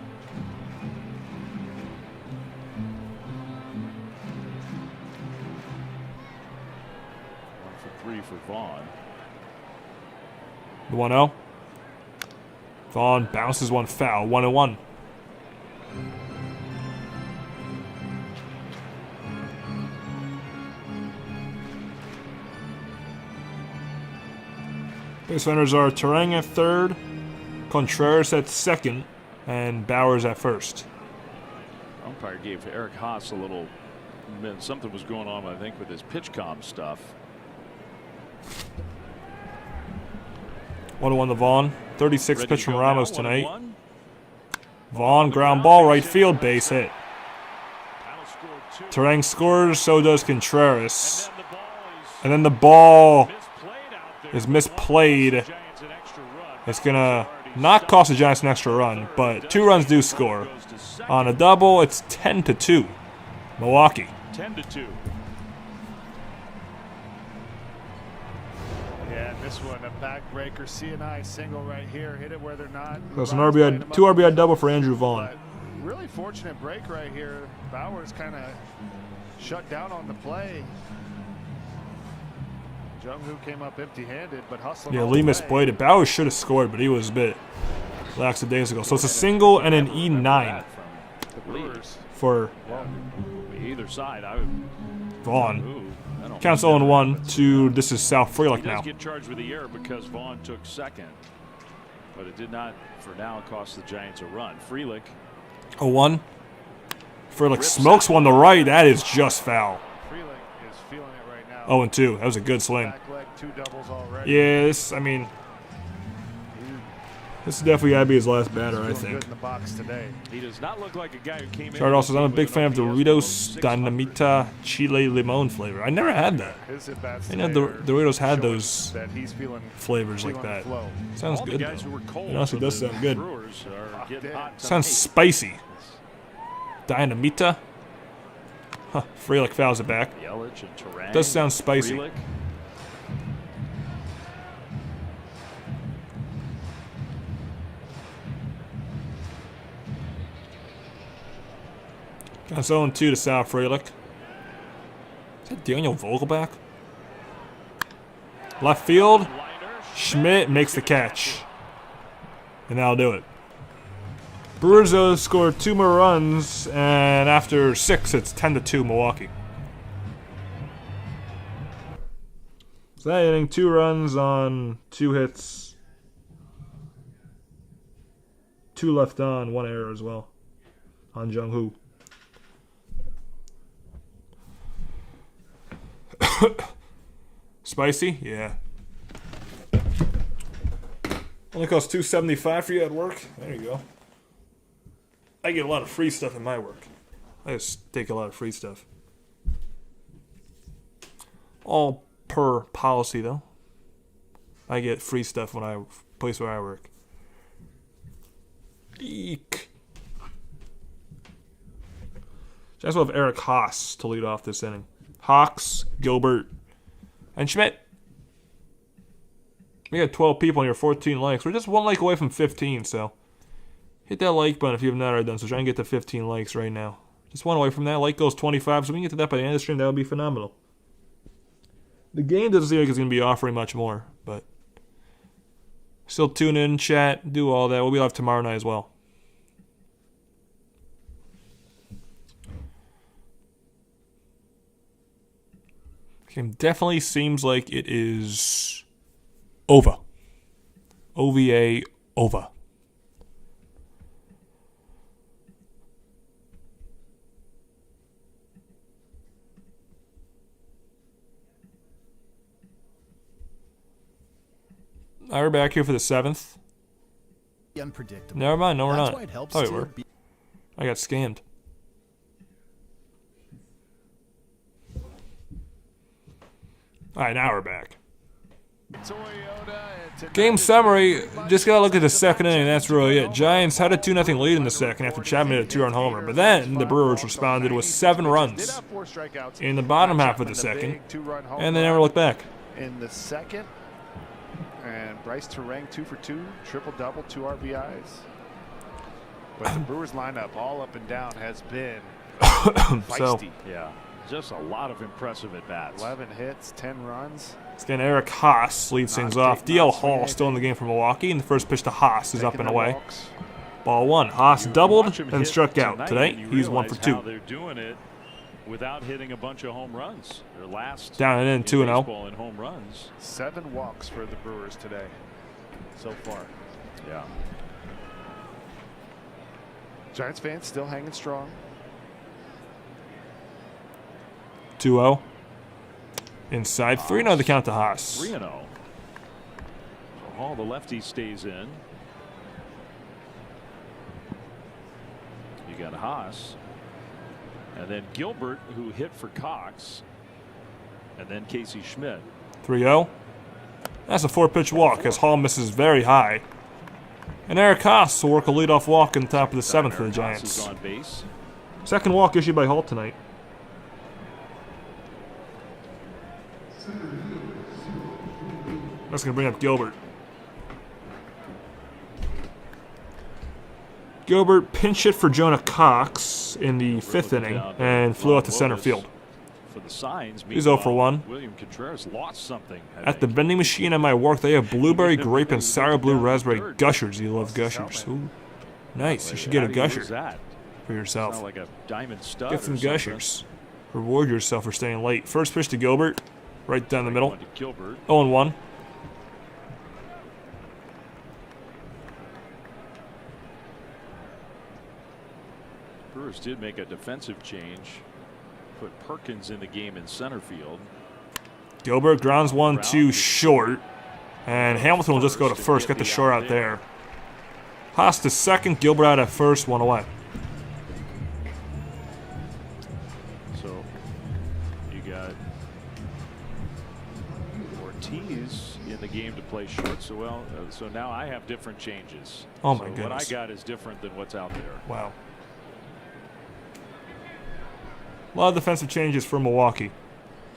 for 3 for Vaughn. The 1-0. Vaughn bounces one foul. 1-1. Base runners are Turang at third, Contreras at second, and Bowers at first. Umpire gave Eric Haas a little. Something was going on, I think, with his pitch comm stuff. 1-1 to Vaughn. 36 pitch from Ramos tonight. Vaughn ground ball right field, base hit. Turang scores, so does Contreras. And then the ball is misplayed. It's going to not cost the Giants an extra run, but 2 runs do score. On a double, it's 10-2. Milwaukee. 10-2. Yeah, this one, a backbreaker, CNI single right here. Hit it where they're not. That's an RBI, 2 RBI double for Andrew Vaughn. But really fortunate break right here. Bowers kind of shut down on the play. Jung-Hoo came up empty-handed, but hustling. Yeah, Lee misplayed it. Bowers should have scored, but he was a bit lackadaisical. So it's a single and an E9 for either side. I would. Vaughn. Counts 0-1 to this is South Freelick now. He does get charged with the error because Vaughn took second, but it did not, for now, cost the Giants a run. Freelick. 0-1. Freelick smokes one to right. That is just foul. Freelick is feeling it right now. 0-2. That was a good swing. Back leg 2 doubles already. Yeah, this is definitely got to be his last batter, I Feeling think. good in the box today. He does not look like a guy who came in. Chart also says, I'm a with big an fan of OPS Doritos below 600. Dinamita Chile Limon flavor. I never had that. His at-bats I know today are Doritos had showing those that he's feeling flavors like feeling that. the flow. Sounds All the good, guys though. who were cold It honestly for does the sound good. Brewers are getting hot Sounds tonight. spicy. Dynamita. Huh, Frelick fouls it back. Yelich and Turang, Does sound spicy. Frelick. That's 0-2 to Sal Frelick. Is that Daniel Vogelbach? Left field. Schmidt makes the catch. And that'll do it. Brewers scored 2 more runs, and after 6, it's 10-2 Milwaukee. So that inning, 2 runs on 2 hits. 2 left on, 1 error as well. On Jung-Hoo. Spicy? Yeah. Only costs $2.75 for you at work. There you go. I get a lot of free stuff in my work. I just take a lot of free stuff. All per policy, though. I get free stuff when I place where I work. Eek. I also have Eric Haas to lead off this inning. Hawks, Gilbert, and Schmidt. We got 12 people and your 14 likes. We're just 1 like away from 15, so hit that like button if you have not already done so. Try and get to 15 likes right now. Just 1 away from that. Like goes 25, so we can get to that by the end of the stream. That would be phenomenal. The game doesn't seem like it's going to be offering much more, but still tune in, chat, do all that. We'll be live tomorrow night as well. Game definitely seems like it is over. OVA over. All right, we're back here for the 7th. Unpredictable. Never mind, no, we're That's not. why it helps Oh, we to were. be- I got scammed. All right, now we're back. Game summary, just got to look at the second inning. That's really it. Giants had a 2-0 lead in the second after Chapman hit a 2-run homer. But then the Brewers responded with 7 runs in the bottom half of the second. And they never looked back. In the second, and Bryce Turang 2 for 2, triple-double, 2 RBIs. But the Brewers lineup all up and down has been feisty. Yeah, just a lot of impressive at-bats. 11 hits, 10 runs. Again, Eric Haas leads things off. DL Hall still in the game for Milwaukee, and the first pitch to Haas is up and away. Ball 1. Haas doubled and struck out. Today, he's 1 for 2. They're doing it without hitting a bunch of home runs. Their last Down and in, 2-0. baseball in home runs. 7 walks for the Brewers today so far. Yeah. Giants fans still hanging strong. 2-0. Inside. 3-0 the count to Haas. 3-0. So Hall, the lefty, stays in. You got Haas. And then Gilbert, who hit for Cox. And then Casey Schmidt. 3-0. That's a 4-pitch walk as Hall misses very high. And Eric Haas will work a leadoff walk in the top of the 7th for the Giants. On base. Second walk issued by Hall tonight. That's going to bring up Gilbert. Gilbert pinch hit for Jonah Cox in the 5th inning and flew out to center field. For the signs, He's 0 for 1. William Contreras lost something. At the vending machine at my work, they have blueberry, grape, and sour blue raspberry gushers. You love gushers. Ooh, nice. You should get a gusher for yourself. Like a diamond stud. Get some gushers. Reward yourself for staying late. First pitch to Gilbert, right down the middle. 0-1. Brewers did make a defensive change. Put Perkins in the game in center field. Gilbert grounds 1-2 short. And Hamilton will just go to first. Get the short out there. Haas to second. Gilbert out at first. 1 away. So you got Ortiz in the game to play short. So so now I have different changes. Oh my so goodness. What I got is different than what's out there. Wow. A lot of defensive changes for Milwaukee.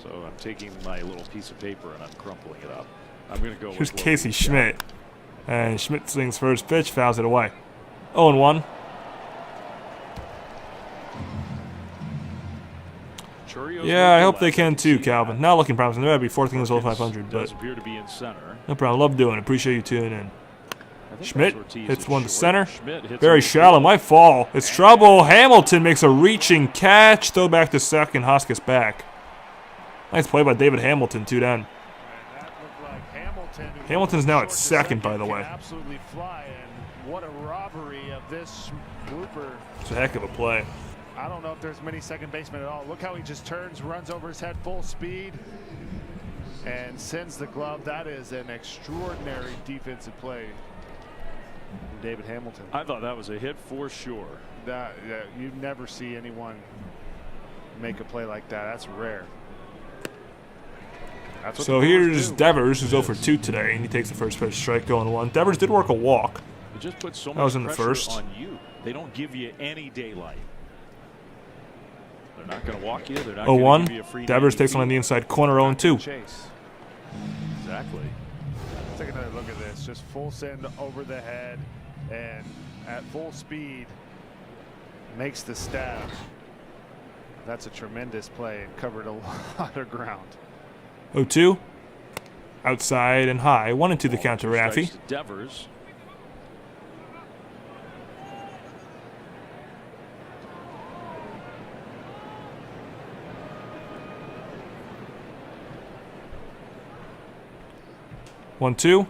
So I'm taking my little piece of paper and I'm crumpling it up. I'm going to go Here's with Casey Schmidt. And Schmidt swings first pitch, fouls it away. 0-1. Yeah, I hope they can too, Calvin. Not looking promising. They're going to be 4th games over 500, but appear to be in center. no problem. Love doing it. Appreciate you tuning in. Schmidt hits one to center. Hits Very shallow. Might fall. It's trouble. Hamilton makes a reaching catch. Throw back to second. Hoskins back. Nice play by David Hamilton, 2 down. Hamilton's now at second, by the way. Absolutely fly, and what a robbery of this blooper. It's a heck of a play. I don't know if there's many second basemen at all. Look how he just turns, runs over his head full speed, and sends the glove. That is an extraordinary defensive play from David Hamilton. I thought that was a hit for sure. That you never see anyone make a play like that. That's rare. That's what So here's Devers, who's 0 for 2 today, and he takes the first pitch, strike, going 1. Devers did work a walk. It just puts so That was much in the pressure first. on you. They don't give you any daylight. They're not going to walk you. They're not going to give you a free 0-1. Devers 90 takes one on the inside corner, 0-2. Chase. Exactly. Take another look at this. Just full send over the head, and at full speed makes the stab. That's a tremendous play and covered a lot of ground. 0-2. Outside and high. 1-2 the count to Raffy. Strikes to Devers. One, 2.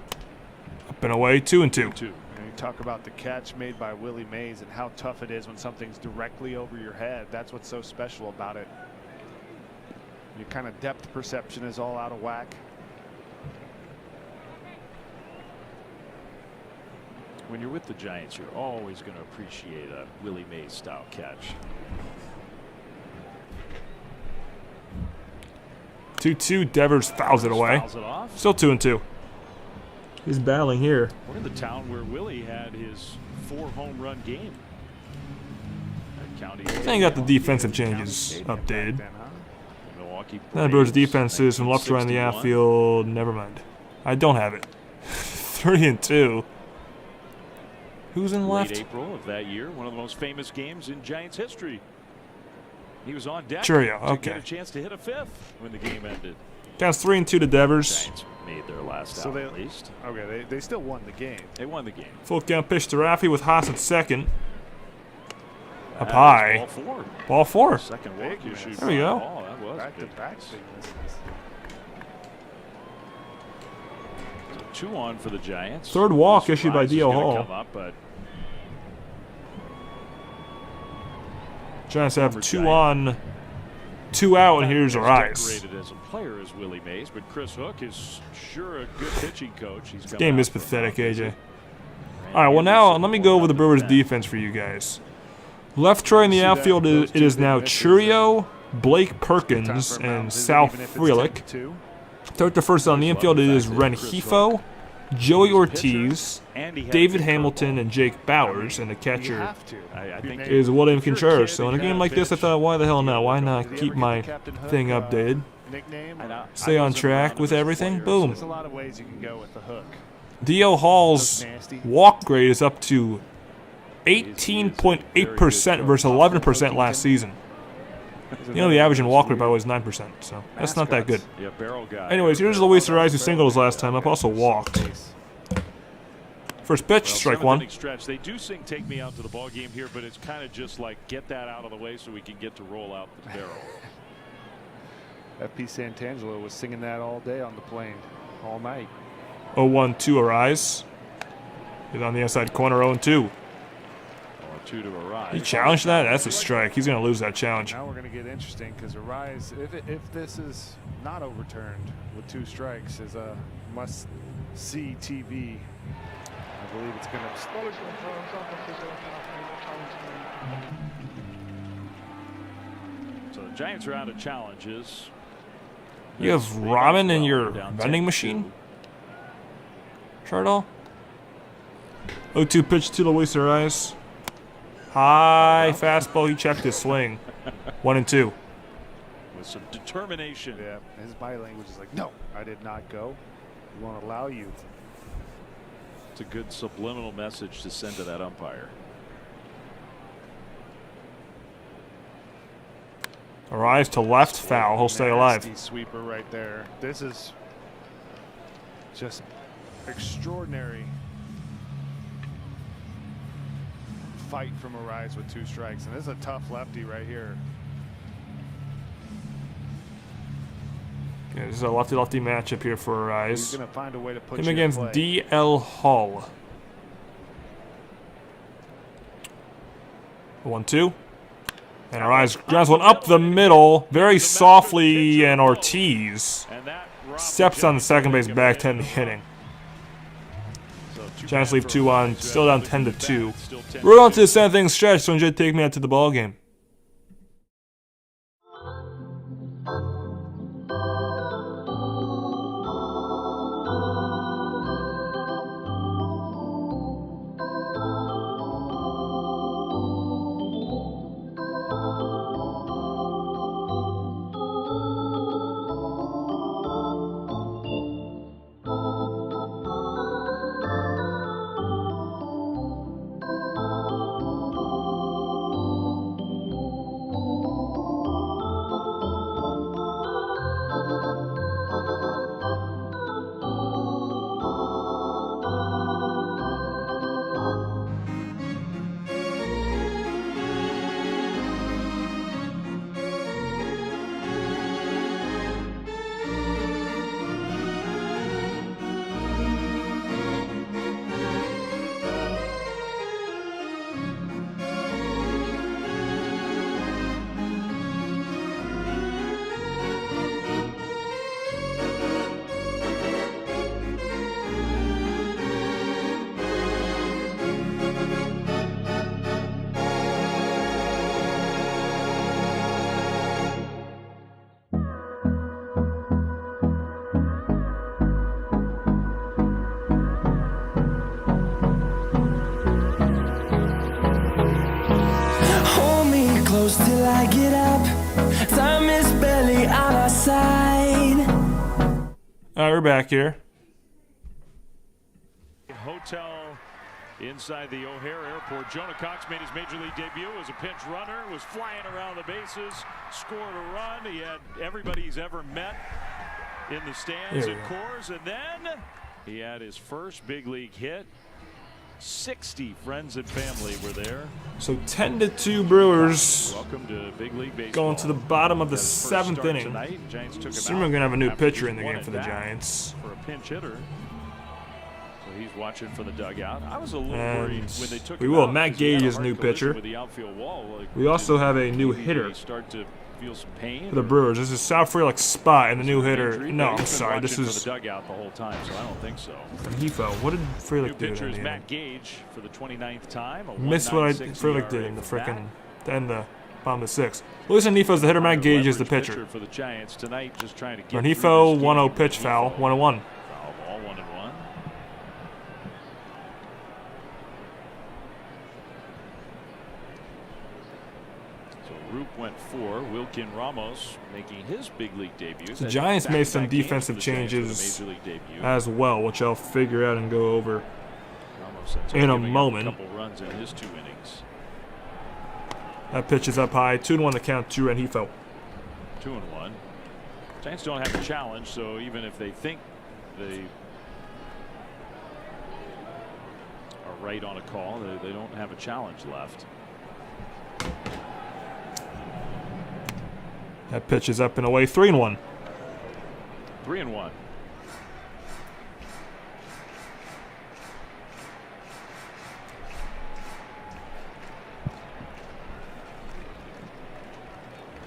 Up and away. 2-2. And you talk about the catch made by Willie Mays and how tough it is when something's directly over your head. That's what's so special about it. Your kind of depth perception is all out of whack. When you're with the Giants, you're always going to appreciate a Willie Mays style catch. 2-2. Devers fouls it away. Fouls it off. Still 2-2. He's battling here. We're in the town where Willie had his 4 home run game. Then you got the defensive changes updated. Milwaukee Then the Brewers defense is from left to right in the outfield. Never mind. I don't have it. 3-2. Who's in left? Late April of that year, one of the most famous games in Giants history. He was on deck Churio, to okay. get a chance to hit a 5th when the game ended. Counts 3-2 to Devers. Giants made their last out at least. Okay, they still won the game. They won the game. Full count pitch to Raffy with Haas at second. Up That high. is Ball 4. Ball 4. Second walk you shoot. There we go. Ball. That was Back to big. back. So 2 on for the Giants. Third walk This issued by rise is D.O. gonna Hall. come up, but Giants have former 2 Giant. on, 2 out, and here's as Arise. decorated as a player as Willie Mays, but Chris Hook is sure a good pitching coach. He's This game is out from pathetic, Mount AJ. Visit. All right, well now let me go over the Brewers defense for you guys. Left Troy in the outfield, it is now Churio, Blake Perkins, and Sal Frelick. Third to first on the infield, it is Rengifo, Joey Ortiz, David Hamilton, and Jake Bowers, and the catcher I think is William Contreras. So in a game like this, I thought, why the hell not? Why not keep my thing updated? Stay on track with everything. Boom. There's a lot of ways you can go with the hook. D.O. Hall's walk grade is up to 18.8% versus 11% last season. You know, the average in walk rate by was 9%, so that's not that good. yeah, barrel guy. Anyways, here's Luis Ariz, who singled his last time up, also walked. First pitch, Well, strike 7th 1. inning stretch. They do sing "Take Me Out to the Ball Game" here, but it's kind of just like get that out of the way so we can get to roll out the barrel. FP Santangelo was singing that all day on the plane, all night. 0-1-2 Arise. He's on the inside corner, 0-2. 2 to Arise. He challenged that? That's a strike. He's going to lose that challenge. Now we're going to get interesting because Arise, if this is not overturned with 2 strikes, is a must-see TV. I believe it's going to. So the Giants are out of challenges. You have ramen in your vending machine? Chardall? 0-2 pitch to Luis Arias. High fastball. He checked his swing. 1-2. With some determination. Yeah, his body language is like, no, I did not go. We won't allow you. It's a good subliminal message to send to that umpire. Arias to left, foul. He'll stay alive. Nasty sweeper right there. This is just extraordinary fight from Arise with 2 strikes, and this is a tough lefty right here. Yeah, this is a lefty-lefty matchup here for He's Arise. going to find a way to put Him you in against play. D.L. Hull. 1-2. And Arise grounds one up the middle, very softly, and Ortiz steps on the second base back to end the inning. Giants leave 2 on, still down 10-2. We're on to the 7th stretch, so enjoy taking me out to the ball game. Till I get up, time is barely on our side. All right, we're back here. Hotel inside the O'Hare Airport. Jonah Cox made his major league debut as a pinch runner, was flying around the bases, scored a run. He had everybody he's ever met in the stands at Coors, and then he had his first big league hit. 60 friends and family were there. So 10-2 Brewers. Welcome to big league baseball. Going to the bottom of the 7th inning. Tonight, Giants took him Assuming we're going to have a new pitcher in the game for the Giants. For a pinch hitter. So he's watching for the dugout. I was a little worried when they took him out. Matt Gage is a new pitcher. With the outfield wall. We also have a new hitter start to feel some pain for the Brewers. This is South Frelick's spot, and the new hitter. Injury, No, he's I'm been sorry. This watching is for the dugout the whole time, so I don't think so. he fell. What did New Frelick do? pitcher in is the Matt inning? Gage for the 29th time. Missed what Frelick did in the frickin' to end the bottom of the 6th. Luis Rengifo's the hitter. Matt Gage is the pitcher. For the Giants tonight, just trying to get Rengifo 1-0 pitch foul. 1-1. Foul ball 1-1. Roupp went 4. Wilkin Ramos making his big league debut. The Giants made some defensive changes as well, which I'll figure out and go over in a moment. A couple runs in his 2 innings. That pitch is up high. 2-1 the count to Rengifo. 2-1. Giants don't have a challenge, so even if they think they are right on a call, they don't have a challenge left. That pitch is up and away. 3-1. 3-1.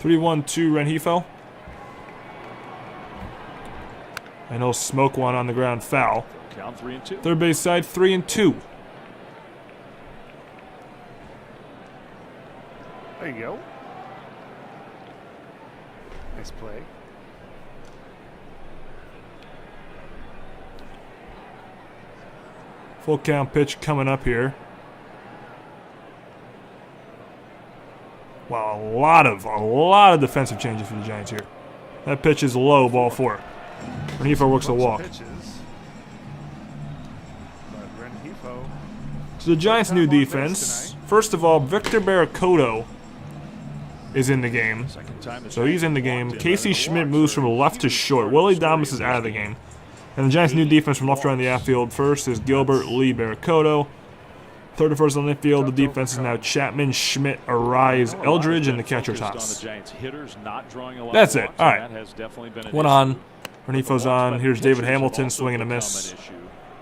3-1-2 Rengifo. And he'll smoke one on the ground, foul. Count 3-2. Third base side, 3-2. There you go. Nice play. Full count pitch coming up here. Wow, a lot of defensive changes for the Giants here. That pitch is low, ball 4. Rengifo works a walk. So the Giants' new defense. First of all, Victor Barracoto is in the game. So he's in the game. Casey Schmidt moves from left to short. Willie Damas is out of the game. And the Giants' new defense from left to right in the outfield. First is Gilbert Lee Barracoto. Third and first on the field, the defense is now Chapman, Schmidt, Arise, Eldridge, and the catcher's Haas. That's it. All right. One on. Renifo's on. Here's David Hamilton, swing and a miss.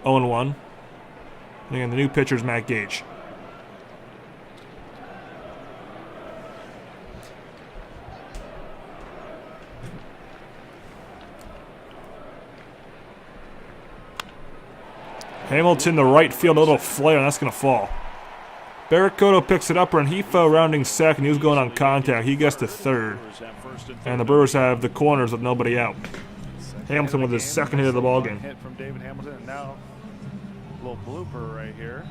0-1. And again, the new pitcher is Matt Gage. Hamilton, the right field, a little flare, and that's going to fall. Barracoto picks it up, Rengifo rounding second. He was going on contact. He gets to third. And the Brewers have the corners with nobody out. Hamilton with his second hit of the ballgame. Hit from David Hamilton, and now a little blooper right here.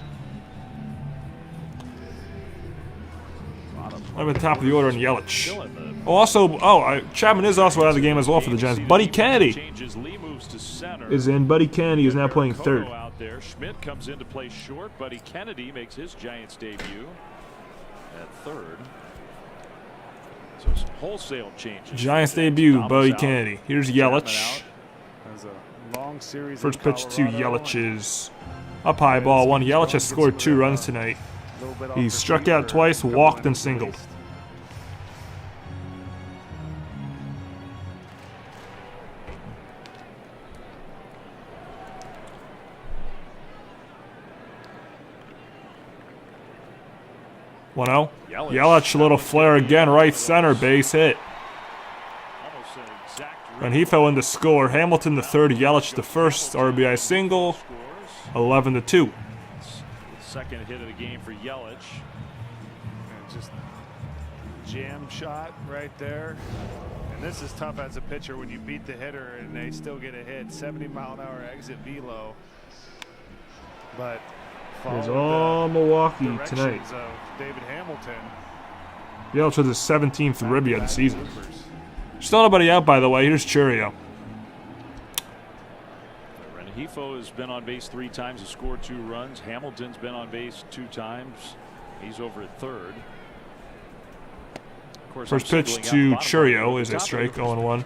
I'm at the top of the order in Yelich. Chapman is also out of the game as well for the Giants. Buddy Kennedy is in. Buddy Kennedy is now playing third. Schmidt comes in to play short. Buddy Kennedy makes his Giants debut at third. So some wholesale changes. Giants debut, Buddy Kennedy. Here's Yelich. First pitch to Yelich is up high, ball 1. Yelich has scored 2 runs tonight. He struck out twice, walked, and singled. Yelich, a little flare again, right center, base hit. Rengifo in to score. Hamilton the third, Yelich the first RBI single. 11-2. Second hit of the game for Yelich. And just jam shot right there. And this is tough as a pitcher when you beat the hitter and they still get a hit. 70-mile-an-hour exit velo. But it's all Milwaukee tonight. Of David Hamilton. Yelich with his 17th ribby of the season. Still nobody out, by the way. Here's Churio. Rengifo has been on base 3 times, has scored 2 runs. Hamilton's been on base 2 times. He's over at third. First pitch to Churio is a strike, 0-1.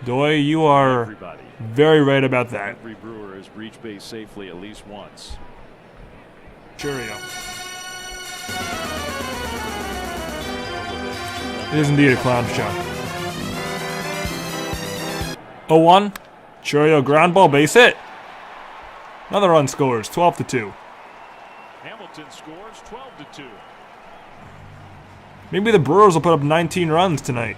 Doy, you are very right about that. Every Brewer has reached base safely at least once. Churio. It is indeed a clown show. 0-1. Churio ground ball, base hit. Another run scores, 12-2. Hamilton scores 12-2. Maybe the Brewers will put up 19 runs tonight.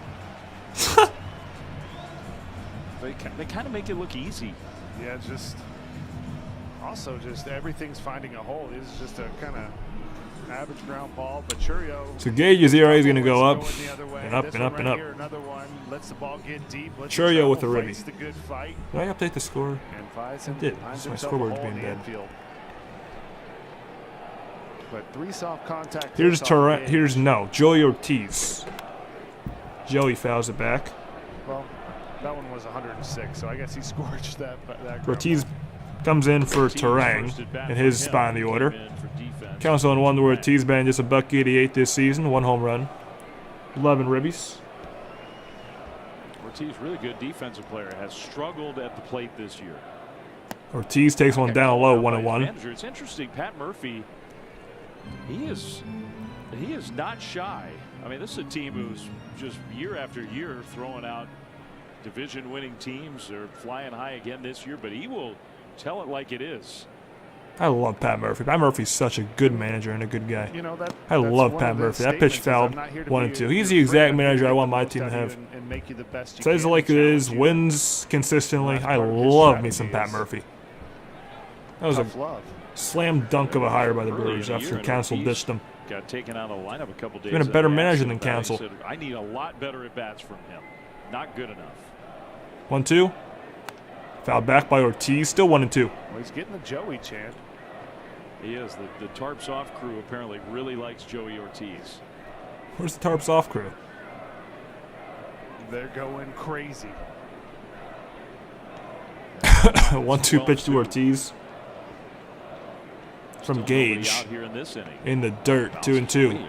They kind of make it look easy. Yeah, just everything's finding a hole. This is just a kind of average ground ball, but Churio. So Gage's ERA is going to go up and up and up and up. Another one lets the ball get deep. Churio with the ribby. The good fight. Did I update the score? I did. So my scoreboard's being dead. But 3 soft contact. Here's Joey Ortiz. Joey fouls it back. Well, that one was 106, so I guess he scorched that. Ortiz comes in for Terang in his spot in the order. Counts on 1 to Ortiz, batting just $188 this season, 1 home run, 11 ribbies. Ortiz, really good defensive player, has struggled at the plate this year. Ortiz takes one down low, 1-1. It's interesting, Pat Murphy. He is not shy. I mean, this is a team who's just year after year throwing out division-winning teams. They're flying high again this year, but he will tell it like it is. I love Pat Murphy. Pat Murphy's such a good manager and a good guy. You know, I love Pat Murphy. That pitch fouled 1-2. He's the exact manager I want my team to have. Says it like it is, wins consistently. I love me some Pat Murphy. That was a slam dunk of a hire by the Brewers after Council ditched them. Got taken out of the lineup a couple days. Been a better manager than Council. I need a lot better at bats from him. Not good enough. 1-2. Fouled back by Ortiz. Still 1-2. Well, he's getting the Joey chant. He is. The Tarps Off crew apparently really likes Joey Ortiz. Where's the Tarps Off crew? They're going crazy. 1-2 pitch to Ortiz. From Gage. Out here in this inning. In the dirt. 2-2.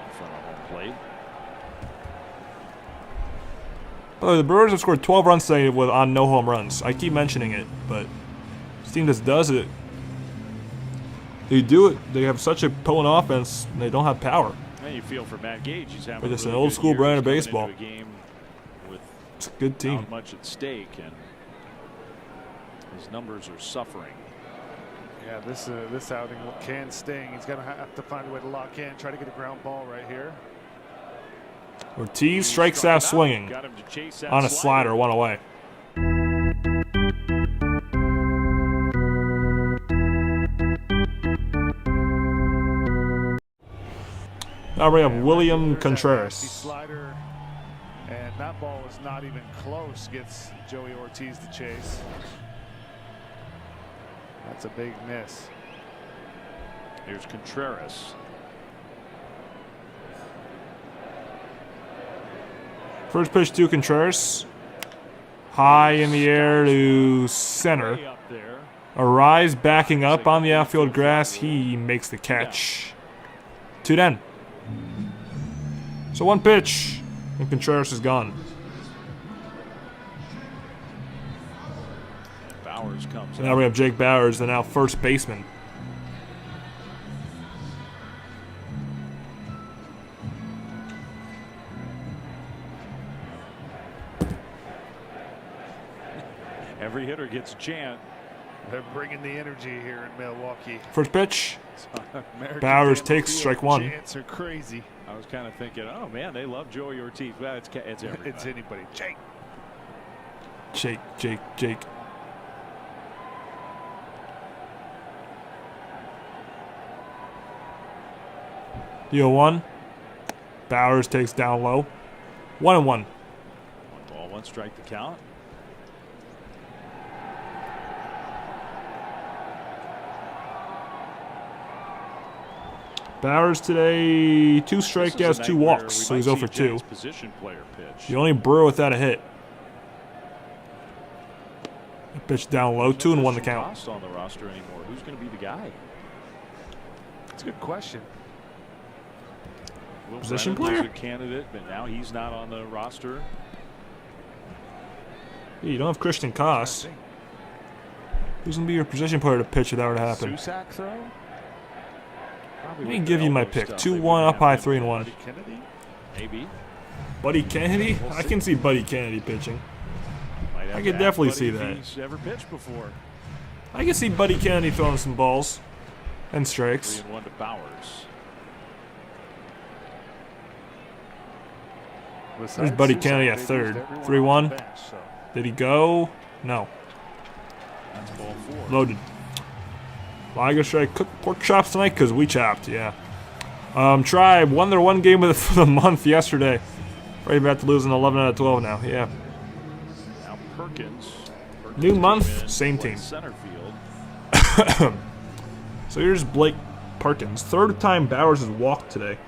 Oh, the Brewers have scored 12 runs today on no home runs. I keep mentioning it, but this team just does it. They do it. They have such a potent offense, and they don't have power. And you feel for Matt Gage. He's having but it's really an old school brand of coming baseball. into a game with it's a good team. Not much at stake, and his numbers are suffering. Yeah, this outing can sting. He's going to have to find a way to lock in, try to get a ground ball right here. Ortiz strikes out swinging on a slider, 1 away. Now we have William Contreras. Slider, and that ball is not even close. Gets Joey Ortiz to chase. That's a big miss. Here's Contreras. First pitch to Contreras. High in the air to center. Arise backing up on the outfield grass. He makes the catch. 2-10. So 1 pitch, and Contreras is gone. Bowers comes and now we have Jake Bowers, the now first baseman. Every hitter gets a chant. They're bringing the energy here in Milwaukee. First pitch. Bowers takes strike 1. Chants are crazy. I was kind of thinking, oh man, they love Joey Ortiz. Well, it's everybody. It's anybody. Jake. Jake. Deal 1. Bowers takes down low. 1-1. 1 ball, 1 strike to count. Bowers today, 2 strikeouts, 2 walks, so he's 0 for 2. The only Brewer without a hit. Pitch down low, 2-1 the count. On the roster anymore. Who's going to be the guy? That's a good question. Position player? Was a candidate, but now he's not on the roster. Yeah, you don't have Christian Koss. Who's going to be your position player to pitch if that were to happen? Susac throw? Let me give you my pick. 2-1, up high, 3-1. Maybe. Buddy Kennedy? I can see Buddy Kennedy pitching. I could definitely see that. He's ever pitched before. I can see Buddy Kennedy throwing some balls and strikes. 3-1 to Bowers. There's Buddy Kennedy at third. 3-1. Did he go? No. That's ball 4. Loaded. Well, I guess should I cook pork chops tonight? Because we chopped, yeah. Tribe won their 1 game for the month yesterday. Right about to lose an 11 out of 12 now, yeah. Now Perkins New month, same team. Center field. So here's Blake Perkins. 3rd time Bowers has walked today.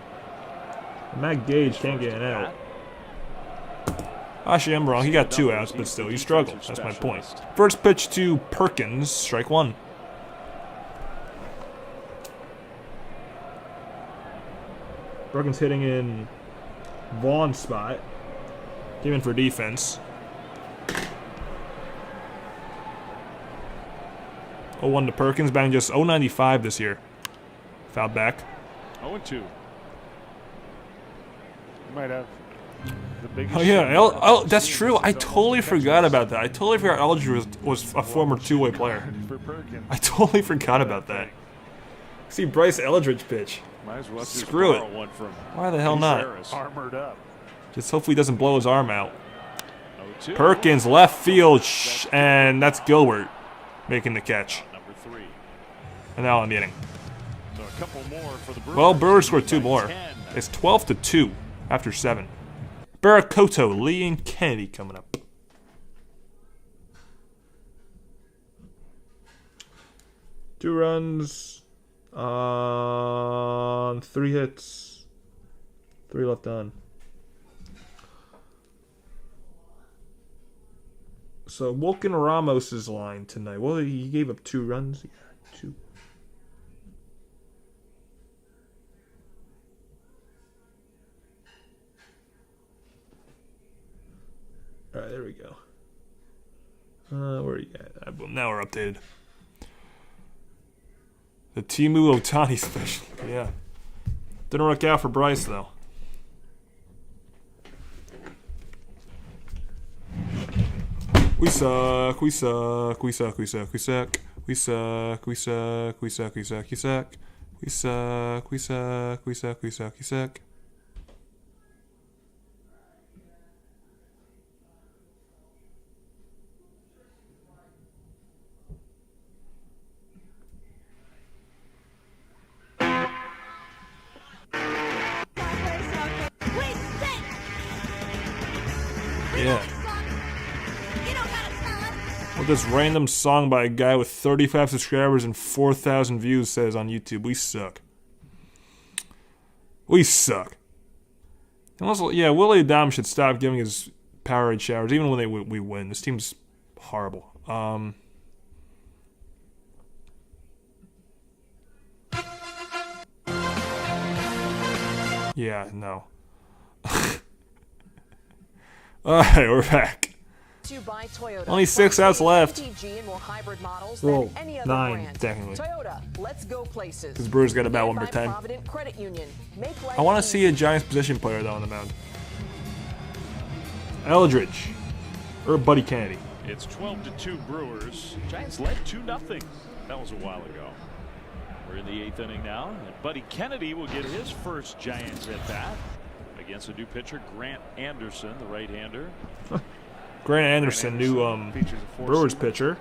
Matt Gage can't get an out. Actually, I'm wrong. He got 2 outs, but still, he struggled. That's my point. First pitch to Perkins, strike 1. Perkins hitting in Vaughn's spot. Came in for defense. 0-1 to Perkins, batting just 0.95 this year. Fouled back. 0-2. You might have the biggest. Oh yeah, that's true. I totally forgot about that. I totally forgot Aldridge was a former 2-way player. I totally forgot about that. See Bryce Eldridge pitch. Might as well Screw it. one from Why the hell not? Harris. Armored up. Just hopefully he doesn't blow his arm out. 0-2. Perkins left field, and that's Gilbert making the catch. Number 3. And now I'm eating. So a couple more for the Brewers. Well, Brewers scored 2 By more. 10. It's 12-2 after 7. Barakoto, Lee, and Kennedy coming up. Two runs on 3 hits. 3 left on. So Wilkin Ramos's line tonight. Well, he gave up 2 runs. Yeah, 2. All right, there we go. Where are you at? Well, now we're updated. The Timu Otani special. Yeah. Didn't work out for Bryce, though. We suck, we suck, we suck, we suck, we suck. We suck, we suck, we suck, we suck, we suck. We suck, we suck, we suck, we suck, we suck. Yeah. What this random song by a guy with 35 subscribers and 4,000 views says on YouTube. We suck. We suck. And also, yeah, Willie Adam should stop giving his Powerade showers, even when we win. This team's horrible. Yeah, no. Alright, we're back. By Toyota. Only 6 outs left. MTG and more hybrid models Well, than any other 9 brand. technically. Toyota, let's go places. Because Brewers got about 1 By more time. Provident Credit Union. Make life I want to see a easy. Giants position player though on the mound. Eldridge or Buddy Kennedy. It's 12-2 Brewers. Giants led 2-0. That was a while ago. We're in the 8th inning now, and Buddy Kennedy will get his first Giants at bat against a new pitcher, Grant Anderson, the right-hander. Grant Anderson, new features a Brewers four-seamer. pitcher.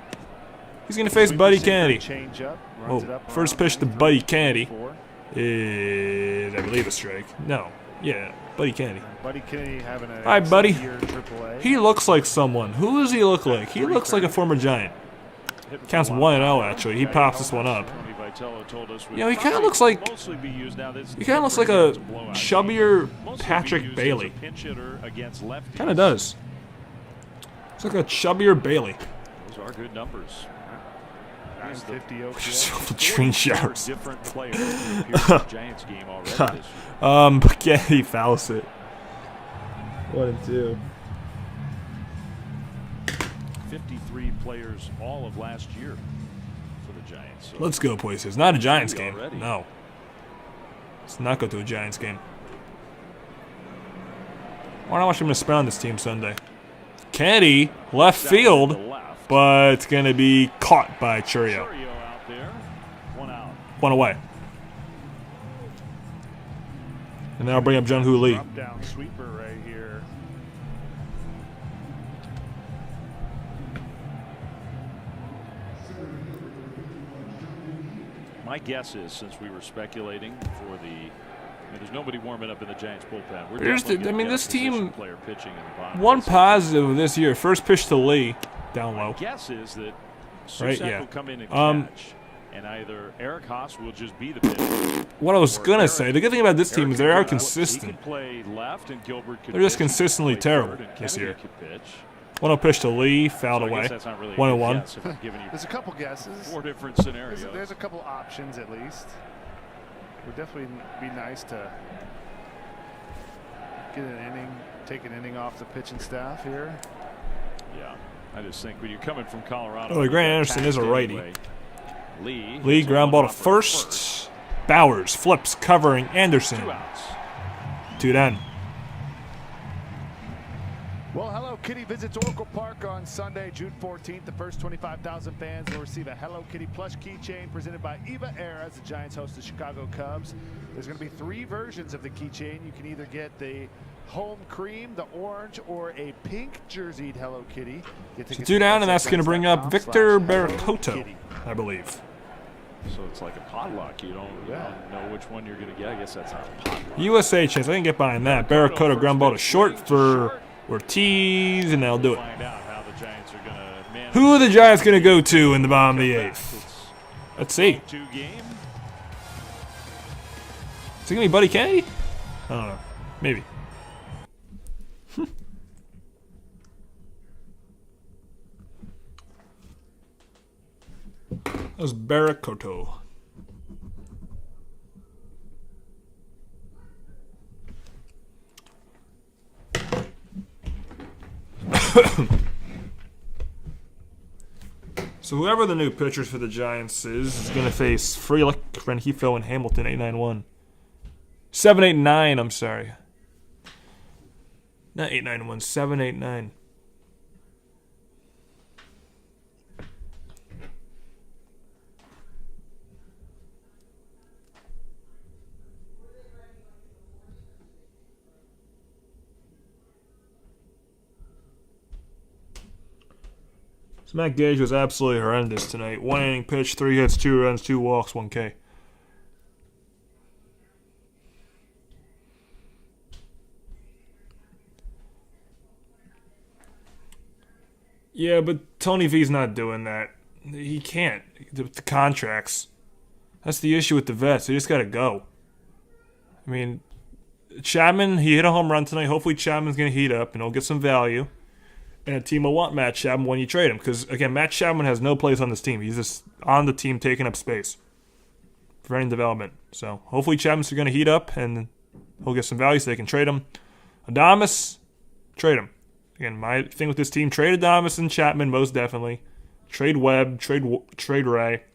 He's gonna face Buddy Kennedy. Change up, Oh, runs it up first around pitch to 93, Buddy Kennedy 94. is, I believe, a strike. No, yeah, Buddy Kennedy. Buddy Kennedy having a Hi, buddy. year in AAA. He looks like someone. Who does he look like? He looks like a former Giant. Counts 1-0 actually. He pops this one up. Tony Vitello told us You know, he kind of looks like mostly be used now. he kind of looks like a chubbier Patrick Bailey. Kind of does. Looks like a chubbier Bailey. Those are good numbers. 950 OPS. Train showers. Different players in the Giants game already this year. Kennedy fouls it. 1-2. 53 players all of last year for the Giants. So Let's go, places. Not a Giants game. Already. No. Let's not go to a Giants game. I wonder how much I'm going to spend on this team Sunday. Kennedy, left field, to left. but it's going to be caught by Churio. Churio out there. 1 out. 1 away. And then I'll bring up Jung-Hoo Lee. Drop down sweeper right here. My guess is, since we were speculating for there's nobody warming up in the Giants bullpen. We're There's definitely I mean, gonna this get a position team, player pitching in the bottom. one positive this year. First pitch to Lee, down low. My guess is that Right, Susak yeah. will come in and Um, catch, and either Eric Haas will just be the pitcher. What I was or going to Eric- say, the good thing about this team is they are Eric could- consistent. He could play left, and Gilbert could They're just pitch. He could consistently play terrible third, and this Kennedy year. could pitch. 1-0 pitch to Lee, fouled So I guess away. that's not really a 1-1. good guess if I'm giving you There's a couple guesses. 4 different scenarios. There's a couple options at least. Would definitely be nice to get an inning, take an inning off the pitching staff here. Yeah, I just think when you're coming from Colorado. Oh, Grant Anderson is a righty. Anyway, Lee Lee ground ball to first. first. Bowers flips, covering Anderson. 2 outs. 2 down. Well, hello, Kitty visits Oracle Park on Sunday, June 14th. The first 25,000 fans will receive a Hello Kitty plush keychain presented by Eva Air as the Giants host the Chicago Cubs. There's going to be 3 versions of the keychain. You can either get the home cream, the orange, or a pink jerseyed Hello Kitty. So 2 down, and that's going to bring up Victor Barracoto, I believe. So it's like a potluck. You don't know which one you're going to get. I guess that's not a potluck. USA chance. I can get behind that. Barracoto ground ball to short for Ortiz, and they'll do it. Who are the Giants going to go to in the bottom of the 8th? Let's see. Is it going to be Buddy Kennedy? I don't know. Maybe. That was Barracoto. So whoever the new pitchers for the Giants is going to face Frelick, Rengifo, and Hamilton, 8-9-1. 7-8-9, I'm sorry. Not 8-9-1, 7-8-9. So Matt Gage was absolutely horrendous tonight. 1 inning pitch, 3 hits, 2 runs, 2 walks, 1 K. Yeah, but Tony V's not doing that. He can't. The contracts. That's the issue with the vets. They just got to go. I mean, Chapman, he hit a home run tonight. Hopefully Chapman's going to heat up and he'll get some value. And a team will want Matt Chapman when you trade him. Because, again, Matt Chapman has no place on this team. He's just on the team taking up space for any development. So, hopefully Chapman's going to heat up and he'll get some value so they can trade him. Adames, trade him. Again, my thing with this team, trade Adames and Chapman most definitely. Trade Webb, trade Ray.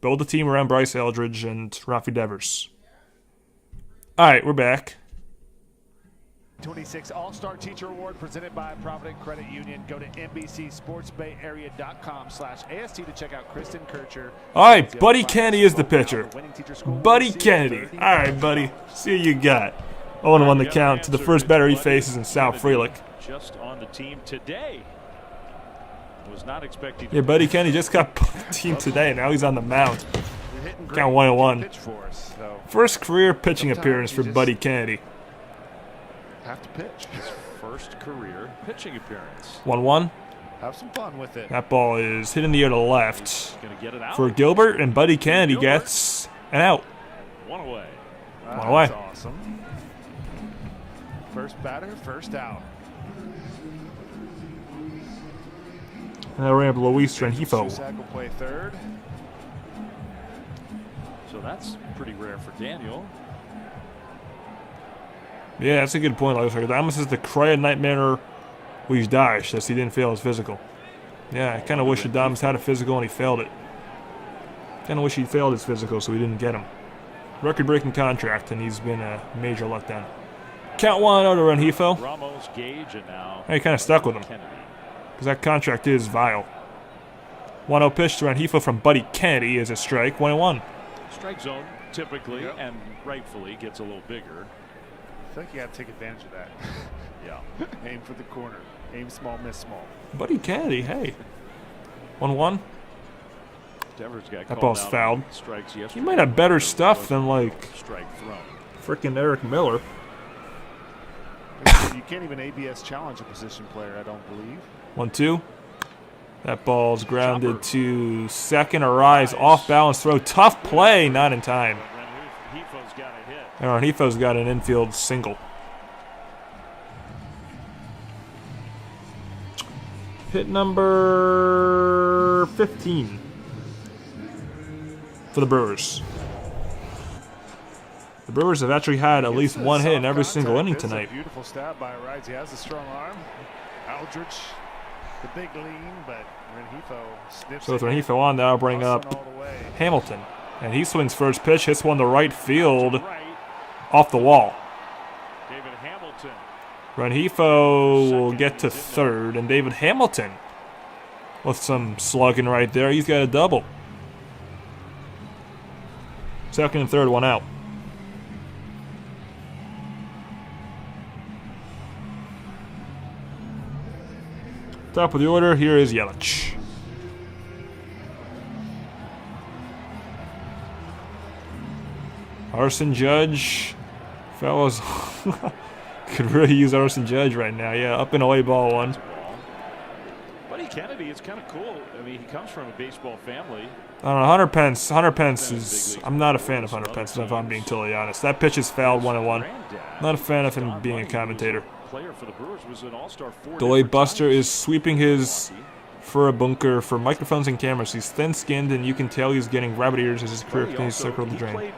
Build a team around Bryce Eldridge and Rafi Devers. All right, we're back. 26 All-Star Teacher Award presented by Provident Credit Union. Go to NBCSportsBayArea.com/AST to check out Kristen Kircher. All right, Buddy Kennedy is the pitcher. Buddy Kennedy. All right, buddy. See what you got. 0-1 the count to the first batter he faces in Sal Frelick. Just on the team today. Was not expecting. Yeah, Buddy Kennedy just got put on the team today. Now he's on the mound. Count 1-1. First career pitching appearance for Buddy Kennedy. Have to pitch. His first career pitching appearance. 1-1. Have some fun with it. That ball is hit in the air to the left Get it out. for Gilbert, and Buddy Kennedy gets an out. 1 away. One away. That's awesome. First batter, first out. Now we're going to have Luis Rengifo. Susak will play third. So that's pretty rare for Daniel. Yeah, that's a good point. Like Adames is the cry nightmare Luis Dash as he didn't fail his physical. Yeah, I kind of wish Adames had a physical and he failed it. Kind of wish he failed his physical so we didn't get him. Record-breaking contract, and he's been a major letdown. Count 1-0 to Rengifo. Ramos, Gage, and now Hey, kind of stuck with him because that contract is vile. 1-0 pitch to Rengifo from Buddy Kennedy is a strike. 1-1. Strike zone typically and rightfully gets a little bigger. I think you got to take advantage of that. Yeah. Aim for the corner. Aim small, miss small. Buddy Kennedy, hey. 1-1. Devers got That ball's fouled. Strikes yesterday. He might have better stuff than, like, strike thrown. freaking Eric Miller. You can't even ABS challenge a position player, I don't believe. 1-2. That ball's grounded to second. A rise, off balance throw. Tough play, not in time. Rengifo got a hit. Rengifo got an infield single. Hit number 15 for the Brewers. The Brewers have actually had at least one hit in every single inning tonight. Beautiful stab by Rides. He has a strong arm. Aldridge, the big lean, but Rengifo snips. So with Rengifo on, that'll bring up Hamilton. And he swings first pitch, hits one to right field off the wall. David Hamilton Rengifo will get to third, and David Hamilton with some slugging right there. He's got a double. Second and third, one out. Top of the order, here is Yelich. Arson Judge, fellas, could really use Arson Judge right now. Yeah, up and away ball one. Buddy Kennedy, it's kind of cool. I mean, he comes from a baseball family. I don't know, Hunter Pence. Hunter Pence is. I'm not a fan of Hunter Pence, if I'm being totally honest. That pitch is fouled 1-1. Not a fan of him being a commentator. The way Buster is sweeping his for a bunker for microphones and cameras. He's thin-skinned, and you can tell he's getting rabbit ears as his career continues to circle the drain.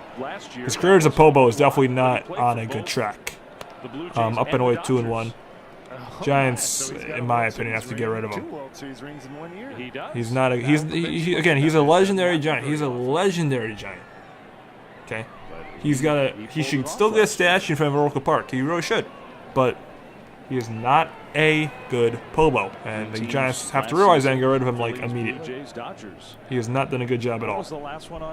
His career as a Pobo is definitely not on a good track. Up and away 2-1. Giants, in my opinion, have to get rid of him. He's not a. Again, he's a legendary Giant. He's a legendary Giant. Okay, he's got a. He should still get a statue in front of Oracle Park. He really should, but he is not a good Pobo, and the Giants have to realize that and get rid of him like immediately. He has not done a good job at all.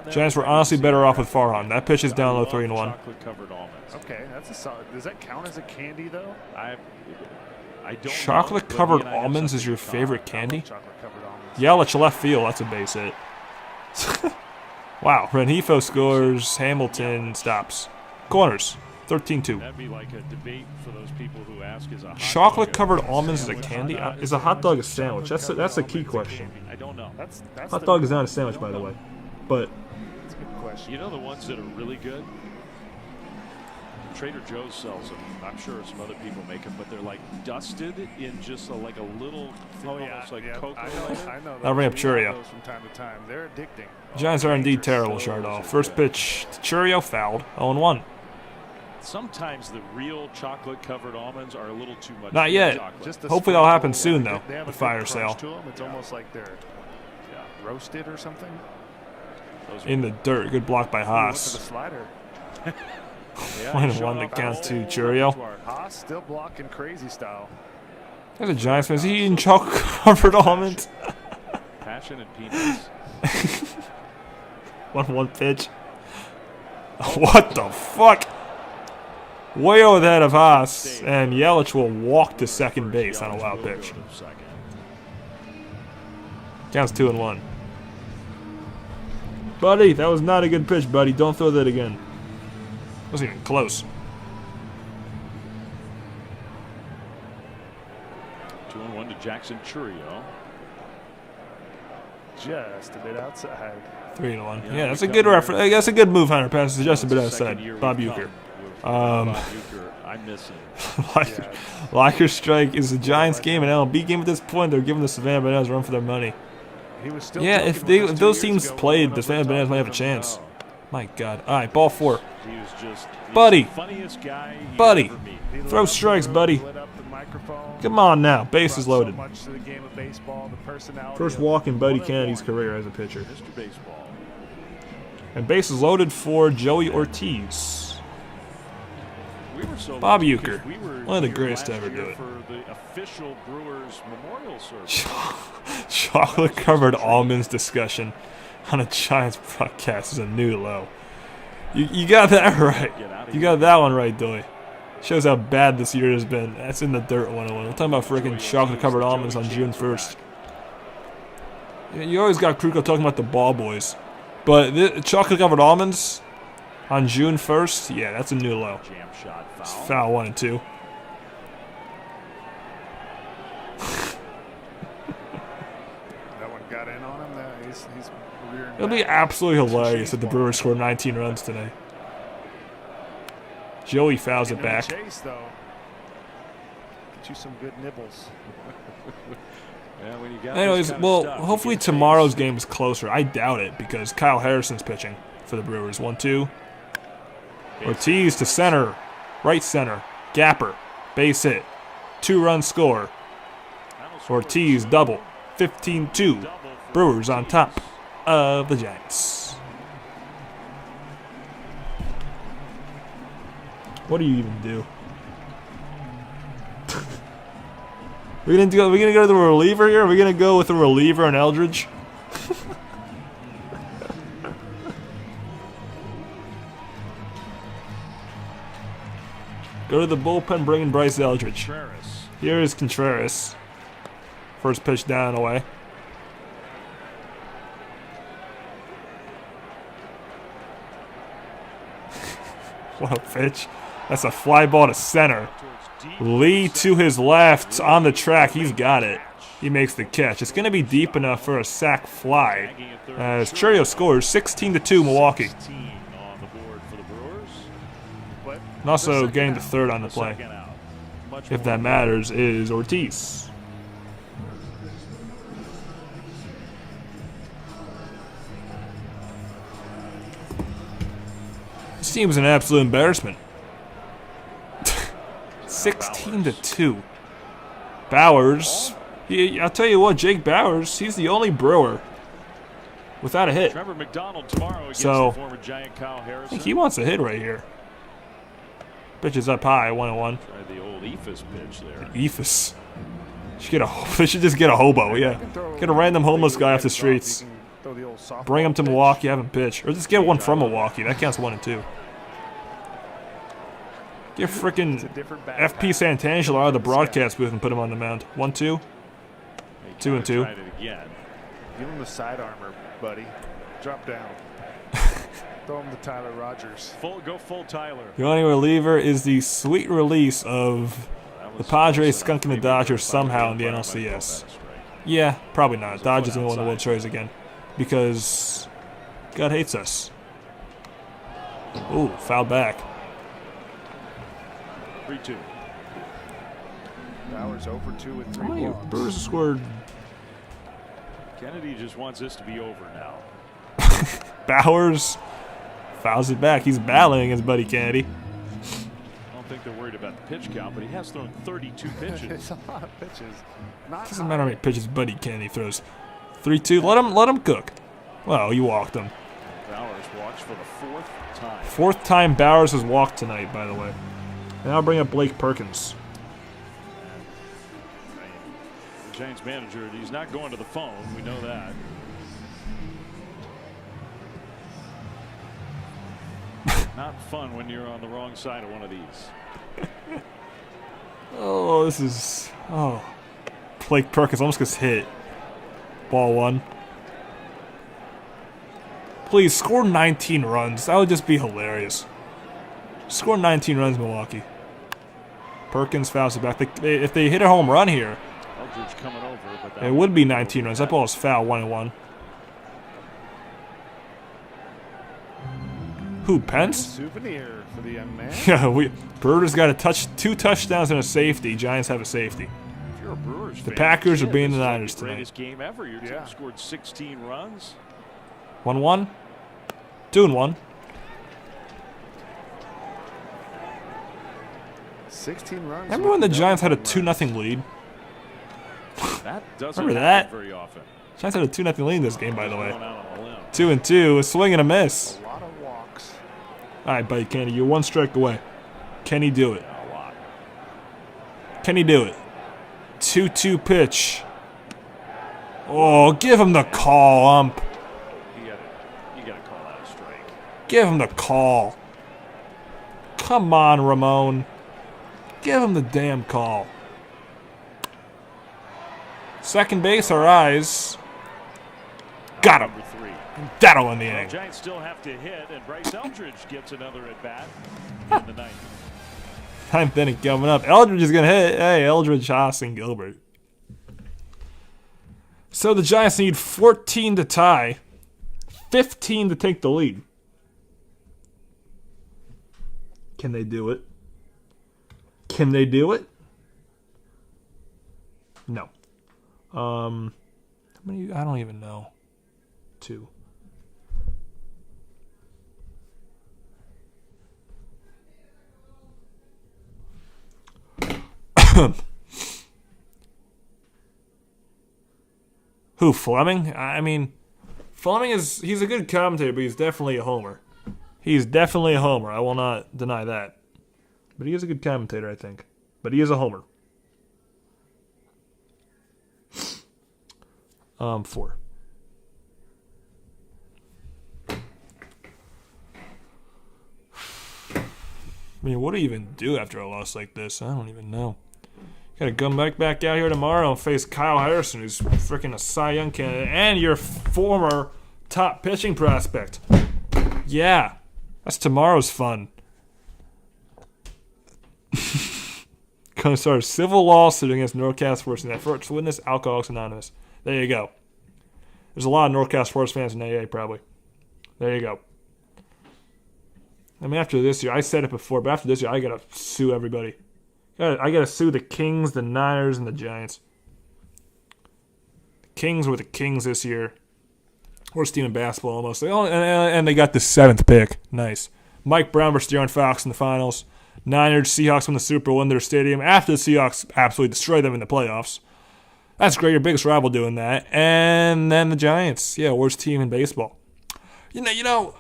Giants were honestly better off with Farhan. That pitch is down low 3-1. Okay, that's a solid. Does that count as a candy though? Chocolate-covered almonds is your favorite candy? Yelich left field. That's a base hit. Wow. Rengifo scores. Hamilton stops. Corners. 13-2. That'd be like a debate for those people who ask, is a chocolate-covered almonds is a candy? Is a hot dog a sandwich? That's a key question. I don't know. Hot dog is not a sandwich, by the way. But That's a good question. You know the ones that are really good? Trader Joe's sells them. I'm sure some other people make them, but they're like dusted in just like a little, almost like cocoa. I know. I'll bring up Churio. Those from time to time. They're addicting. Giants are indeed terrible, Chardol. First pitch to Churio, fouled. 0-1. Sometimes the real chocolate-covered almonds are a little too much. Not yet. Hopefully that'll happen soon, though. The fire sale. It's almost like they're roasted or something. In the dirt. Good block by Haas. The slider. 1-1 to count to Churio. Haas still blocking crazy style. There's a Giants fan. Is he eating chocolate-covered almonds? Passion and peanuts. 1-1 pitch. What the fuck? Way over the head of Haas, and Yelich will walk to second base on a wild pitch. Counts 2-1. Buddy, that was not a good pitch, buddy. Don't throw that again. Wasn't even close. 2-1 to Jackson Churio. Just a bit outside. 3-1. Yeah, that's a good reference. That's a good move, Hunter. Passes just a bit outside. Bob Uecker. I miss him. Locker strike is the Giants game and MLB game at this point. They're giving the Savannah Bananas a run for their money. Yeah, if those teams played, the Savannah Bananas might have a chance. My God. All right, ball 4. Buddy. Buddy. Throw strikes, buddy. Come on now. Base is loaded. First walk in Buddy Kennedy's career as a pitcher. And base is loaded for Joey Ortiz. Bob Uecker, one of the greatest to ever do it. For the official Brewers memorial service. Chocolate-covered almonds discussion on a Giants broadcast is a new low. You got that right. You got that one right, Doy. Shows how bad this year has been. That's in the dirt 101. We're talking about freaking chocolate-covered almonds on June 1st. You always got Kruko talking about the ball boys. But chocolate-covered almonds on June 1st, yeah, that's a new low. It's foul 1 and 2. That one got in on him. He's It'll be absolutely hilarious if the Brewers score 19 runs today. Joey fouls it back. Chase, though. Get you some good nibbles. Anyways, well, hopefully tomorrow's game is closer. I doubt it because Kyle Harrison's pitching for the Brewers. 1-2. Ortiz to center. Right center. Gapper. Base hit. 2-run score. Ortiz double. 15-2. Brewers on top of the Giants. What do you even do? We gonna go to the reliever here? Are we gonna go with a reliever and Eldridge? Go to the bullpen, bring in Bryce Eldridge. Here is Contreras. First pitch down and away. What a pitch. That's a fly ball to center. Lee to his left on the track. He's got it. He makes the catch. It's going to be deep enough for a sac fly. As Churio scores 16-2 Milwaukee. And also getting the third on the play, if that matters, is Ortiz. This team was an absolute embarrassment. 16-2. Bowers. I'll tell you what, Jake Bowers, he's the only Brewer without a hit. So, I think he wants a hit right here. Pitch is up high, 1-1. The old Ephus pitch there. Ephus. They should just get a hobo, yeah. Get a random homeless guy off the streets. Bring him to Milwaukee, have him pitch. Or just get one from Milwaukee. That counts 1 and 2. Get frickin' FP Santangelo out of the broadcast booth and put him on the mound. 1-2. 2 and 2. Give him the side armor, buddy. Drop down. Throw him to Tyler Rogers. Go full Tyler. The only reliever is the sweet release of the Padres skunking the Dodgers somehow in the NLCS. Yeah, probably not. Dodgers going to win the World Series again. Because God hates us. Ooh, foul back. 3-2. Bowers over 2 with 3 How many walks. Brewers scored? Kennedy just wants this to be over now. Bowers fouls it back. He's battling against Buddy Kennedy. I don't think they're worried about the pitch count, but he has thrown 32 pitches. It's a lot of pitches. Doesn't matter how many pitches Buddy Kennedy throws. 3-2. Let him cook. Well, you walked him. Bowers walks for the 4th time. 4th time Bowers has walked tonight, by the way. And I'll bring up Blake Perkins. The Giants manager, he's not going to the phone. We know that. Not fun when you're on the wrong side of one of these. Oh, this is... Oh. Blake Perkins almost gets hit. Ball 1. Please, score 19 runs. That would just be hilarious. Score 19 runs, Milwaukee. Perkins fouls it back. If they hit a home run here, Coming over, but it would be 19 runs. That ball is foul, 1-1. Who, Pence? Souvenir for the young man. Yeah, Brewers got 2 touchdowns and a safety. Giants have a safety. If you're a Brewers The fan, Packers are this beating is the like Niners tonight. Greatest game ever. Your team scored 16 runs. 1-1. 2-1. 16 runs. Remember when the Giants had a 2-0 lead? That doesn't Remember happen that? very often. Giants had a 2-0 lead in this game, by the way. Going out on a limb. 2-2. A swing and a miss. A lot of walks. All right, buddy Kenny, you're 1 strike away. Can he do it? A lot. Can he do it? 2-2 pitch. Oh, give him the call, ump. You gotta call that a strike. Give him the call. Come on, Ramon. Give him the damn call. Second base, our eyes. Got him. Number 3. That'll win the Well, inning. Giants still have to hit, and Bryce Eldridge gets another at bat in the 9th. 9th inning coming up. Eldridge is going to hit. Hey, Eldridge, Haas, and Gilbert. So the Giants need 14 to tie, 15 to take the lead. Can they do it? Can they do it? No. How many? I don't even know. 2. Who, Fleming? I mean, Fleming he's a good commentator, but he's definitely a homer. He's definitely a homer. I will not deny that. But he is a good commentator, I think. But he is a homer. 4. I mean, what do you even do after a loss like this? I don't even know. Gotta come back out here tomorrow and face Kyle Harrison, who's freaking a Cy Young candidate, and your former top pitching prospect. Yeah, that's tomorrow's fun. Gonna start a civil lawsuit against NorCal Sports in that first witness Alcoholics Anonymous. There you go. There's a lot of NorCal Sports fans in AA, probably. There you go. I mean, after this year, I said it before, but after this year, I gotta sue everybody. I gotta sue the Kings, the Niners, and the Giants. The Kings were the Kings this year. Worst team in basketball, almost. And they got the 7th pick. Nice. Mike Brown versus De'Aaron Fox in the finals. Niners, Seahawks win the Super Bowl in their stadium after the Seahawks absolutely destroyed them in the playoffs. That's great. Your biggest rival doing that. And then the Giants. Yeah, worst team in baseball. You know.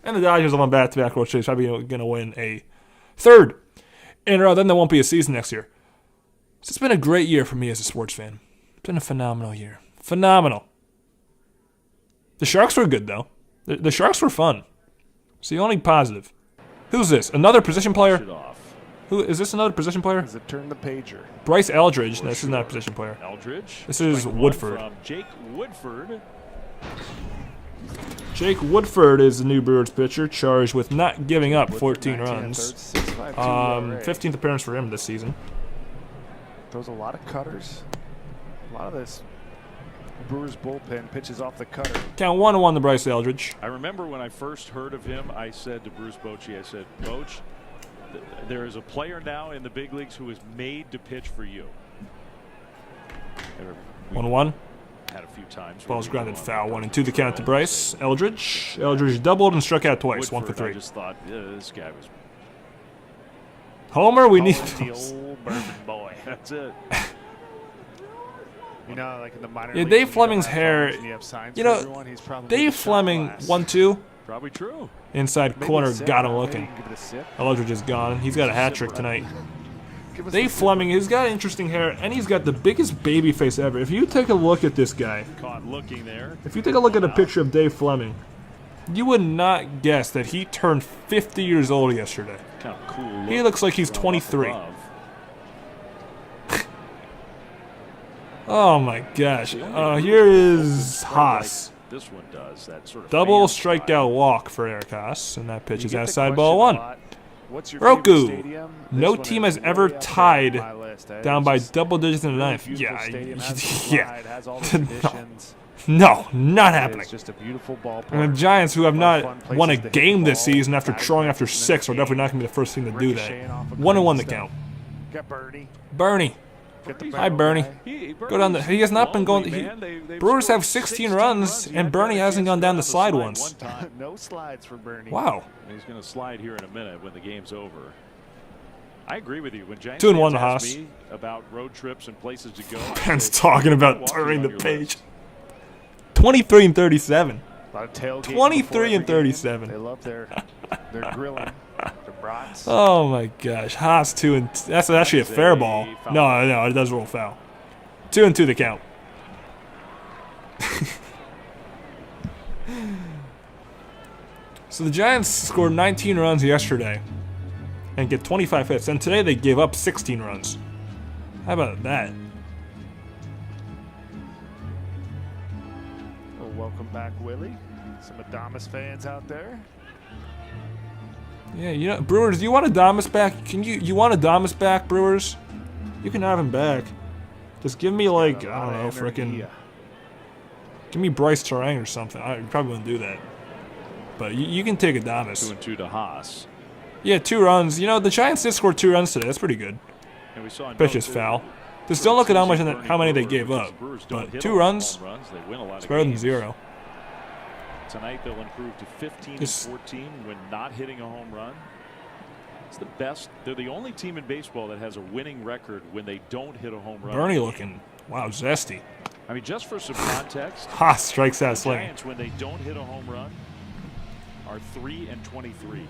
And the Dodgers will win back-to-back World Series. Probably going to win a 3rd in a row. Then there won't be a season next year. So it's been a great year for me as a sports fan. It's been a phenomenal year. Phenomenal. The Sharks were good, though. The Sharks were fun. It's the only positive. Who's this? Another position player? Who is this? Another position player? Does it turn the pager? Bryce Eldridge. No, this is not a position player. Eldridge. This is Woodford. From Jake Woodford. Jake Woodford is the new Brewers pitcher, charged with not giving up 14 runs. 15th appearance for him this season. Throws a lot of cutters. A lot of this Brewers bullpen pitches off the cutter. Count 1-1 to Bryce Eldridge. I remember when I first heard of him, I said to Bruce Bochy, I said, Boch, there is a player now in the big leagues who is made to pitch for you. 1-1. Had a few times. Ball's grounded foul. 1-2 the count to Bryce Eldridge. Eldridge doubled and struck out twice. Woodford, 1 for 3. I just thought this guy was Homer. We need the old bourbon boy. That's it. You know, like in the minor Yeah, leagues, Dave Fleming's hair. You know, Dave Fleming 1-2 Probably true. inside Maybe corner. a sip. Got him Maybe looking. you can give it a sip. Eldridge is gone. He's got a hat trick tonight. Give us Dave a sip. Fleming, he's got interesting hair, and he's got the biggest baby face ever. If you take a look at this guy, Caught looking there. if you take a look at a picture of Dave Fleming, you would not guess that he turned 50 years old yesterday. Kind of cool. He looks like he's 23. Oh my gosh. Here is Haas. This one does that sort of Double fan strikeout style. walk for Eric Haas, and that pitch You is get the outside question ball a 1. lot. What's your Roku. favorite stadium? No This one team is has ever way up there tied on my list. down by It's just double digits in the really ninth. beautiful Yeah, stadium, has the yeah. slide, has all the conditions. No, not happening. It's just a beautiful ballpark. And the Giants, who have Lot of not fun won a places to hit game the this ball, season after guys throwing after practicing 6, are in the definitely not game, going to be the first team to do that. ricocheting off of 1-1 the great count. Got Bernie. Bernie. Get the Hi, barrel Bernie. guy. Go down the. He has not been going. Lonely, man. They've Brewers scored have 16 runs, He and had Bernie a hasn't chance gone to down go the slide one once. time. No slides for Bernie. Wow. He's going to slide here in a minute when the game's over. I agree with you. When Giants 2-1 fans to ask Haas. me about road trips and places to go, I Ben's say, talking about walking turning on the your page. list. 23 and 37. A lot of tailgating 23 before and every game. 37. They love their grilling, their brats. Oh my gosh, Haas 2 and that's actually a fair ball. foul. No, it does roll foul. 2-2 the count. So the Giants scored 19 runs yesterday and get 25 hits, and today they gave up 16 runs. How about that? Well, welcome back, Willie. Some Adamas fans out there. Yeah, you know, Brewers, do you want Adamas back? You want Adamas back, Brewers? You can have him back. Just give me like, A I lot don't know, of frickin', energy. give me Bryce Terang or something. I probably wouldn't do that. But you can take Adamas. 2-2 to Haas. Yeah, 2 runs. You know, the Giants did score 2 runs today. That's pretty good. And we saw in Pitch is both foul. the Just don't look at season, how many they Bernie gave Brewer, up. Brewers don't But hit 2 a lot of runs, home runs. They win a lot it's of better than games. 0. Tonight they'll improve to 15 Just- and 14 when not hitting a home run. It's the best. They're the only team in baseball that has a winning record when they don't hit a home run. Bernie looking, wow, zesty. I mean, just for some context, Ha, strikes out the swinging. Giants, when they don't hit a home run, are 3 and 23.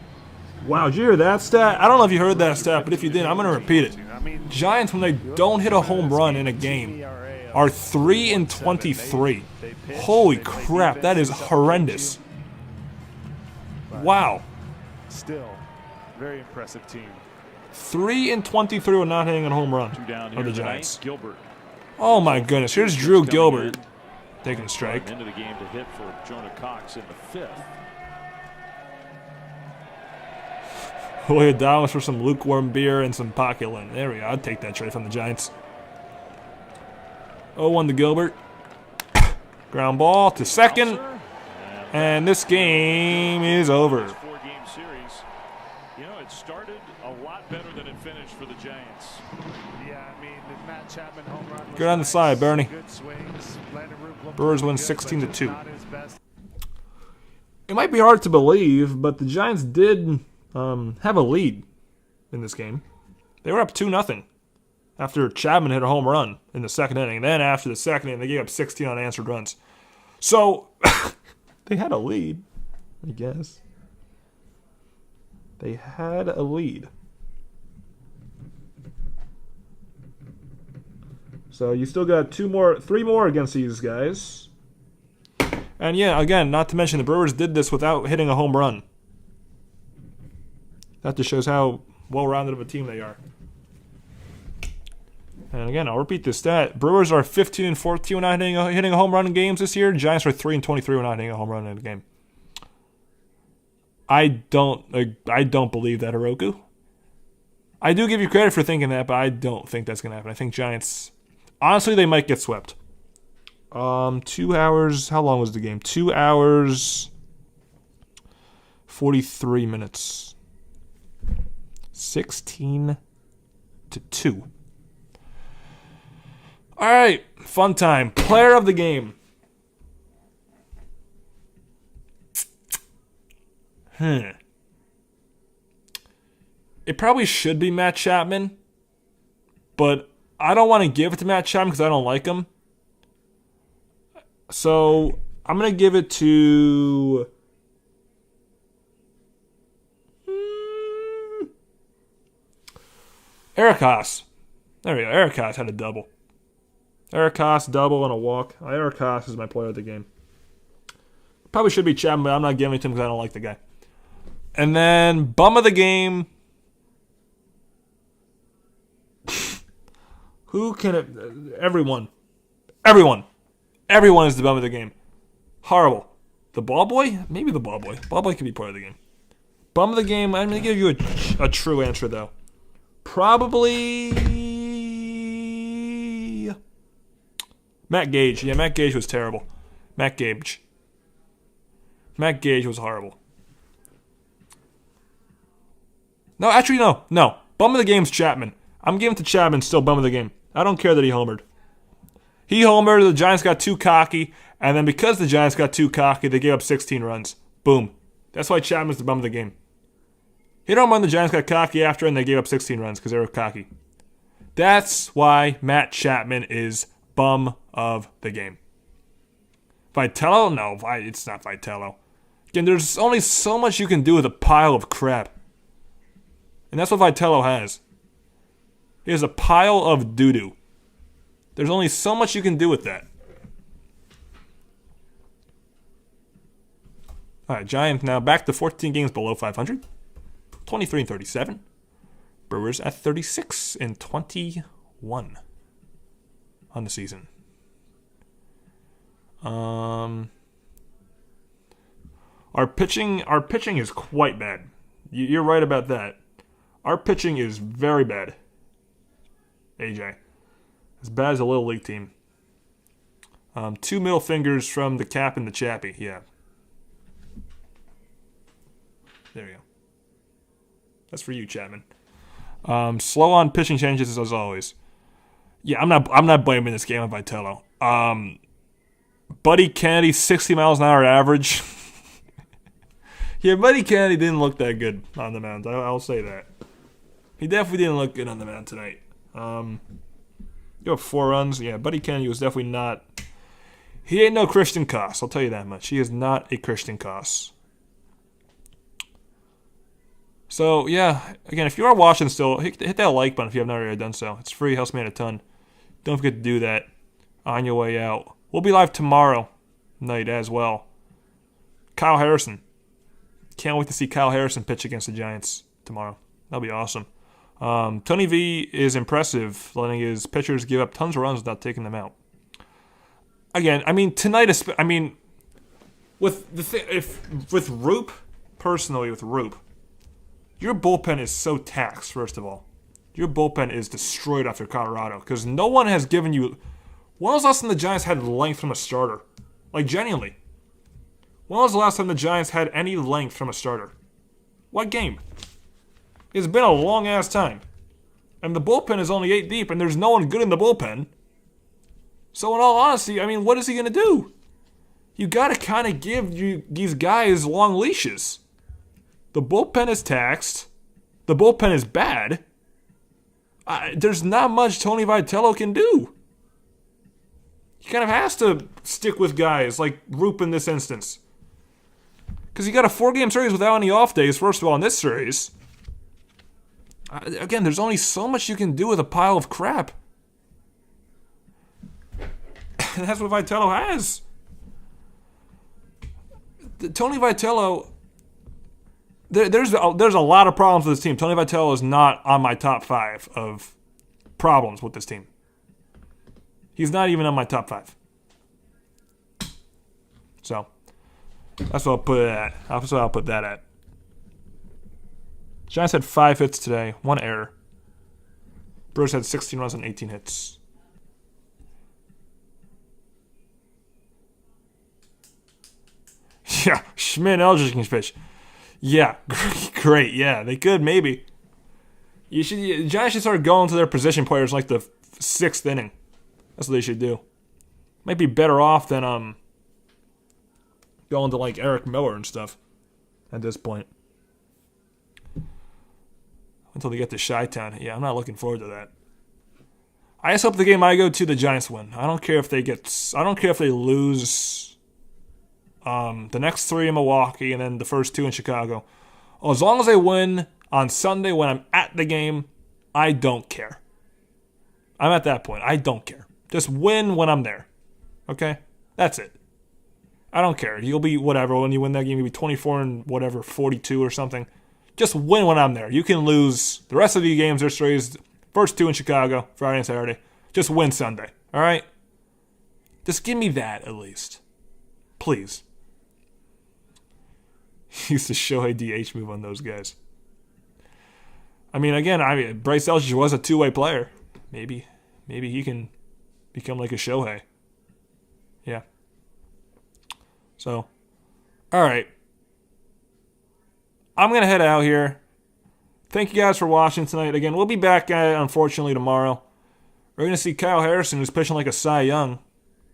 Wow, did you hear that stat? I don't know if you heard that stat, but if you did, I'm going to repeat it. I mean, Giants, when they don't hit a home run in a game, ERA are 3-23. Holy crap, that is horrendous. Wow. Still, very impressive team. 3-23 with not hitting a home run. Two down Are here the tonight. Giants. Gilbert Oh my goodness, here's Drew coming Gilbert in. taking a strike. Into the game to hit for Jonah Cox in the 5th. Julio Adames for some lukewarm beer and some pocket lint. There we go. I'd take that trade from the Giants. 0-1 to Gilbert. Ground ball to second. And this game is over. 4-game series. You know, it started a lot better than it finished for the Giants. Yeah, I mean, the Matt Chapman home run was Good on the side, Bernie. Good swings. Landen Roupp looked Brewers really win good, 16-2. but just not his best. It might be hard to believe, but the Giants did have a lead in this game. They were up 2-0 after Chapman hit a home run in the second inning. Then after the second inning, they gave up 16 unanswered runs. So they had a lead, I guess. They had a lead. So you still got three more against these guys. And yeah, again, not to mention the Brewers did this without hitting a home run. That just shows how well-rounded of a team they are. And again, I'll repeat this stat. Brewers are 15-14 when not hitting a home run in games this year. Giants are 3-23 when not hitting a home run in a game. I don't believe that, Hiroku. I do give you credit for thinking that, but I don't think that's going to happen. I think Giants, honestly, they might get swept. 2 hours, how long was the game? 2 hours, 43 minutes. 16-2. All right, fun time. Player of the game. It probably should be Matt Chapman, but I don't want to give it to Matt Chapman because I don't like him. So I'm going to give it to Eric Haas. There we go. Eric Haas had a double. Eric Haas, double and a walk. Eric Haas is my player of the game. Probably should be Chapman, but I'm not giving it to him because I don't like the guy. And then bum of the game. Who can it? Everyone. Everyone is the bum of the game. Horrible. The ball boy? Maybe the ball boy. Ball boy could be part of the game. Bum of the game, I'm going to give you a true answer, though. Probably Matt Gage. Yeah, Matt Gage was terrible. Matt Gage was horrible. No, actually, no. Bum of the game's Chapman. I'm giving it to Chapman, still bum of the game. I don't care that he homered. He homered, the Giants got too cocky, and then because the Giants got too cocky, they gave up 16 runs. Boom. That's why Chapman's the bum of the game. He don't mind the Giants got cocky after, and they gave up 16 runs because they were cocky. That's why Matt Chapman is bum of the game. Vitello? No, it's not Vitello. Again, there's only so much you can do with a pile of crap. And that's what Vitello has. He has a pile of doo-doo. There's only so much you can do with that. All right, Giants now back to 14 games below 500. 23-37. Brewers at 36-21 on the season. Our pitching is quite bad. You're right about that. Our pitching is very bad. AJ. As bad as a little league team. 2 middle fingers from the cap and the chappy. Yeah. There you go. That's for you, Chapman. Slow on pitching changes as always. Yeah, I'm not blaming this game on Vitello. Buddy Kennedy, 60 miles an hour average. Yeah, Buddy Kennedy didn't look that good on the mound. I'll say that. He definitely didn't look good on the mound tonight. You have 4 runs. Yeah, Buddy Kennedy was definitely not. He ain't no Christian Koss. I'll tell you that much. He is not a Christian Koss. So, yeah, again, if you are watching still, hit that like button if you have not already done so. It's free, helps me out a ton. Don't forget to do that. on your way out. We'll be live tomorrow night as well. Kyle Harrison. Can't wait to see Kyle Harrison pitch against the Giants tomorrow. That'll be awesome. Tony V is impressive, letting his pitchers give up tons of runs without taking them out. Again, I mean, tonight, with Roupp, personally, with Roupp, your bullpen is so taxed, first of all. Your bullpen is destroyed after Colorado because no one has given you... When was the last time the Giants had length from a starter? Like, genuinely. When was the last time the Giants had any length from a starter? What game? It's been a long-ass time. And the bullpen is only 8 deep, and there's no one good in the bullpen. So in all honesty, I mean, what is he going to do? You got to kind of give these guys long leashes. The bullpen is taxed. The bullpen is bad. There's not much Tony Vitello can do. He kind of has to stick with guys like Roupp in this instance. Because you got a 4-game series without any off days, first of all, in this series. Again, there's only so much you can do with a pile of crap. And that's what Vitello has. Tony Vitello, there's a lot of problems with this team. Tony Vitello is not on my top 5 of problems with this team. He's not even on my top 5. So, that's what I'll put it at. That's what I'll put that at. Giants had 5 hits today, 1 error. Brewers had 16 runs and 18 hits. Yeah, Schmidt and Eldridge can pitch. Yeah, great. Yeah, they could maybe. Giants should start going to their position players like the 6th inning. That's what they should do. Might be better off than going to like Eric Miller and stuff at this point. Until they get to Chi-Town. Yeah, I'm not looking forward to that. I just hope the game I go to, the Giants win. I don't care if they lose the next 3 in Milwaukee and then the first 2 in Chicago. As long as they win on Sunday when I'm at the game, I don't care. I'm at that point. I don't care. Just win when I'm there. Okay? That's it. I don't care. You'll be whatever. When you win that game, you'll be 24 and whatever, 42 or something. Just win when I'm there. You can lose the rest of the games. There's series, first 2 in Chicago, Friday and Saturday. Just win Sunday. All right? Just give me that at least. Please. Used to Shohei DH move on those guys. I mean, again, Bryce Eldridge was a 2-way player. Maybe he can become like a Shohei. Yeah. So, all right. I'm going to head out here. Thank you guys for watching tonight. Again, we'll be back, unfortunately, tomorrow. We're going to see Kyle Harrison, who's pitching like a Cy Young.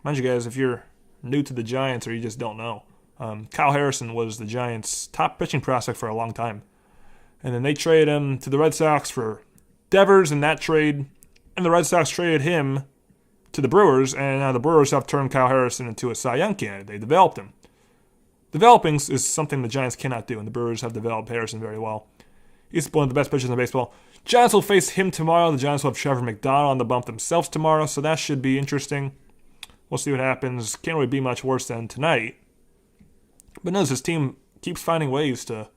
Mind you guys, if you're new to the Giants or you just don't know, Kyle Harrison was the Giants' top pitching prospect for a long time. And then they traded him to the Red Sox for Devers in that trade. And the Red Sox traded him to the Brewers. And now the Brewers have turned Kyle Harrison into a Cy Young candidate. They developed him. Developing is something the Giants cannot do. And the Brewers have developed Harrison very well. He's one of the best pitchers in baseball. Giants will face him tomorrow. The Giants will have Trevor McDonald on the bump themselves tomorrow. So that should be interesting. We'll see what happens. Can't really be much worse than tonight. But notice this team keeps finding ways to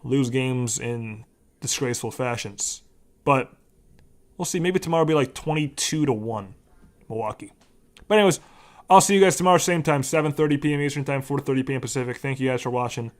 lose games in disgraceful fashions. But we'll see. Maybe tomorrow will be like 22-1 Milwaukee. But anyways, I'll see you guys tomorrow, same time, 7:30 p.m. Eastern Time, 4:30 p.m. Pacific. Thank you guys for watching.